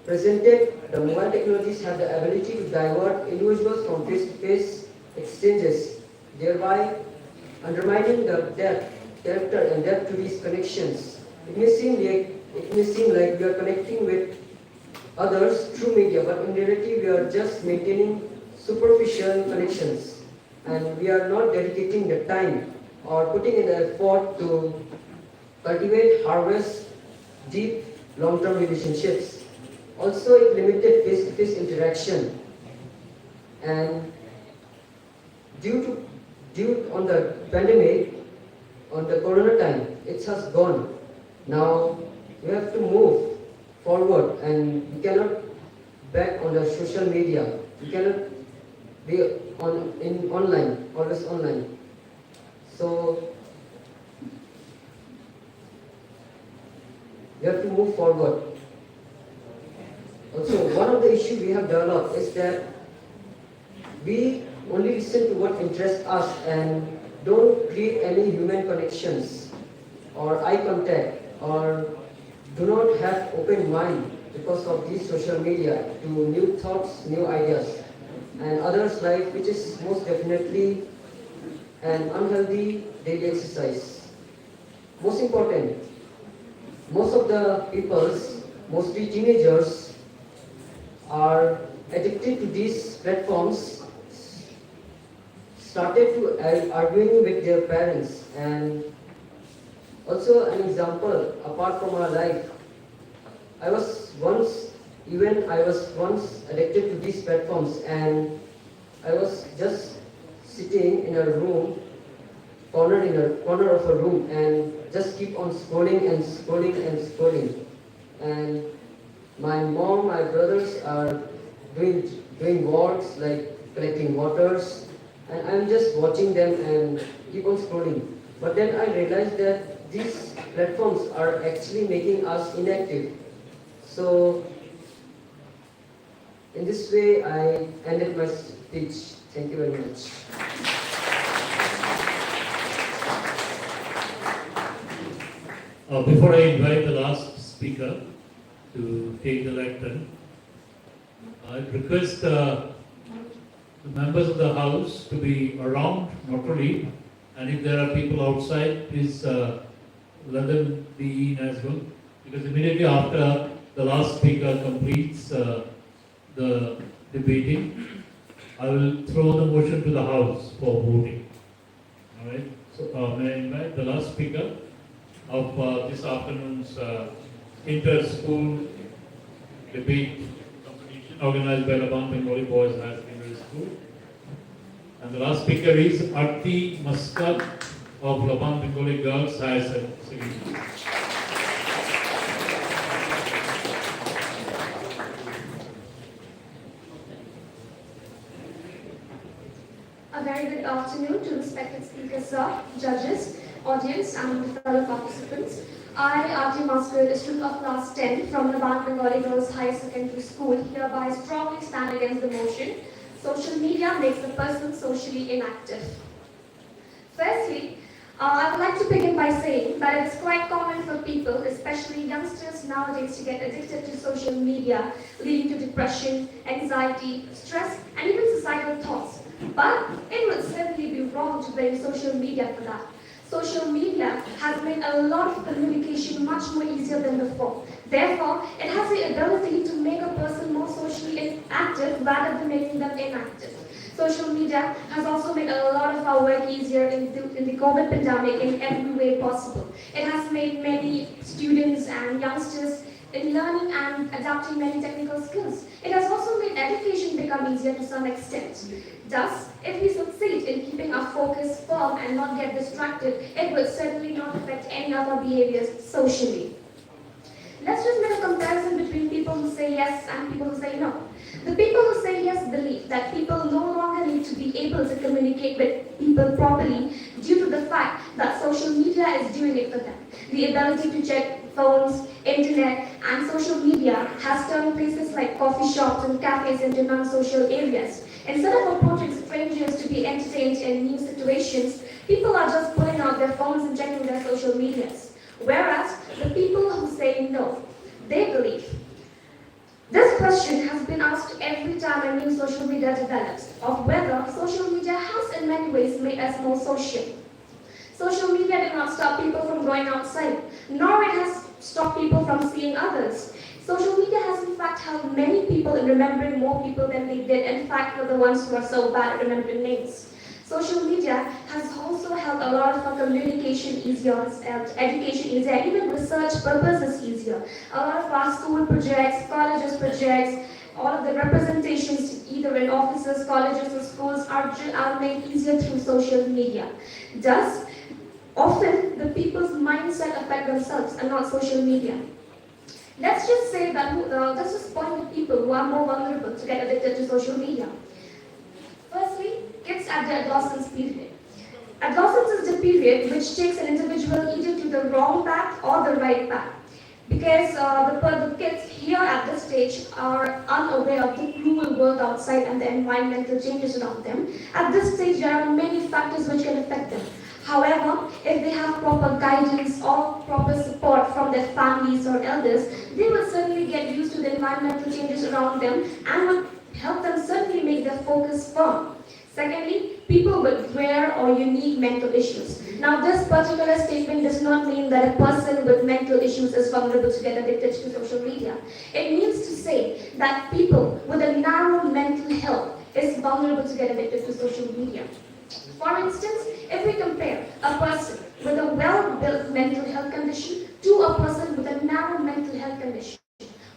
presented the mobile technologies have the ability to divert individuals from face-to-face exchanges, thereby undermining the character and depth to these connections. It may seem like we are connecting with others through media, but in reality we are just maintaining superficial connections, and we are not dedicating the time or putting in the effort to cultivate, harvest deep long-term relationships. Also, it limited face-to-face interaction, and due on the pandemic, on the corona time, it has gone. Now we have to move forward, and we cannot back on the social media. We cannot be online, always online. So we have to move forward. Also, one of the issues we have developed is that we only listen to what interests us and don't create any human connections or eye contact, or do not have open mind because of these social media to new thoughts, new ideas, and others' life, which is most definitely an unhealthy daily exercise. Most important, most of the peoples, mostly teenagers, are addicted to these platforms, started to arguing with their parents. And also an example, apart from our life, I was once addicted to these platforms, and I was just sitting in a room, cornered in a corner of a room, and just keep on scrolling and scrolling and scrolling. And my mom, my brothers are doing works like collecting waters, and I'm just watching them and keep on scrolling. But then I realized that these platforms are actually making us inactive. So in this way, I ended my speech. Thank you very much. Before I invite the last speaker to take the lectern, I'd request the members of the House to be around, not to leave, and if there are people outside, please let them be in as well, because immediately after the last speaker completes the debating, I will throw the motion to the House for voting. All right. So may I invite the last speaker of this afternoon's inter-school debate competition organized by Laban Bengalee Boys High Secondary School. And the last speaker is Arti Muskat of Laban Bengalee Girls High Secondary School. A very good afternoon to respected speakers, sir, judges, audience, and fellow participants. I, Arti Muskat, a student of class 10 from the Bengalee Girls High Secondary School, hereby strongly stand against the motion, social media makes a person socially inactive. Firstly, I would like to begin by saying that it's quite common for people, especially youngsters nowadays, to get addicted to social media, leading to depression, anxiety, stress, and even suicidal thoughts. But it would certainly be wrong to blame social media for that. Social media has made a lot of communication much more easier than before. Therefore, it has the ability to make a person more socially active rather than making them inactive. Social media has also made a lot of our work easier in the COVID pandemic in every way possible. It has made many students and youngsters in learning and adapting many technical skills. It has also made education become easier to some extent. Thus, if we succeed in keeping our focus firm and not get distracted, it will certainly not affect any other behaviors socially. Let's just make a comparison between people who say yes and people who say no. The people who say yes believe that people no longer need to be able to communicate with people properly due to the fact that social media is doing it for them. The ability to check phones, internet, and social media has turned places like coffee shops and cafes into non-social areas. Instead of approaching strangers to be entertained in new situations, people are just pulling out their phones and checking their social medias. Whereas the people who say no, they believe. This question has been asked every time a new social media develops, of whether social media has in many ways made us more social. Social media did not stop people from going outside, nor it has stopped people from seeing others. Social media has in fact helped many people in remembering more people than they did, in fact, for the ones who are so bad at remembering names. Social media has also helped a lot of our communication easier, education easier, and even research purposes easier. A lot of our school projects, colleges projects, all of the representations either in offices, colleges, or schools are made easier through social media. Thus, often the people's mindset affect themselves and not social media. Let's just say that, let's just point to people who are more vulnerable to get addicted to social media. Firstly, kids at the adolescence period. Adolescence is the period which takes an individual either to the wrong path or the right path. Because the kids here at this stage are unaware of the cruel world outside and the environmental changes around them. At this stage, there are many factors which can affect them. However, if they have proper guidance or proper support from their families or elders, they will certainly get used to the environmental changes around them and will help them certainly make their focus firm. Secondly, people with rare or unique mental issues. Now, this particular statement does not mean that a person with mental issues is vulnerable to get addicted to social media. It means to say that people with a narrow mental health is vulnerable to get addicted to social media. For instance, if we compare a person with a well-built mental health condition to a person with a narrow mental health condition,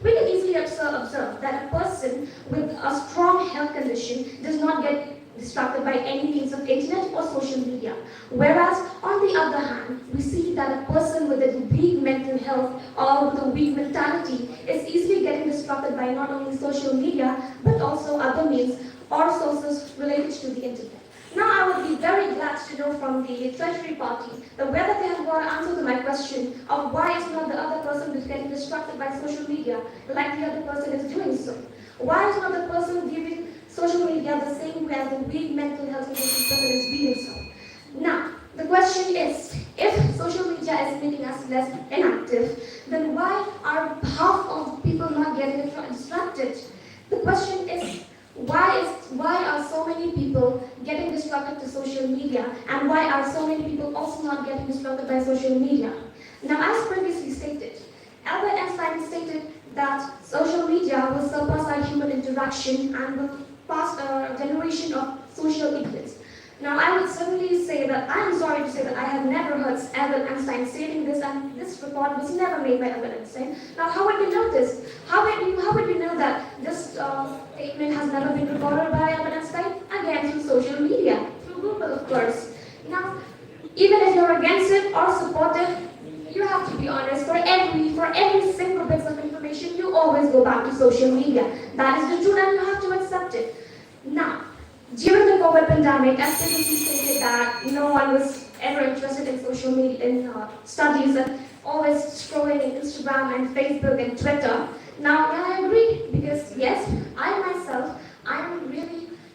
we can easily observe that a person with a strong health condition does not get distracted by any means of internet or social media. Whereas, on the other hand, we see that a person with a weak mental health or with a weak mentality is easily getting distracted by not only social media, but also other means or sources related to the internet. Now, I would be very glad to know from the Treasury Party that whether they have got an answer to my question of why is not the other person who is getting distracted by social media like the other person is doing so. Why is not the person giving social media the same way as the weak mental health person is doing so? Now, the question is, if social media is making us less inactive, then why are half of the people not getting distracted? The question is, why are so many people getting distracted to social media, and why are so many people also not getting distracted by social media? Now, as previously stated, Albert Einstein stated that social media will surpass our human interaction and will pass a generation of social ignorance. Now, I would certainly say that, I'm sorry to say that I have never heard Albert Einstein stating this, and this report was never made by Albert Einstein. Now, how would we know this? How would we know that this statement has never been recorded by Albert Einstein? Again, through social media, through Google, of course. Now, even if you're against it or supportive, you have to be honest. For every single bit of information, you always go back to social media. That is the truth, and you have to accept it. Now, during the COVID pandemic, as previously stated that no one was ever interested in social media, in studies, and always scrolling in Instagram and Facebook and Twitter. Now, I agree, because yes, I myself, I'm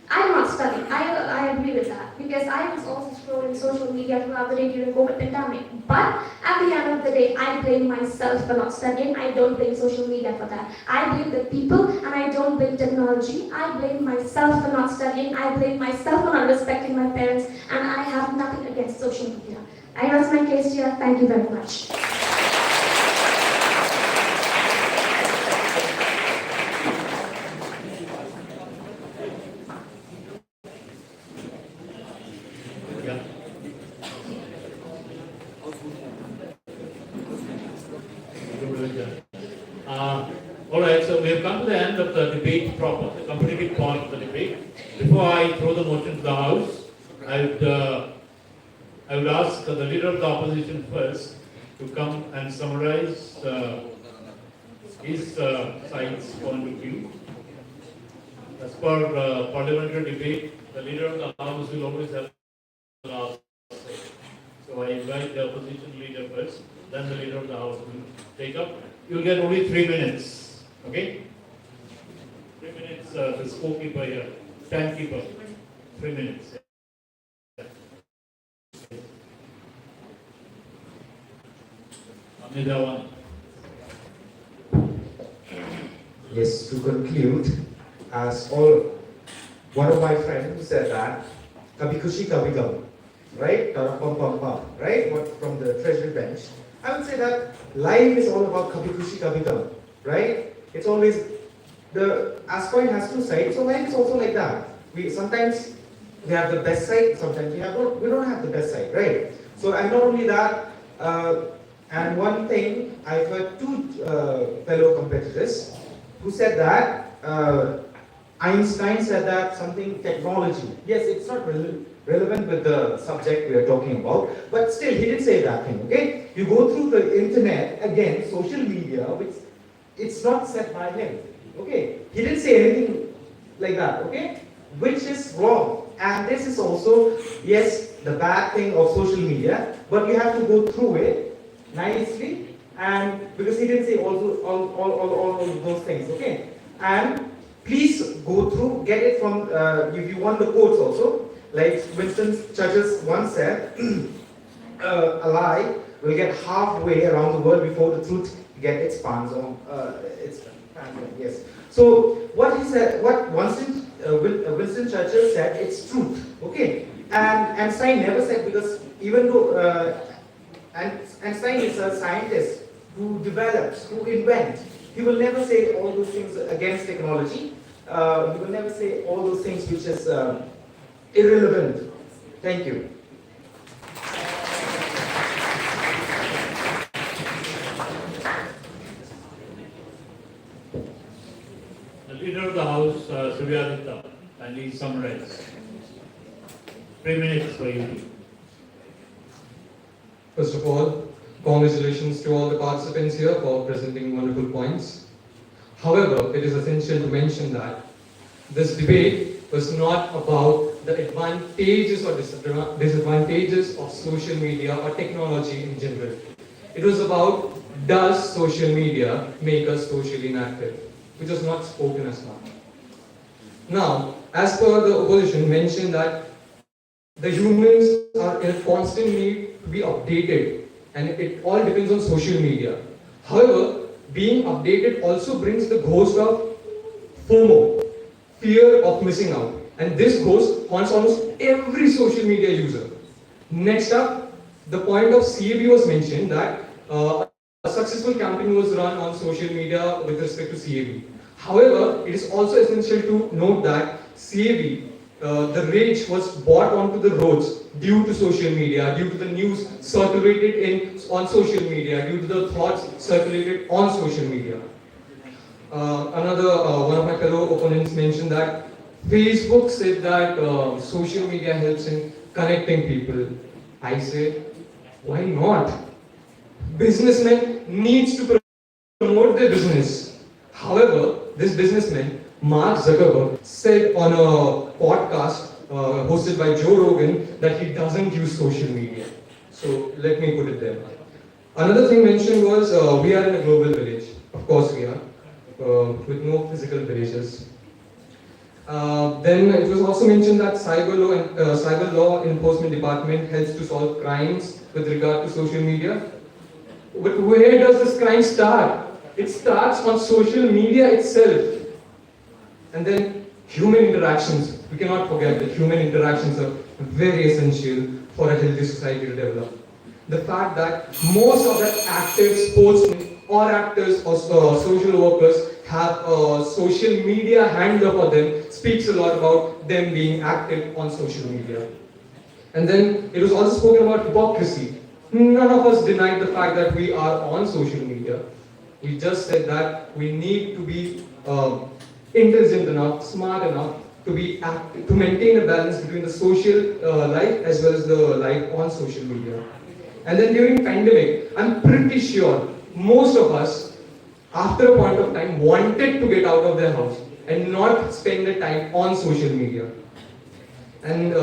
not studying. I agree with that, because I was also scrolling social media throughout the day during COVID pandemic. But at the end of the day, I blame myself for not studying. I don't blame social media for that. I blame the people, and I don't blame technology. I blame myself for not studying. I blame myself for not respecting my parents, and I have nothing against social media. I rest my case here. Thank you very much. All right, so we have come to the end of the debate proper, the competitive part of the debate. Before I throw the motion to the House, I would ask the Leader of the Opposition first to come and summarize his side's point of view. As per parliamentary debate, the leader of the House will always have the last say. So I invite the opposition leader first, then the leader of the House will take up. You'll get only 3 minutes, okay? 3 minutes, the scorekeeper here, timekeeper, 3 minutes. Amidawan. Yes, to conclude, one of my friends said that, Kabhi Khushi Kabhi Gum, right? Pum pum pum, right? From the treasury bench. I would say that life is all about Kabhi Khushi Kabhi Gum, right? It's always, as coin has two sides, so life is also like that. Sometimes we have the best side, sometimes we don't have the best side, right? So, and not only that, and one thing, I've heard two fellow competitors who said that, Einstein said that something technology, yes, it's not relevant with the subject we are talking about, but still he did say that thing, okay? You go through the internet, again, social media, which it's not said by him, okay? He didn't say anything like that, okay? Which is wrong. And this is also, yes, the bad thing of social media, but you have to go through it nicely, and because he didn't say all those things, okay? And please go through, get it from, if you want the quotes also, like Winston Churchill once said, a lie will get halfway around the world before the truth get its pans on, yes. So what he said, what Winston Churchill said, it's truth, okay? And Einstein never said, because even though Einstein is a scientist who develops, who invents, he will never say all those things against technology. He will never say all those things which is irrelevant. Thank you. The leader of the House, Suryadita, and he summarized. 3 minutes for you. First of all, congratulations to all the participants here for presenting wonderful points. However, it is essential to mention that this debate was not about the advantages or disadvantages of social media or technology in general. It was about, does social media make us socially inactive, which was not spoken as much. Now, as per the opposition mentioned that the humans are in a constant need to be updated, and it all depends on social media. However, being updated also brings the ghost of FOMO, fear of missing out. And this ghost haunts almost every social media user. Next up, the point of CAB was mentioned that a successful campaign was run on social media with respect to CAB. However, it is also essential to note that CAB, the rage was brought onto the roads due to social media, due to the news circulated on social media, due to the thoughts circulated on social media. Another one of my fellow opponents mentioned that Facebook said that social media helps in connecting people. I say, why not? Businessmen needs to promote their business. However, this businessman, Mark Zuckerberg, said on a podcast hosted by Joe Rogan that he doesn't use social media. So let me put it there. Another thing mentioned was we are in a global village. Of course we are, with no physical villages. Then it was also mentioned that cyber law enforcement department helps to solve crimes with regard to social media. But where does this crime start? It starts on social media itself. And then human interactions. We cannot forget that human interactions are very essential for a healthy society to develop. The fact that most of the active sportsmen or actors or social workers have a social media handler for them speaks a lot about them being active on social media. And then it was also spoken about hypocrisy. None of us denied the fact that we are on social media. We just said that we need to be intelligent enough, smart enough to be active, to maintain a balance between the social life as well as the life on social media. And then during pandemic, I'm pretty sure most of us after a point of time, wanted to get out of their house and not spend the time on social media. And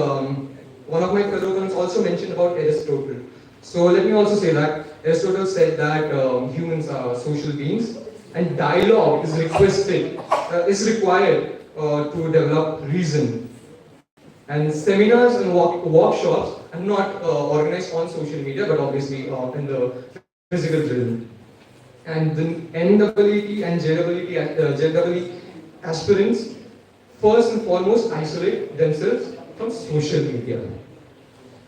one of my fellow colleagues also mentioned about Aristotle. So let me also say that Aristotle said that humans are social beings, and dialogue is required to develop reason. And seminars and workshops are not organized on social media, but obviously in the physical realm. And the NEET and JEE aspirants first and foremost isolate themselves from social media.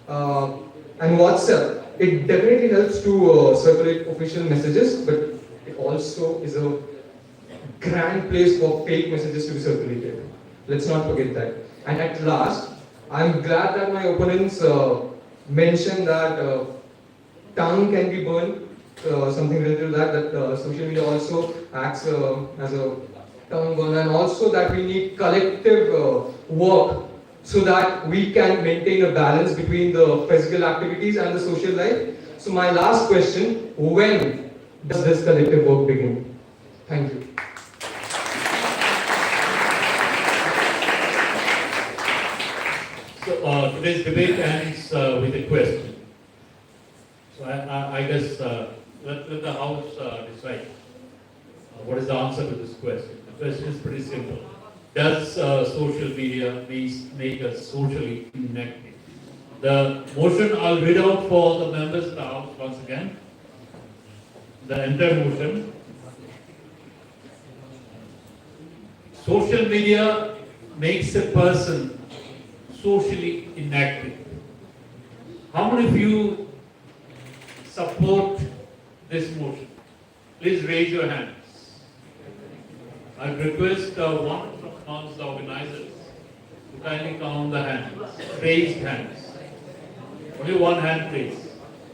And WhatsApp, it definitely helps to circulate official messages, but it also is a grand place for fake messages to be circulated. Let's not forget that. And at last, I'm glad that my opponents mentioned that tongue can be burned, something related to that social media also acts as a tongue burner, and also that we need collective work so that we can maintain a balance between the physical activities and the social life. So my last question, when does this collective work begin? Thank you. So today's debate ends with a question. So I guess let the House decide what is the answer to this question. The question is pretty simple. Does social media make us socially inactive? The motion I'll read out for the members of the House once again. The entire motion. Social media makes a person socially inactive. How many of you support this motion? Please raise your hands. I request one amongst the organizers to kindly count the hands, raised hands. Only one hand, please.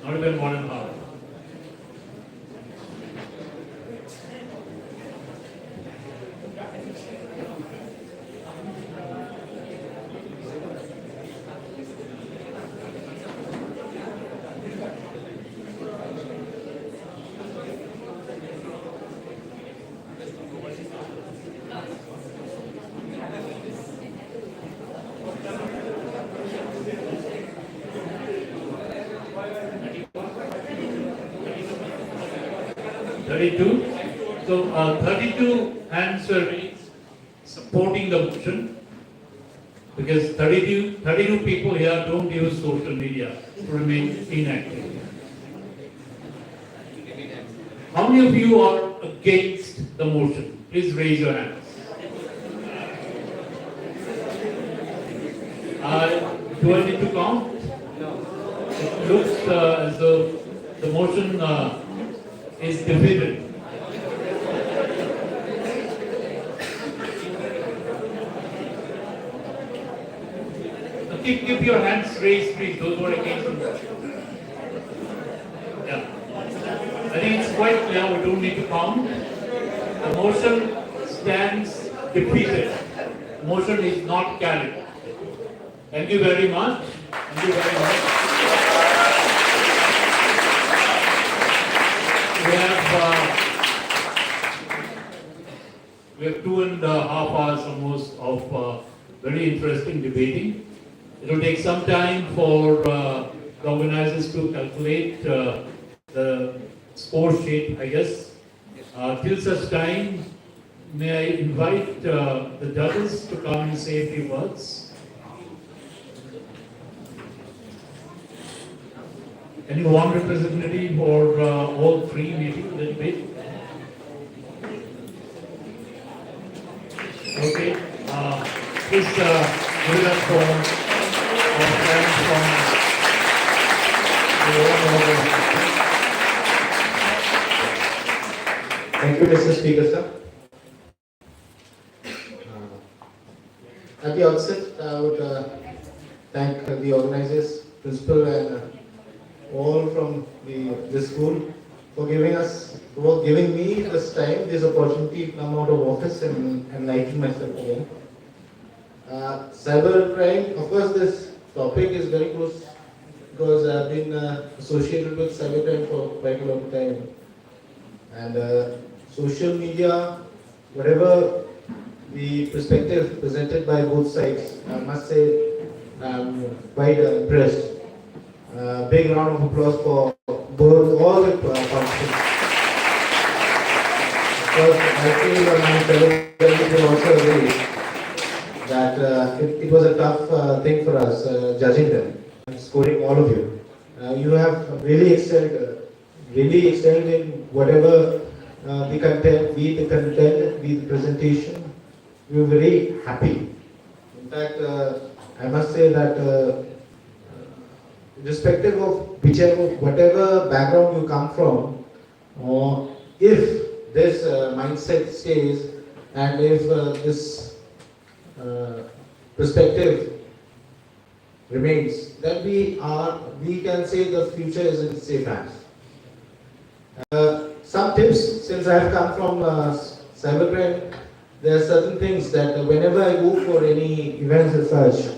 Not even 1.5. So 32 hands were raised supporting the motion, because 32 people here don't use social media to remain inactive. How many of you are against the motion? Please raise your hands. Do I need to count? It looks as though the motion is defeated. Keep your hands raised, please, those who are against it. Yeah. I think it's quite clear, we don't need to count. The motion stands defeated. The motion is not carried. Thank you very much. Thank you very much. We have 2.5 hours almost of very interesting debating. It will take some time for the organizers to calculate the score sheet, I guess. Till such time, may I invite the judges to come and say a few words. Any one representative or all three maybe a little bit? Okay. Please give it up for our friends from the Thank you, Mr. Speaker, sir. At the outset, I would thank the organizers, principal, and all from the school for giving me this time, this opportunity to come out of office and enlighten myself again. Cybercrime, of course, this topic is very close because I've been associated with cybercrime for quite a long time. And social media, whatever the perspective presented by both sides, I must say I'm quite impressed. Big round of applause for both all the participants. Because I feel my fellow judges will also agree that it was a tough thing for us judging them and scoring all of you. You have really excelled in whatever the content, be the presentation. We were very happy. In fact, I must say that irrespective of whatever background you come from, if this mindset stays and if this perspective remains, then we can say the future is in safe hands. Some tips, since I have come from cybercrime, there are certain things that whenever I go for any events as such,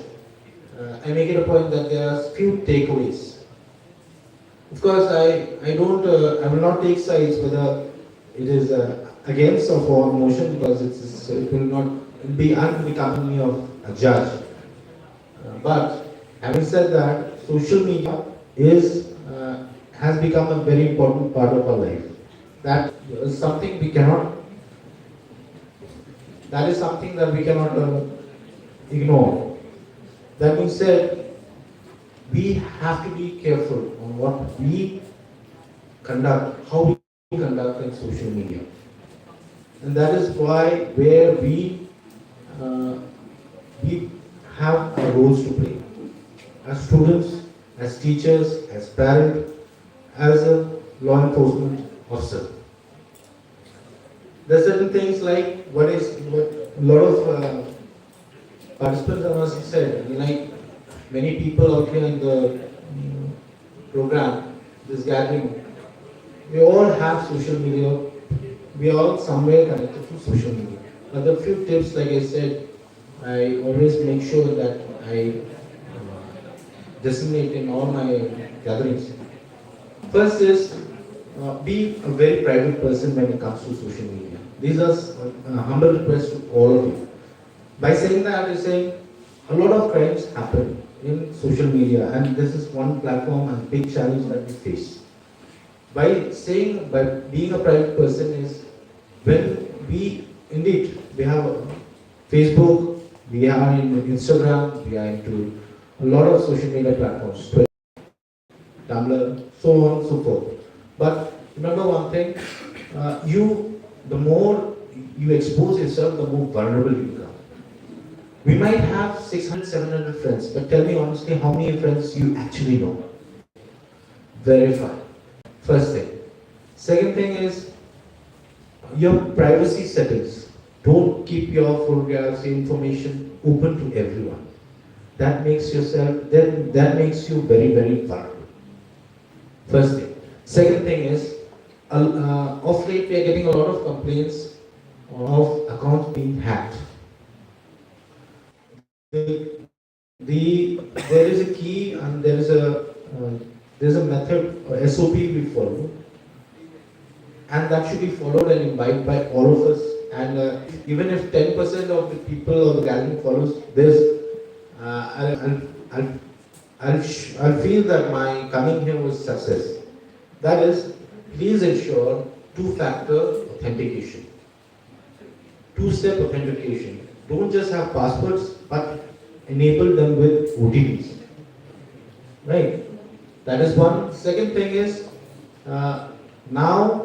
I make it a point that there are few takeaways. Of course, I will not take sides whether it is against or for motion, because it will be unbecoming of a judge. But having said that, social media has become a very important part of our life. That is something we cannot. That is something that we cannot ignore. That being said, we have to be careful on what we conduct, how we conduct in social media. And that is why where we have our roles to play. As students, as teachers, as parents, as a law enforcement officer. There are certain things like what a lot of participants have also said, like many people out here in the program, this gathering, we all have social media, we are all somewhere connected to social media. But the few tips, like I said, I always make sure that I disseminate in all my gatherings. First is, be a very private person when it comes to social media. These are humble requests to all of you. By saying that, I'm saying a lot of crimes happen in social media, and this is one platform and big challenge that we face. By being a private person is when we have Facebook, we are in Instagram, we are into a lot of social media platforms, Twitter, Tumblr, so on and so forth. But remember one thing, the more you expose yourself, the more vulnerable you become. We might have 600, 700 friends, but tell me honestly how many friends you actually know. Verify. First thing. Second thing is your privacy settings. Don't keep your photographs, information open to everyone. That makes you very, very vulnerable. First thing. Second thing is, of late we are getting a lot of complaints of accounts being hacked. There is a key and there is a method or SOP we follow, and that should be followed and imbibed by all of us. And even if 10% of the people of the gathering follows this, I'll feel that my coming here was success. That is, please ensure two-factor authentication, two-step authentication. Don't just have passwords, but enable them with OTPs. Right? That is one. Second thing is, now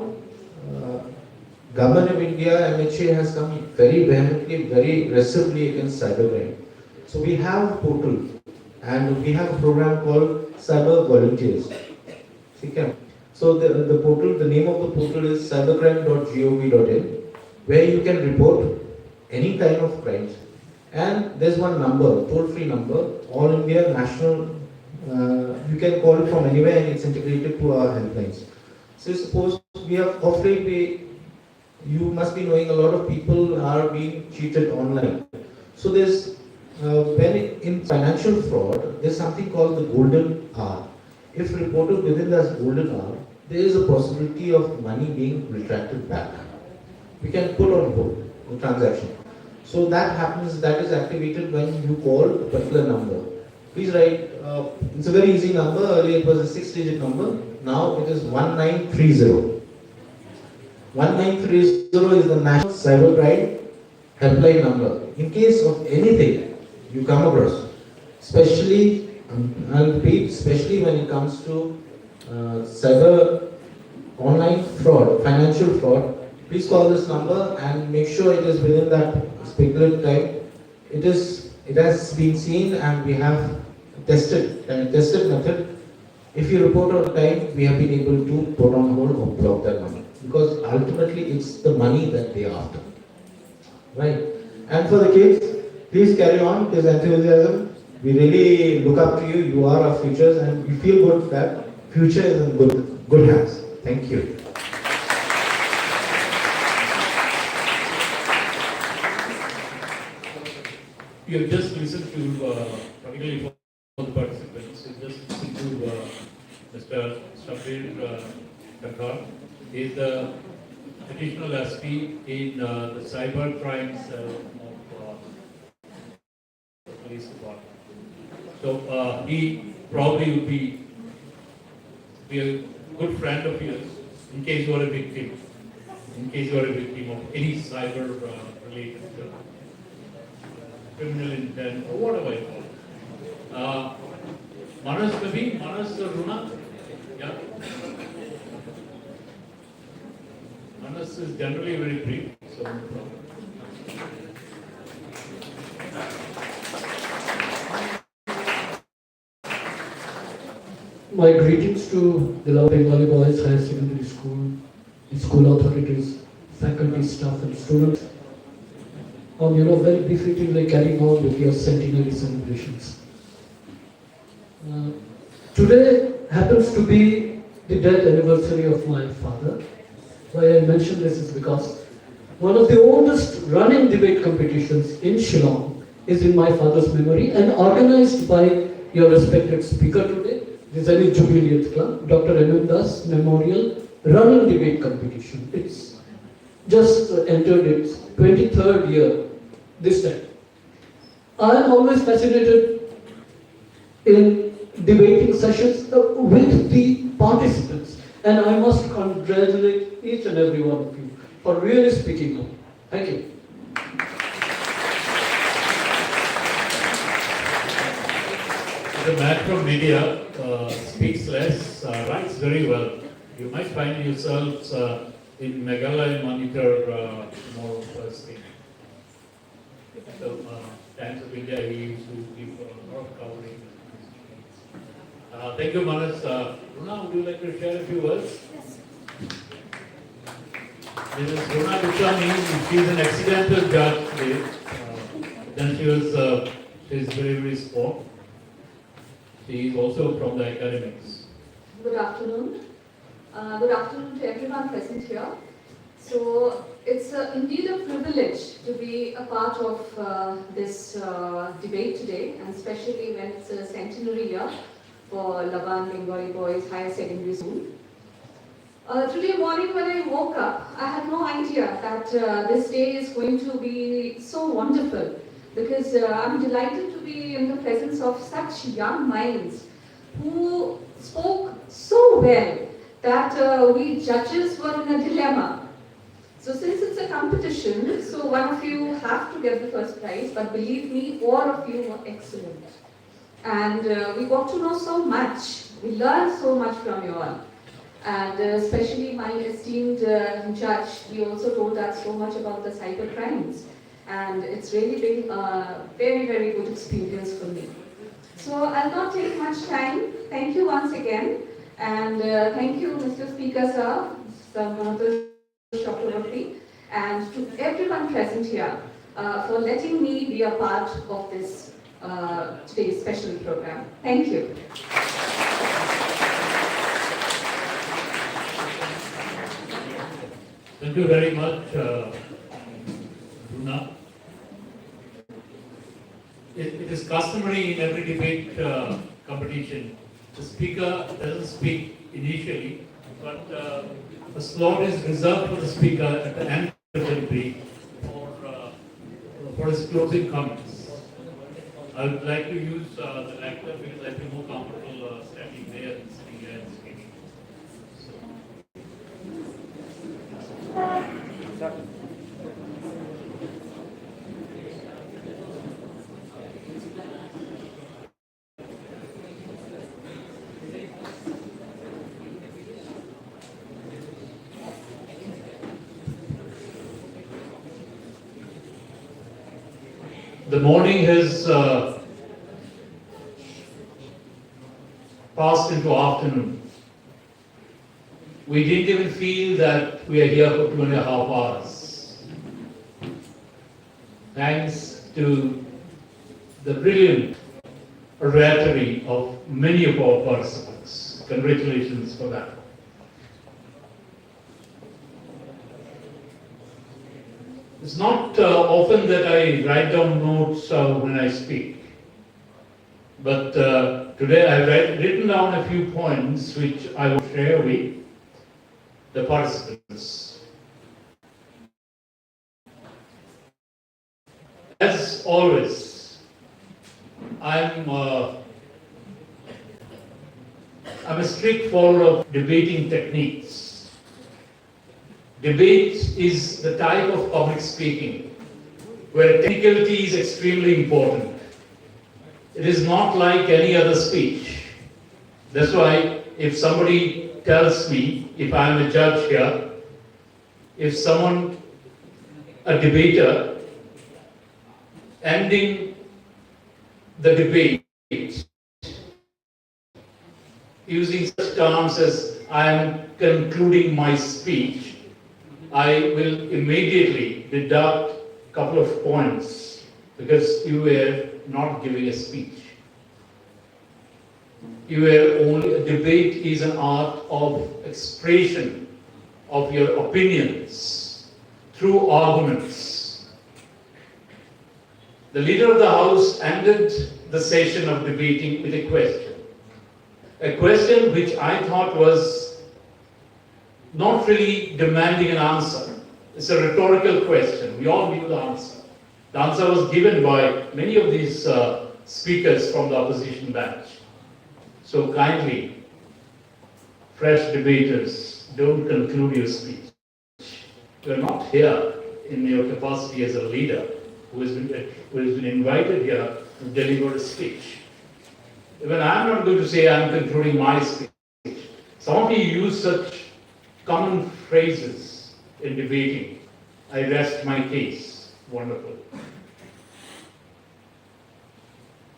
Government of India, MHA, has come very vehemently, very aggressively against cybercrime. So we have a portal, and we have a program called Cyber Volunteers. Okay. So the portal, the name of the portal is cybercrime.gov.in, where you can report any kind of crimes. And there's one number, toll-free number, All India National. You can call it from anywhere, and it's integrated to our helplines. So suppose we have you must be knowing a lot of people are being cheated online. So there's in financial fraud, there's something called the golden hour. If reported within that golden hour, there is a possibility of money being retracted back. we can put on hold the transaction. So that happens, that is activated when you call a particular number. Please write, it's a very easy number, earlier it was a 6-digit number, now it is 1930. 1930 is the National Cybercrime Helpline number. In case of anything you come across, especially, I'll repeat, especially when it comes to cyber online fraud, financial fraud, please call this number and make sure it is within that speculative time. It has been seen and we have tested method. If you report on time, we have been able to put on hold or block that money, because ultimately it's the money that they are after, right? And for the kids, please carry on this enthusiasm. We really look up to you. You are our futures, and we feel good that future is in good hands. Thank you. You have just listened to, particularly for the participants, you just listened to Mr. Shabir Kakkar. He is the additional SP in the cyber crime cell of the police department. So he probably would be a good friend of yours in case you are a victim, of any cyber related criminal intent or whatever you call it. Manas Runa? Yeah. Manas is generally very brief, so no problem. My greetings to the Laban Bengalee Boys Higher Secondary School, the school authorities, faculty, staff and students. Very befittingly carrying on with your centenary celebrations. Today happens to be the death anniversary of my father. Why I mention this is because one of the oldest running debate competitions in Shillong is in my father's memory and organized by your respected speaker today, the Zenith Jubileet Club, Dr. Anandas Memorial Running Debate Competition. It's just entered its 23rd year this time. I am always fascinated in debating sessions with the participants, and I must congratulate each and every one of you for really speaking up. Thank you. The man from media speaks less, writes very well. You might find yourselves in Bengalee monitor more first thing. So, Times of India, he used to give a lot of coverage. Thank you, Manas. Runa, would you like to share a few words? Yes. This is Runa Dushani. She is an accidental judge today. Then she is very, very strong. She is also from the academics. Good afternoon. Good afternoon to everyone present here. So it's indeed a privilege to be a part of this debate today, and especially when it's a centenary year for Laban Bengalee Boys Higher Secondary School. Today morning when I woke up, I had no idea that this day is going to be so wonderful, because I'm delighted to be in the presence of such young minds who spoke so well that we judges were in a dilemma. So since it's a competition, so one of you have to get the first prize, but believe me, all of you were excellent. And we got to know so much. We learned so much from you all. And especially my esteemed judge, he also told us so much about the cyber crimes. And it's really been a very, very good experience for me. So I'll not take much time. Thank you once again. And thank you, Mr. Speaker, sir, Mr. Chakravarti, and to everyone present here for letting me be a part of this today's special program. Thank you. Thank you very much, Runa. It is customary in every debate competition. The speaker doesn't speak initially, but a slot is reserved for the speaker at the end of the closing comments. I would like to use the lectern because I feel more comfortable standing there and sitting here and speaking. The morning has passed into afternoon. We didn't even feel that we are here for 2.5 hours. Thanks to the brilliant oratory of many of our participants. Congratulations for that. It's not often that I write down notes when I speak, but today I've written down a few points which I will share with the participants. As always, I'm a strict follower of debating techniques. Debate is the type of public speaking where technicality is extremely important. It is not like any other speech. That's why if somebody tells me, if I am a judge here, if someone, a debater, ending the debate using such terms as I am concluding my speech, I will immediately deduct a couple of points because you were not giving a speech. You were only, a debate is an art of expression of your opinions through arguments. The leader of the house ended the session of debating with a question. A question which I thought was not really demanding an answer. It's a rhetorical question. We all knew the answer. The answer was given by many of these speakers from the opposition bench. So kindly, fresh debaters, don't conclude your speech. You are not here in your capacity as a leader who has been invited here to deliver a speech. Even I'm not going to say I'm concluding my speech. Some of you use such common phrases in debating. I rest my case. Wonderful.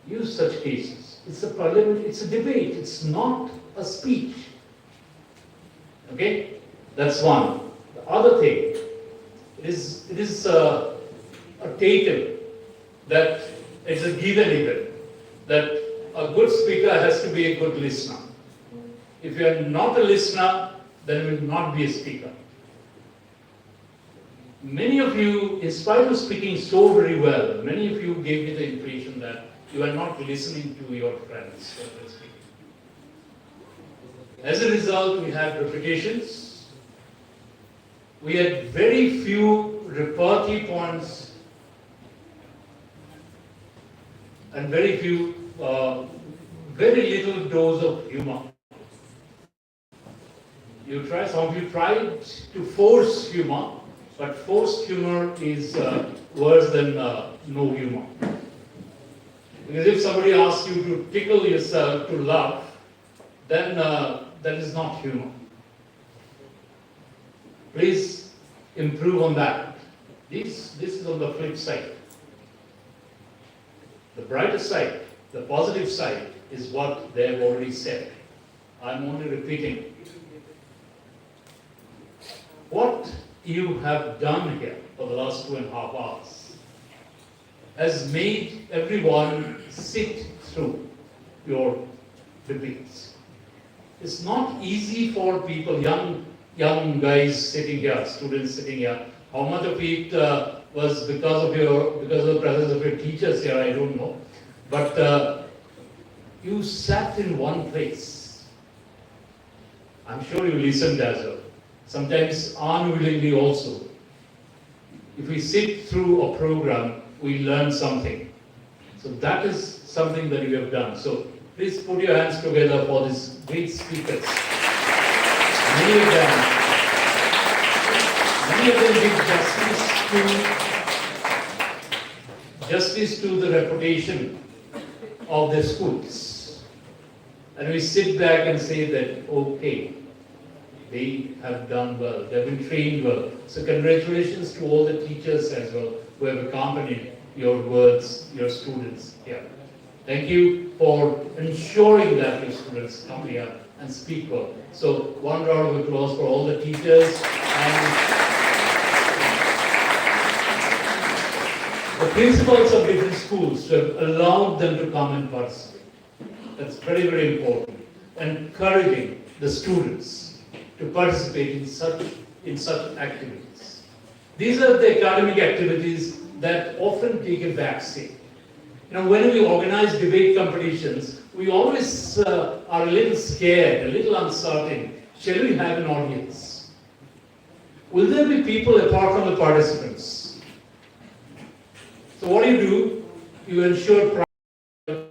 Use such cases. It's a parliament, it's a debate, it's not a speech. Okay? That's one. The other thing, it is a taken that it's a given even that a good speaker has to be a good listener. If you are not a listener, then you will not be a speaker. Many of you, in spite of speaking so very well, many of you gave me the impression that you are not listening to your friends. As a result, we had repetitions. We had very few repartee points and very few, very little dose of humor. Some of you tried to force humor, but forced humor is worse than no humor. Because if somebody asks you to tickle yourself to laugh, then that is not humor. Please improve on that. This is on the flip side. The brighter side, the positive side, is what they have already said. I'm only repeating. What you have done here for the last 2.5 hours has made everyone sit through your debates. It's not easy for people, young guys sitting here, students sitting here. How much of it was because of the presence of your teachers here, I don't know. But you sat in one place. I'm sure you listened as well. Sometimes unwillingly also. If we sit through a program, we learn something. So that is something that you have done. So please put your hands together for these great speakers. Many of them did justice to the reputation of their schools. And we sit back and say that, okay, they have done well, they have been trained well. So congratulations to all the teachers as well who have accompanied your words, your students here. Thank you for ensuring that your students come here and speak well. So one round of applause for all the teachers and the principals of different schools to have allowed them to come and participate. That's very, very important. Encouraging the students to participate in such activities. These are the academic activities that often take a back seat. You know, when we organize debate competitions, we always are a little scared, a little uncertain. Shall we have an audience? Will there be people apart from the participants? So what do? You ensure of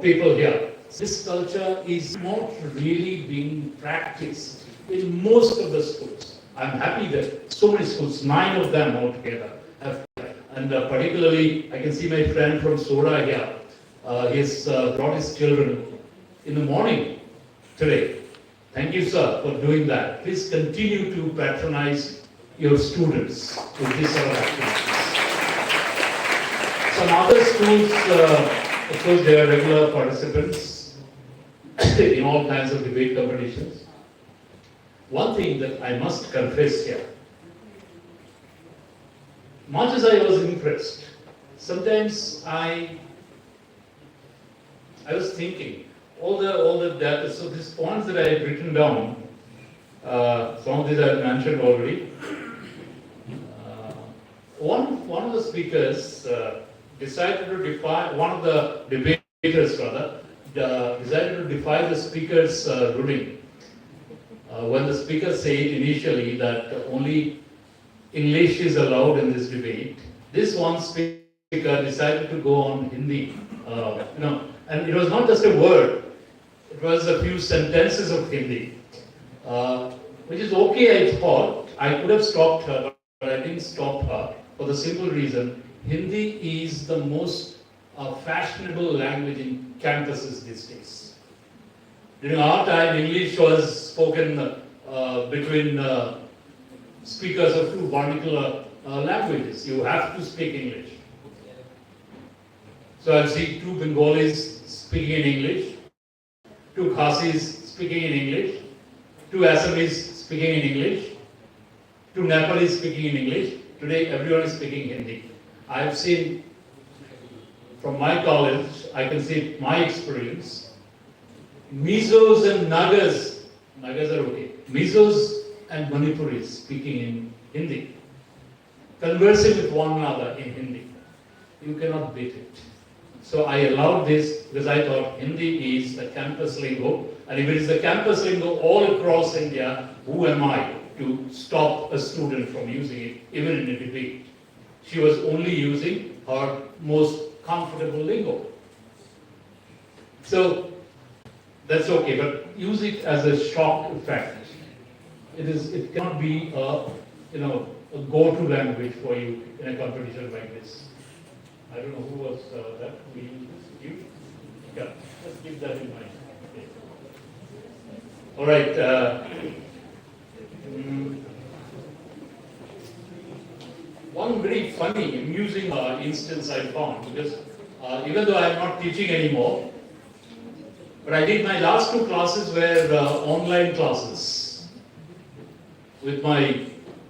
people here. This culture is not really being practiced in most of the schools. I'm happy that so many schools, 9 of them altogether, have, and particularly I can see my friend from Soda here. He's brought his children in the morning today. Thank you, sir, for doing that. Please continue to patronize your students with this sort of activities. Some other schools, of course, they are regular participants in all kinds of debate competitions. One thing that I must confess here, much as I was impressed, sometimes I was thinking, all the data, so these points that I had written down, some of these I have mentioned already. One of the speakers decided to defy, one of the debaters rather, decided to defy the speaker's ruling. When the speaker said initially that only English is allowed in this debate, this one speaker decided to go on Hindi. And it was not just a word, it was a few sentences of Hindi, which is okay, I thought. I could have stopped her, but I didn't stop her for the simple reason Hindi is the most fashionable language in campuses these days. During our time, English was spoken between speakers of 2 particular languages. You have to speak English. So I'll see 2 Bengalis speaking in English, 2 Khasis speaking in English, 2 Assamese speaking in English, 2 Nepalese speaking in English. Today everyone is speaking Hindi. I have seen from my college, I can see my experience, Mizos and Nagas are okay, Mizos and Manipuris speaking in Hindi, conversing with one another in Hindi. You cannot beat it. So I allowed this because I thought Hindi is the campus lingo, and if it is the campus lingo all across India, who am I to stop a student from using it, even in a debate? She was only using her most comfortable lingo. So that's okay, but use it as a shock effect. It cannot be a go-to language for you in a competition like this. I don't know who was that. We use this. You? Yeah. Just keep that in mind. Okay. All right. One very funny, amusing instance I found, because even though I am not teaching anymore, but I did my last 2 classes were online classes with my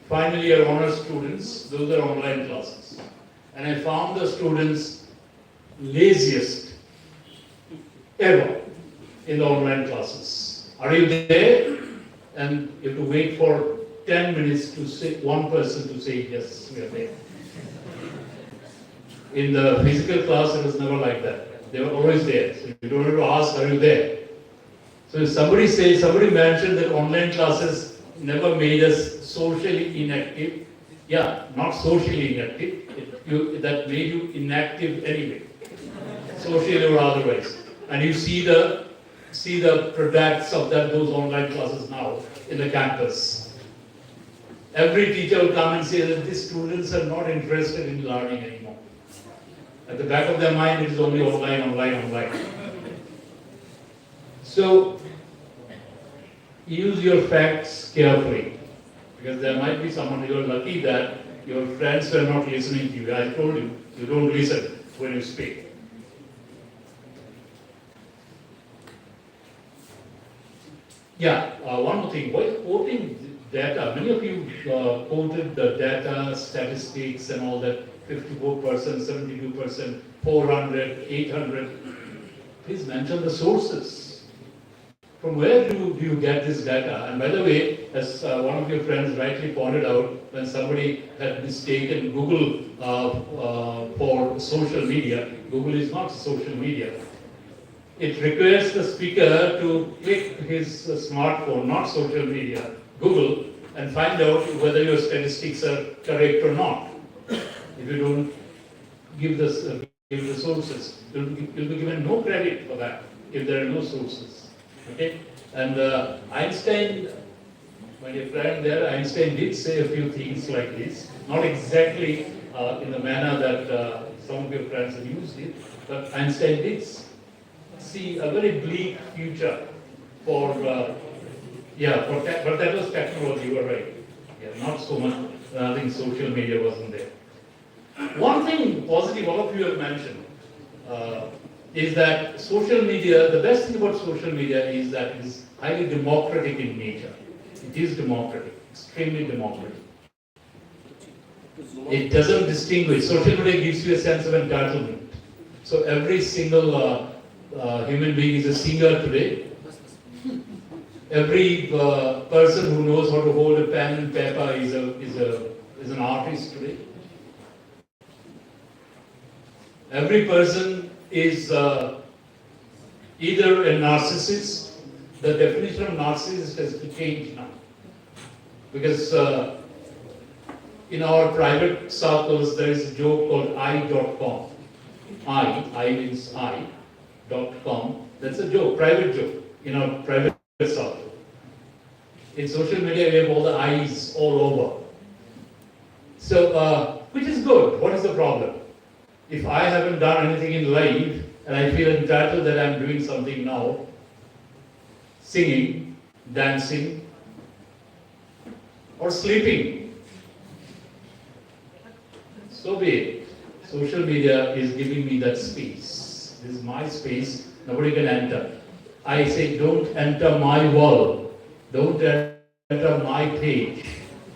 final year honors students. Those are online classes. And I found the students laziest ever in the online classes. Are you there? And you have to wait for 10 minutes to say, one person to say, yes, we are there. In the physical class, it was never like that. They were always there. So you don't have to ask, are you there? So if somebody mentioned that online classes never made us socially inactive, Yeah, not socially inactive. That made you inactive anyway, socially or otherwise. And you see the products of those online classes now in the campus. Every teacher will come and say that these students are not interested in learning anymore. At the back of their mind, it is only online, online, online. So, use your facts carefully, because there might be someone you are lucky that your friends were not listening to you. I told you, you don't listen when you speak. Yeah, one more thing. While quoting data, many of you quoted the data, statistics and all that, 54%, 72%, 400, 800. Please mention the sources. From where do you get this data? And by the way, as one of your friends rightly pointed out, when somebody had mistaken Google for social media, Google is not social media. It requires the speaker to click his smartphone, not social media, Google, and find out whether your statistics are correct or not. If you don't give the sources, you'll be given no credit for that if there are no sources. Okay? And Einstein, my dear friend there, Einstein did say a few things like this, not exactly in the manner that some of your friends have used it, but Einstein did see a very bleak future for, but that was technology, you are right. Yeah, not so much, I think social media wasn't there. One thing positive all of you have mentioned is that social media, the best thing about social media is that it is highly democratic in nature. It is democratic, extremely democratic. It doesn't distinguish. Social media gives you a sense of entitlement. So every single human being is a singer today. Every person who knows how to hold a pen and paper is an artist today. Every person is either a narcissist. The definition of narcissist has to change now, because in our private circles there is a joke called I.com. I means I.com. That's a joke, private joke in our private circle. In social media we have all the I's all over. So, which is good. What is the problem? If I haven't done anything in life and I feel entitled that I'm doing something now, singing, dancing, or sleeping, so be it. Social media is giving me that space. This is my space, nobody can enter. I say, don't enter my wall, don't enter my page.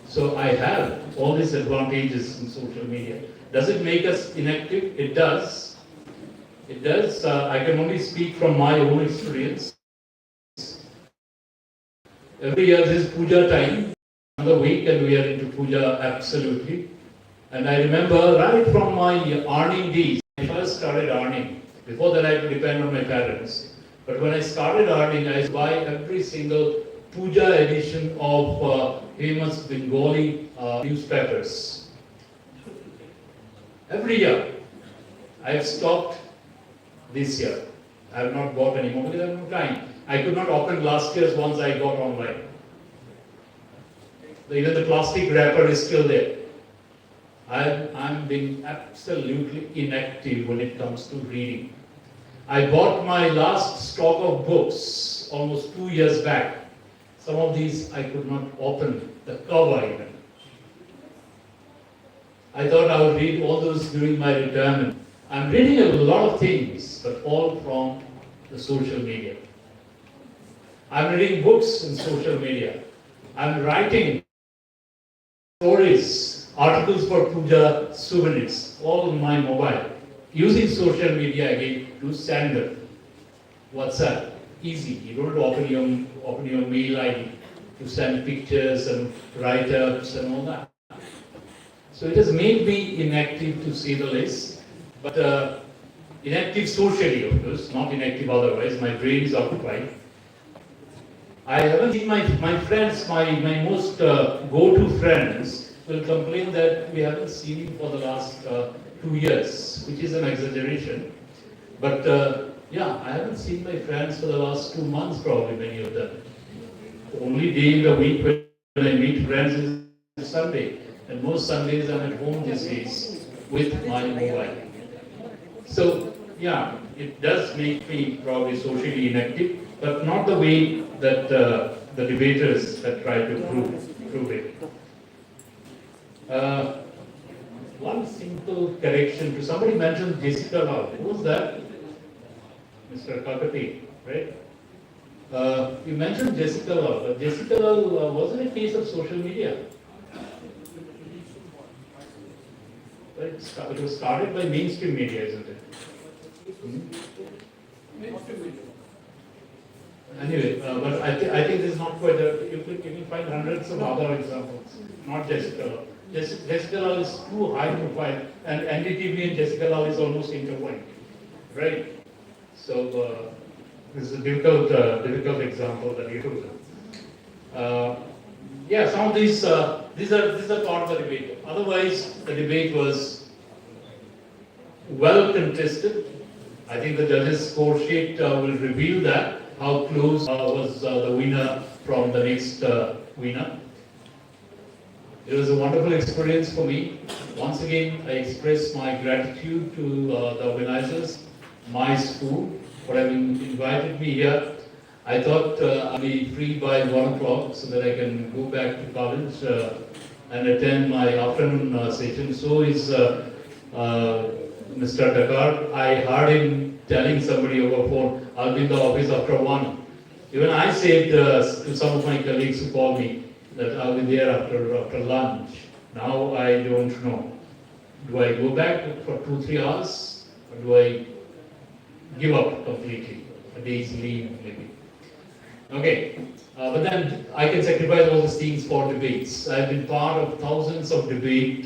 So I have all these advantages in social media. Does it make us inactive? It does. It does. I can only speak from my own experience. Every year this is puja time, another week, and we are into puja absolutely. And I remember right from my earning days, I first started earning. Before that I had to depend on my parents. But when I started earning, I used to buy every single puja edition of famous Bengalee newspapers. Every year. I have stopped this year. I have not bought anymore because I have no time. I could not open last year's once I got online. Even the plastic wrapper is still there. I'm being absolutely inactive when it comes to reading. I bought my last stock of books almost 2 years back. Some of these I could not open the cover even. I thought I would read all those during my retirement. I'm reading a lot of things, but all from the social media. I'm reading books in social media. I'm writing stories, articles for puja, souvenirs, all on my mobile. Using social media again to send them. WhatsApp, easy. You don't have to open your mail ID to send pictures and write-ups and all that. So it has made me inactive to say the least, but inactive socially, of course, not inactive otherwise. My brain is occupied. I haven't seen my friends, my most go-to friends will complain that we haven't seen you for the last 2 years, which is an exaggeration. But yeah, I haven't seen my friends for the last 2 months, probably many of them. The only day in the week when I meet friends is Sunday. And most Sundays I'm at home these days with my mobile. So yeah, it does make me probably socially inactive, but not the way that the debaters have tried to prove it. One simple correction to somebody mentioned Jessica Lal. Who was that? Mr. Kakati, right? You mentioned Jessica Lal, but Jessica Lal wasn't a case of social media. Right? It was started by mainstream media, isn't it? Anyway, but I think this is not quite you can find hundreds of other examples, not Jessica Lal. Jessica Lal is too high profile, and NDTV and Jessica Lal is almost intertwined, right? So this is a difficult example that you took. Yeah, some of these are part of the debate. Otherwise, the debate was well contested. I think the judges' score sheet will reveal that, how close was the winner from the next winner. It was a wonderful experience for me. Once again, I express my gratitude to the organizers, my school, for having invited me here. I thought I'll be free by 1 o'clock so that I can go back to college and attend my afternoon session. So is Mr. Dakar. I heard him telling somebody over phone, I'll be in the office after 1. Even I said to some of my colleagues who called me that I'll be there after lunch. Now I don't know. Do I go back for 2-3 hours, or do I give up completely? A day's leave, maybe. Okay, but then I can sacrifice all these things for debates. I've been part of thousands of debate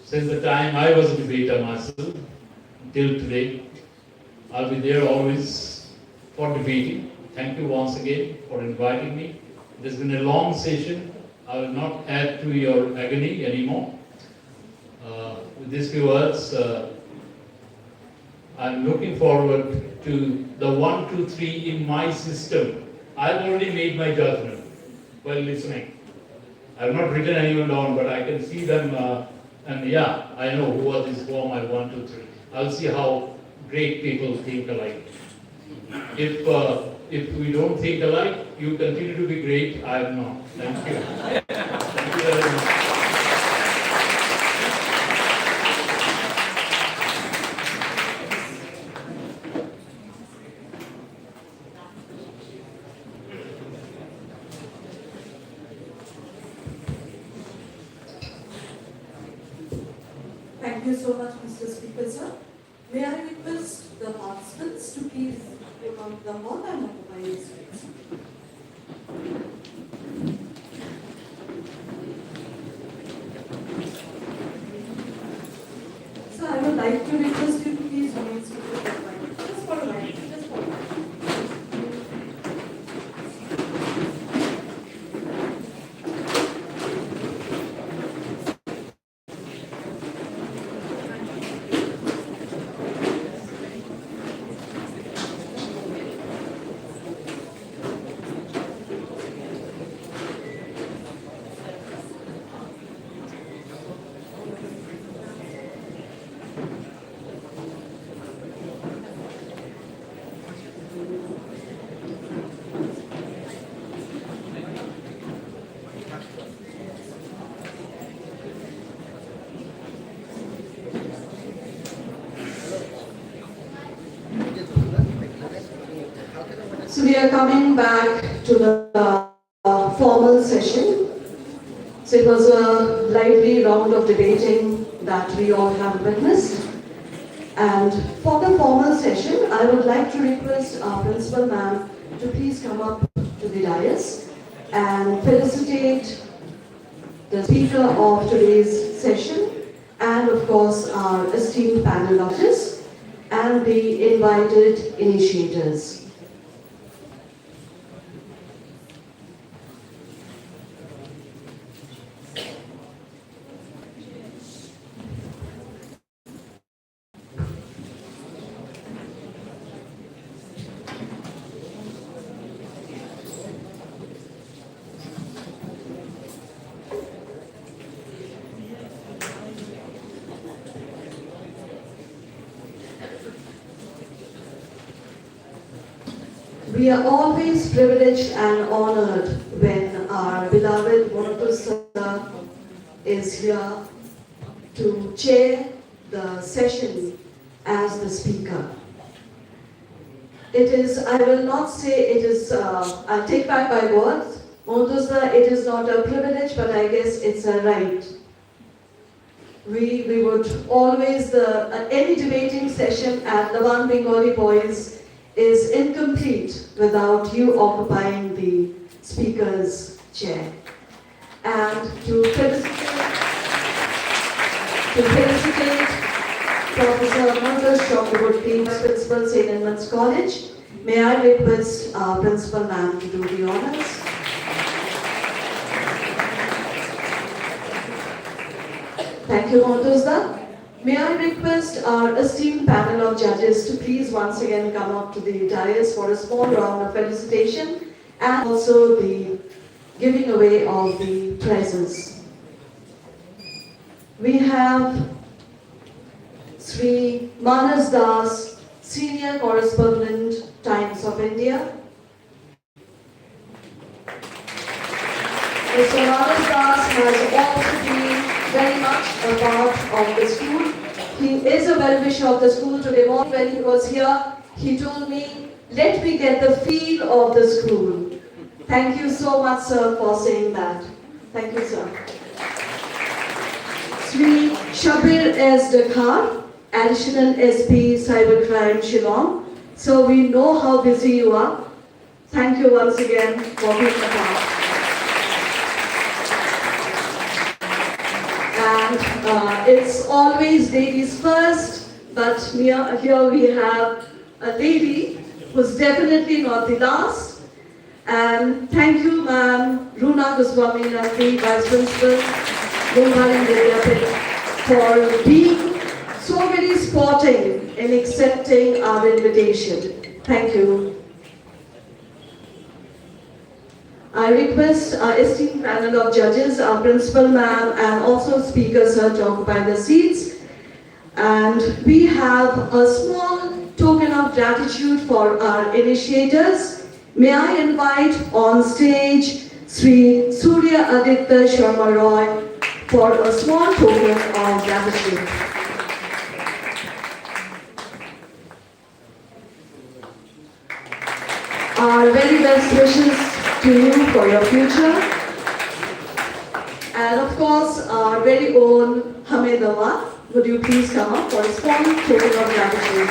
since the time I was a debater myself till today. I'll be there always for debating. Thank you once again for inviting me. It has been a long session. I will not add to your agony anymore. With these few words, I'm looking forward to the 1, 2, 3 in my system. I've already made my judgment while listening. I've not written anyone down, but I can see them, and yeah, I know who are these for my 1, 2, 3. I'll see how great people think alike. If we don't think alike, you continue to be great. I am not. Thank you. Thank you very much. Thank you so much, Mr. Speaker, sir. May I request the participants to please come to the hall and occupy your seats. So I would like to request you to please remain seated just for a while. Just for a while. So we are coming back to the formal session. So it was a lively round of debating that we all have witnessed. And for the formal session, I would like to request our principal ma'am to please come up to the dais and felicitate the speaker of today's session and of course our esteemed panel of judges and the invited initiators. We are always privileged and honored when our beloved Monotu sir is here to chair the session as the speaker. It is, I will not say it is, I'll take back my words. Monotu sir, it is not a privilege, but I guess it's a right. We would always, any debating session at Laban Bengalee Boys is incomplete without you occupying the speaker's chair. And to felicitate Professor Mangash Chakraborty, Principal St. Edmund's College, may I request our Principal Ma'am to do the honors. Thank you, Montuzda. May I request our esteemed panel of judges to please once again come up to the dais for a small round of felicitation and also the giving away of the prizes. We have Sri Manas Das, Senior Correspondent, Times of India. Mr. Manas Das has also been very much a part of the school. He is a well-wisher of the school. Today morning when he was here, he told me, let me get the feel of the school. Thank you so much, sir, for saying that. Thank you, sir. Sri Shabir S. Dakhar, Additional SP Cybercrime Shillong. So we know how busy you are. Thank you once again for being a part. And it's always ladies first, but here we have a lady who's definitely not the last. And thank you, ma'am, Runa Goswami Nandi, Vice Principal, Bengalee Vidyapith, for being so very sporting in accepting our invitation. Thank you. I request our esteemed panel of judges, our principal ma'am, and also speakers to occupy the seats. And we have a small token of gratitude for our initiators. May I invite on stage Sri Surya Aditya Sharma Roy for a small token of gratitude. Our very best wishes to you for your future. And of course, our very own Hamedawa, would you please come up for a small token of gratitude.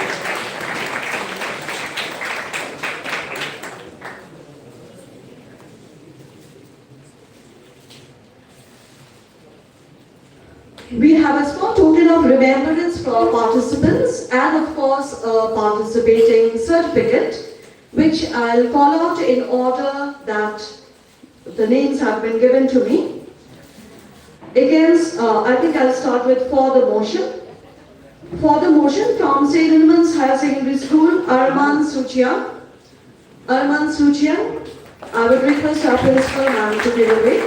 We have a small token of remembrance for participants and of course a participating certificate, which I'll call out in order that the names have been given to me. Against, I think I'll start with for the motion. For the motion from St. Edmund's Higher Secondary School, Arman Suchian. Arman Suchian, I would request our principal ma'am to give away.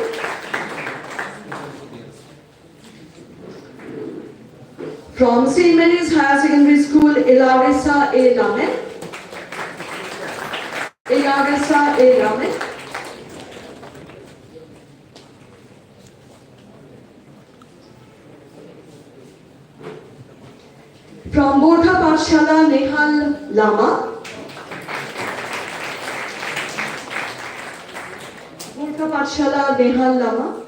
From St. Mary's Higher Secondary School, Ilarissa A. Lamet. Ilarissa A. Lamet. From Bortha Pathshala, Nehal Lama. Bortha Pathshala, Nehal Lama.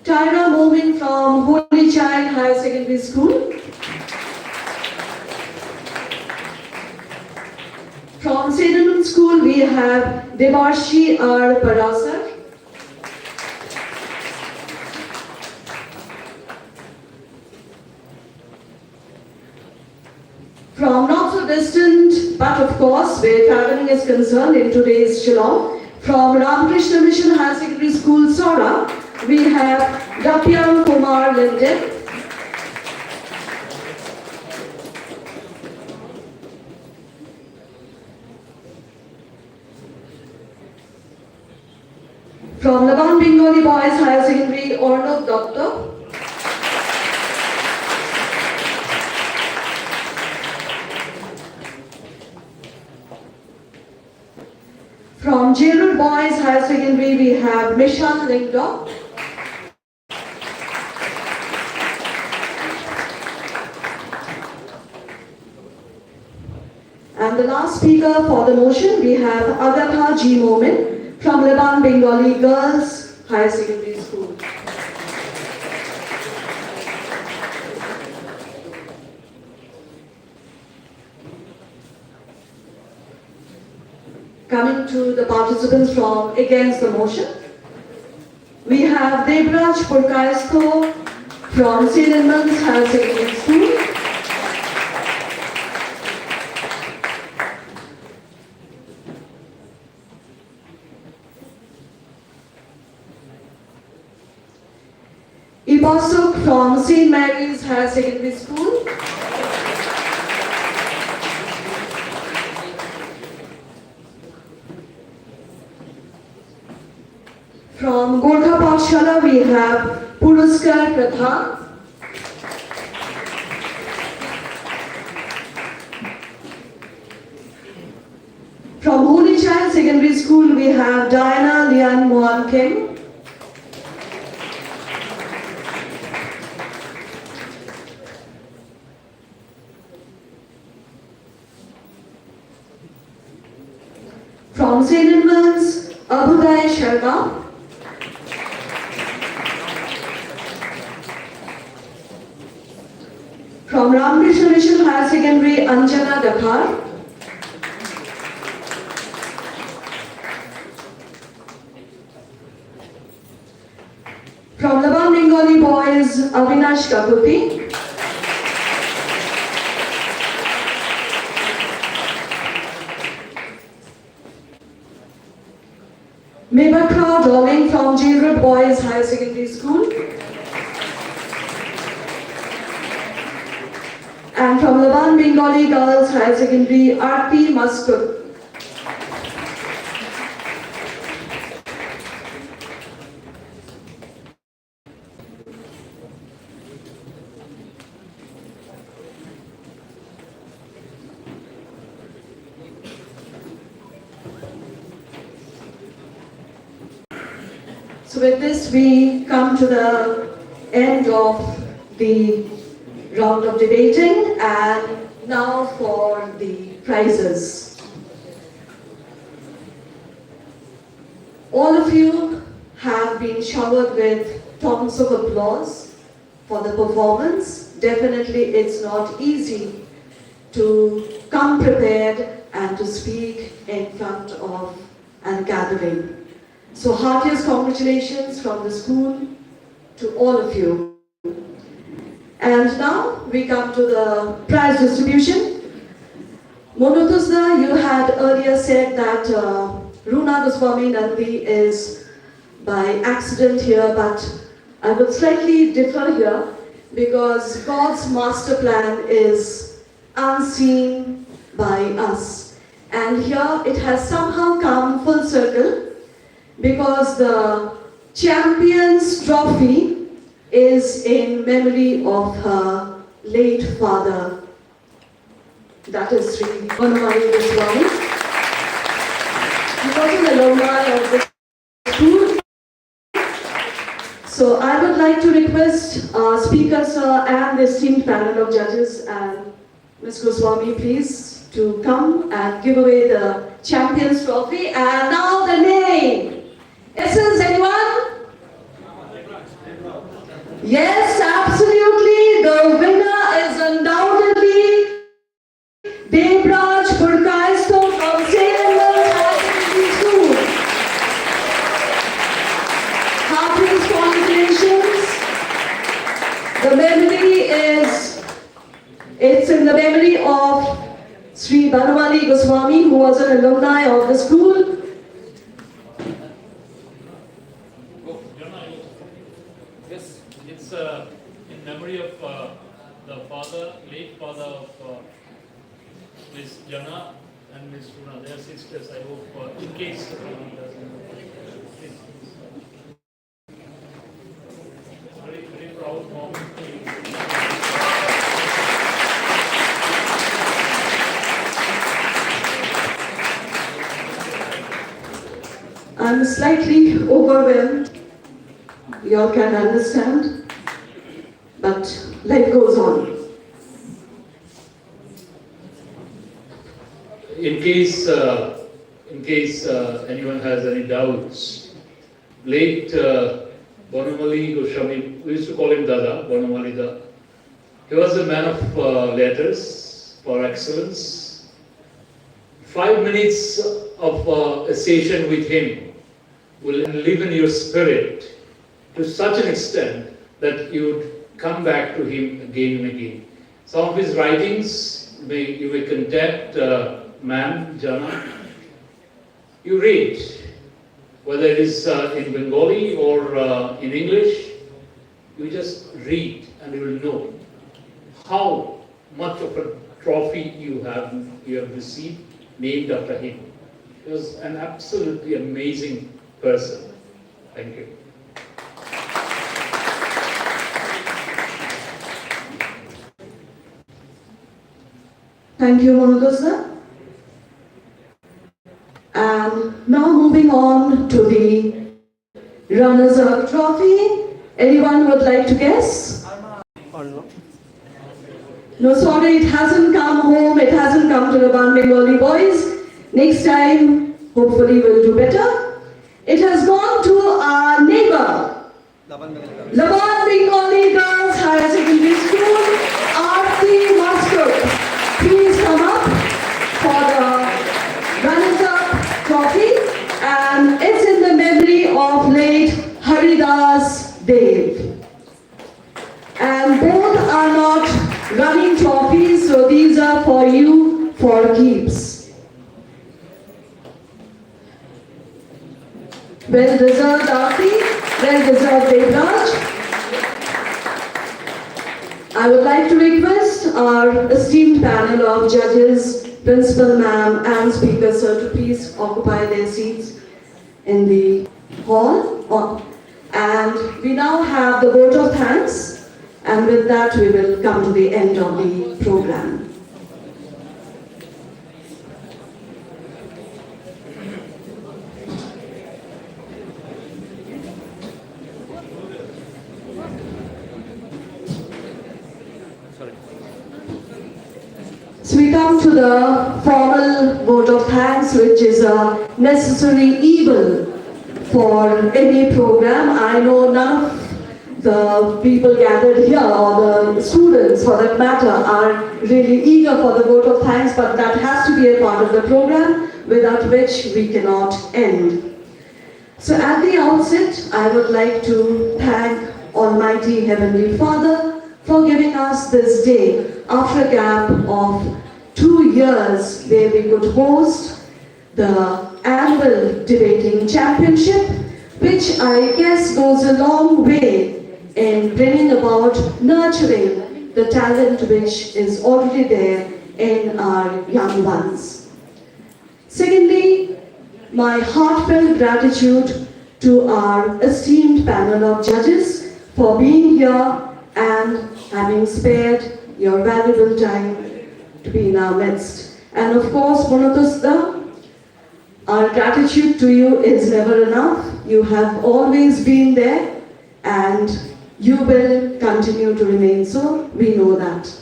Tyra Momin from Holy Child Higher Secondary School. From St. Edmund's School, we have Devarshi R. Parasar. From not so distant, but of course, where traveling is concerned in today's Shillong, from Ramakrishna Mission Higher Secondary School, Sora, we have Dapyam Kumar Linden. From Laban Bengalee Boys Higher Secondary, Ornav Doctor. From Jailroad Boys Higher Secondary, we have Mishan Lingdon. And the last speaker for the motion, we have Agatha G. Momin from Laban Bengalee Girls Higher Secondary School. Coming to the participants from against the motion, we have Debraj Purkaisko from St. Edmunds Higher Secondary School. Ibasuk from St. Mary's Higher Secondary School. From Gorkha Pathshala, we have Puruskar Pradhan. From Holy Child Secondary School, we have Diana Lian Mohan Kim. From St. Edmunds, Abhuday Sharma. From Ramakrishna Mission Higher Secondary, Anjana Dakhar. From Laban Bengalee Boys, Avinash Kakuti. Mebakra Darling from Jailroad Boys Higher Secondary School. And from Laban Bengalee Girls Higher Secondary, Arti Maskud. So with this, we come to the end of the round of debating, and now for the prizes. All of you have been showered with throngs of applause for the performance. Definitely it's not easy to come prepared and to speak in front of a gathering. So heartiest congratulations from the school to all of you. And now we come to the prize distribution. Monotuzda, you had earlier said that Runa Goswami Nandi is by accident here, but I would slightly differ here because God's master plan is unseen by us. And here it has somehow come full circle because the Champions Trophy is in memory of her late father, that is Sri Banamali Goswami. He was an alumni of the school. So I would like to request our speaker sir and the esteemed panel of judges and Ms. Goswami please to come and give away the Champions Trophy. And now the name. Essence, anyone? Yes, absolutely. The winner is undoubtedly Debraj Purkaisto from St. Edmunds High Secondary School. Heartiest congratulations. The memory is, it's in the memory of Sri Banamali Goswami, who was an alumni of the school. Yes, it's in memory of the father, late father of Miss Jana and Miss Runa. They are sisters. I hope, in case anyone doesn't know. Please. Very, very proud moment. I'm slightly overwhelmed. You all can understand, but life goes on. In case anyone has any doubts, late Bengalee Goswami, we used to call him Dada, Bengalee Dada. He was a man of letters, for excellence. 5 minutes of a session with him will live in your spirit to such an extent that you would come back to him again and again. Some of his writings, you may contact Ma'am Jana. You read, whether it is in Bengali or in English, you just read and you will know how much of a trophy you have received named after him. He was an absolutely amazing person. Thank you. Thank you, Monodosa. And now moving on to the runners-up trophy. Anyone would like to guess? No, sorry, it hasn't come home. It hasn't come to the Bengalee boys. Next time, hopefully we'll do better. It has gone to our neighbor, Laban Bengalee Girls Higher Secondary School, Aarti Master. Please come up for the runners-up trophy, and it's in the memory of late Haridas Dev. And both are not running trophies, so these are for you for keeps. Well deserved, Aarti. Well deserved, Devraj. I would like to request our esteemed panel of judges, Principal Ma'am and Speaker Sir to please occupy their seats in the hall. And we now have the vote of thanks, and with that we will come to the end of the program. So we come to the formal vote of thanks, which is a necessary evil for any program. I know none of the people gathered here, or the students for that matter, are really eager for the vote of thanks, but that has to be a part of the program, without which we cannot end. So at the outset, I would like to thank Almighty Heavenly Father for giving us this day after a gap of 2 years where we could host the annual debating championship, which I guess goes a long way in bringing about nurturing the talent which is already there in our young ones. Secondly, my heartfelt gratitude to our esteemed panel of judges for being here and having spared your valuable time to be in our midst. And of course, Monodosa, our gratitude to you is never enough. You have always been there and you will continue to remain so. We know that.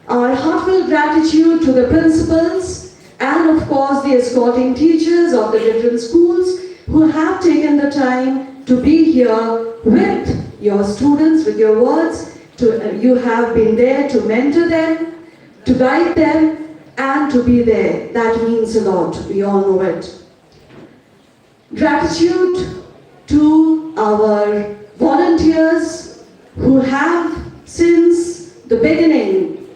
Our heartfelt gratitude to the principals and of course the escorting teachers of the different schools who have taken the time to be here with your students, with your words. You have been there to mentor them, to guide them, and to be there. That means a lot. We all know it. Gratitude to our volunteers who have since the beginning.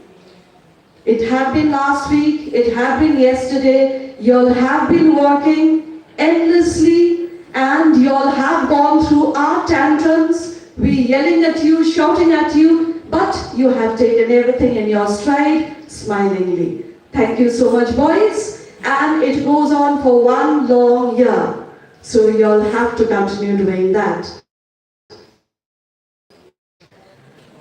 It had been last week, it had been yesterday. You all have been working endlessly and you all have gone through our tantrums. We yelling at you, shouting at you, but you have taken everything in your stride smilingly. Thank you so much, boys. And it goes on for 1 long year. So you'll have to continue doing that.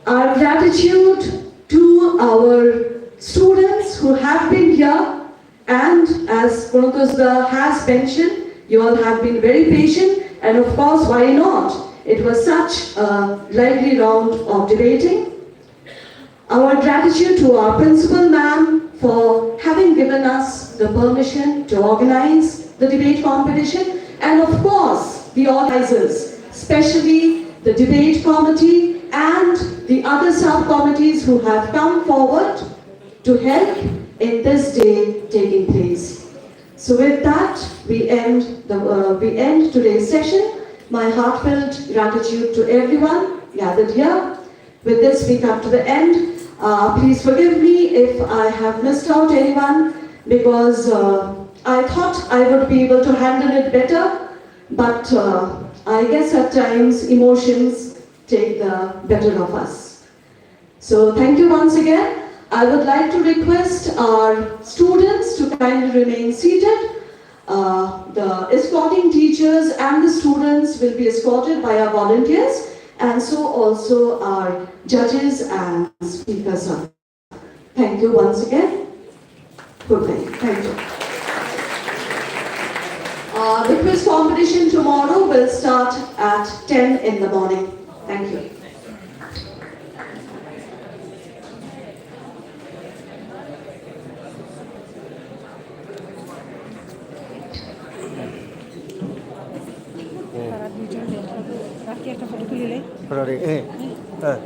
Our gratitude to our students who have been here, and as Monodosa has mentioned, You all have been very patient, and of course, why not? It was such a lively round of debating. Our gratitude to our principal ma'am for having given us the permission to organize the debate competition, and of course, the organizers, especially the debate committee and the other sub-committees who have come forward to help in this day taking place. So with that, we end today's session. My heartfelt gratitude to everyone gathered here. With this, we come to the end. Please forgive me if I have missed out anyone, because I thought I would be able to handle it better, but I guess at times emotions take the better of us. So thank you once again. I would like to request our students to kindly remain seated. The escorting teachers and the students will be escorted by our volunteers, and so also our judges and speakers. Thank you once again. Good night. Thank you. The quiz competition tomorrow will start at 10 in the morning. Thank you.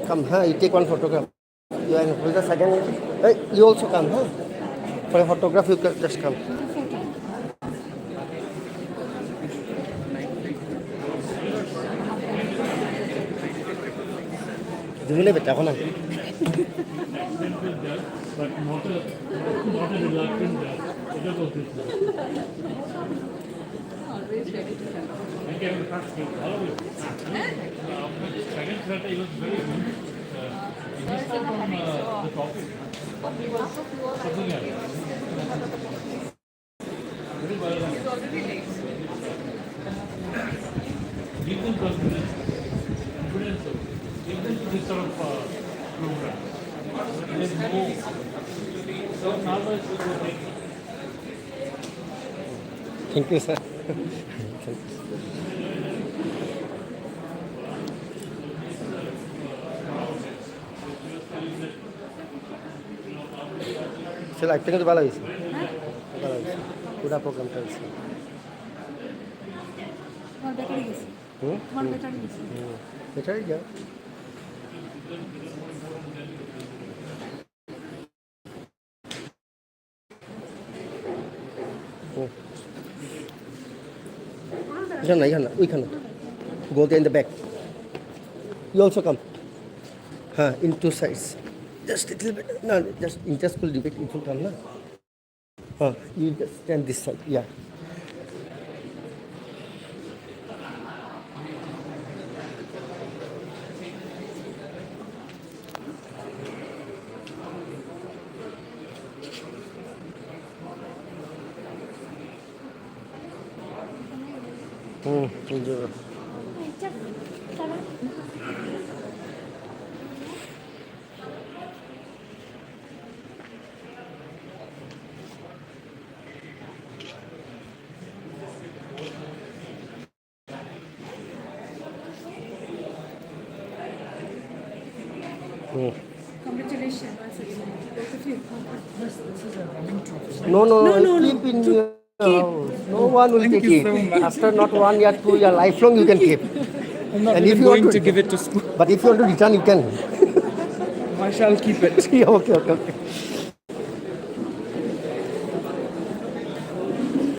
Come, you take one photograph. You and hold the second. You also come, For a photograph, you can just come. Dulu beta kau na. But not a reluctant judge. It was this. Always ready to help. I came to trust you, all of you. Second threat, it was very good. He missed out on the topic. Something else. Very well done. He's already late. Give them confidence. Confidence. Give them to this sort of program. There's no so nervous with the thing. Thank you, sir. Sila acting itu bala isi. Bala isi. Pura program ta isi. More better is. More better is. Better ya. We can go there in the back. You also come. In two sides. Just a little bit. No, just interschool debate. It will come, na. You just stand this side. Yeah. Enjoy. Congratulations. Both of you. This is a running trophy. No. No. Keep in your house. No one will take it. After not 1 year, 2 year, lifelong you can keep. I'm not And even if you want going to give it to school. But if you want to return, you can. I shall keep it. Okay.